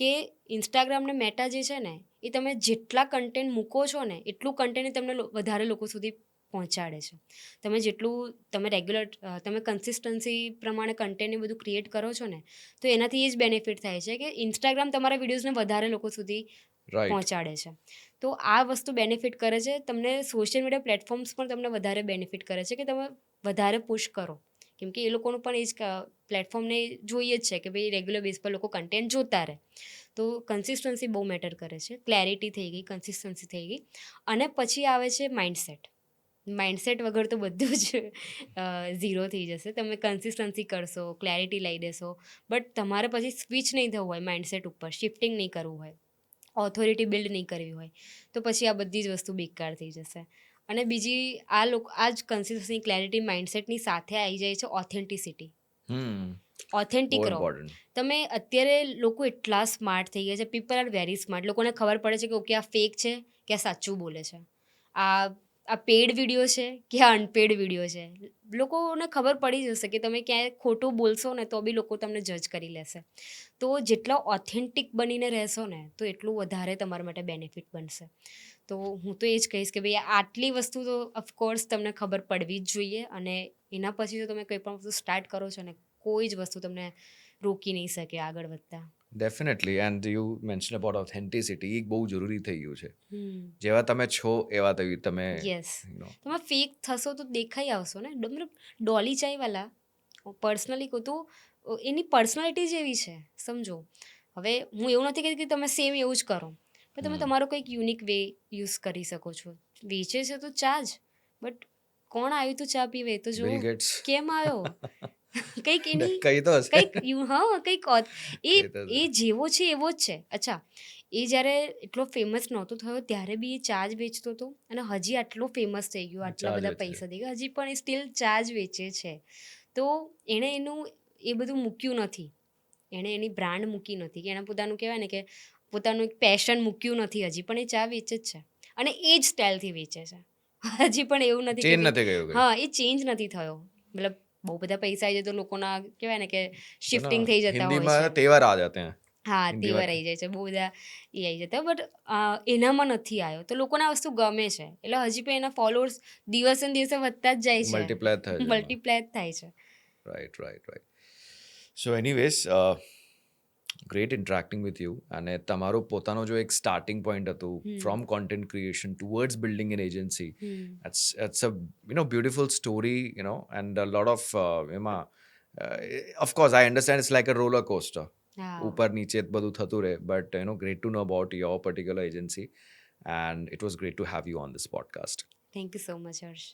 કે ઇન્સ્ટાગ્રામ ને મેટા જે છે ને, એ તમે જેટલા કન્ટેન્ટ મૂકો છો ને એટલું કન્ટેન્ટ તમને વધારે લોકો સુધી પહોંચાડે છે. તમે જેટલું રેગ્યુલર તમે કન્સિસ્ટન્સી પ્રમાણે કન્ટેન્ટ એ બધું ક્રિએટ કરો છો ને, તો એનાથી એ જ બેનિફિટ થાય છે કે ઇન્સ્ટાગ્રામ તમારા વિડીયોઝને વધારે લોકો સુધી રાઈટ. પહોંચાડે છે. તો આ વસ્તુ બેનિફિટ કરે છે તમને. સોશિયલ મીડિયા પ્લેટફોર્મ્સ પણ તમને વધારે બેનિફિટ કરે છે કે તમે વધારે પુશ કરો, કેમ કે એ લોકોનું પણ એ જ પ્લેટફોર્મને જોઈએ જ છે કે ભાઈ રેગ્યુલર બેઝ પર લોકો કન્ટેન્ટ જોતા રહે. તો કન્સિસ્ટન્સી બહુ મેટર કરે છે. ક્લેરિટી થઈ ગઈ, કન્સિસ્ટન્સી થઈ ગઈ, અને પછી આવે છે માઇન્ડસેટ. માઇન્ડસેટ વગર તો બધું જ ઝીરો થઈ જશે. તમે કન્સિસ્ટન્સી કરશો, ક્લેરિટી લઈ દેશો, બટ તમારે પછી સ્વિચ નહીં થવું હોય માઇન્ડસેટ ઉપર, શિફ્ટિંગ નહીં કરવું હોય, ઓથોરિટી બિલ્ડ નહીં કરવી હોય, તો પછી આ બધી જ વસ્તુ બેકાર થઈ જશે. અને બીજી આ જ કન્સિસ્ટન્સી, ક્લેરિટી, માઇન્ડસેટની સાથે આવી જાય છે ઓથેન્ટિસિટી. બહુ ઓથેન્ટિક રહો. ઇમ્પોર્ટન્ટ. તમે અત્યારે લોકો એટલા સ્માર્ટ થઈ ગયા છે, પીપલ આર વેરી સ્માર્ટ. લોકોને ખબર પડે છે કે ઓકે આ ફેક છે કે આ સાચું બોલે છે, આ પેડ વિડીયો છે કે આ અનપેડ વિડીયો છે. લોકોને ખબર પડી જશે કે તમે ક્યાંય ખોટું બોલશો ને તો બી લોકો તમને જજ કરી લેશે. તો જેટલા ઓથેન્ટિક બનીને રહેશો ને, તો એટલું વધારે તમારા માટે બેનિફિટ બનશે. તો હું તો એ જ કહીશ કે ભાઈ આટલી વસ્તુ તો ઓફકોર્સ તમને ખબર પડવી જ જોઈએ. અને એના પછી જો તમે કંઈ પણ વસ્તુ સ્ટાર્ટ કરો છો ને, કોઈ જ વસ્તુ તમને રોકી નહીં શકે આગળ વધતા. Definitely. And you mention about authenticity, એ બહુ જરૂરી થઈ ગયું છે. હમ જેવા તમે છો એવા તમે યસ. you know, તમે ફેક થશો તો દેખાઈ આવશો ને. મતલબ ડોલી ચાયવાલા પર્સનલી કહું તો એની પર્સનાલિટી જ એવી છે, સમજો. હવે હું એવું નથી કહેતી કે તમે સેમ એવું જ કરો, પણ તમે હમ. તમારો કંઈક યુનિક વે યુઝ કરી શકો છો. વેચે છે તો ચા જ, બટ કોણ આવ્યું તું ચા પીવે તો જો, બિલ ગેટ્સ. કેમ આવ્યો, કંઈક એની કઈ તો હશે. કંઈક કંઈક એ કઈ તો હશે. એ જેવો છે એવો જ છે. અચ્છા, એ જ્યારે એટલો ફેમસ નહોતો થયો ત્યારે બી એ ચા જ વેચતો હતો, અને હજી આટલો ફેમસ થઈ ગયો, આટલા ચા જ બધા વેચે છે. પૈસા થઈ ગયા, હજી પણ એ સ્ટીલ ચા જ વેચે છે. તો એણે એનું એ બધું મૂક્યું નથી, એણે એની બ્રાન્ડ મૂકી નથી, કે એણે પોતાનું કહેવાય ને કે પોતાનું એક પેશન મૂક્યું નથી. હજી પણ એ ચા વેચે જ છે, અને એ જ સ્ટાઇલથી વેચે છે. હજી પણ એવું નથી કે ચેન્જ નથી ગયું કઈ. હા, એ ચેન્જ નથી થયો. મતલબ બહુ બધા પૈસા આવી જાય તો લોકોના કહેવાય ને કે तो શિફ્ટિંગ ना, થઈ જતા हिंदी હોય में છે. तेवर आ जाते हैं. હા, हिंदी તેવાર में આવી જાય છે, બહુ બધા એ આવી જતા, બટ એનામાં નથી આવ્યો. તો લોકોને આ વસ્તુ ગમે છે, એટલે હજી પણ એના ફોલોઅર્સ દિવસે ને દિવસે વધતા જ જાય છે, મલ્ટીપ્લાય થાય છે એમાં. મલ્ટીપ્લાય જ થાય છે. Right. So anyways, great interacting with you. અને તમારું પોતાનો જો એક સ્ટાર્ટિંગ પોઈન્ટ હતું from content creation towards building an agency, it's a beautiful story, and a lot of એમાં of course I understand it's like a roller coaster. હા, ઉપર નીચે બધું થતું રહે, but great to know about your particular agency, and it was great to have you on this podcast. Thank you so much Harsh.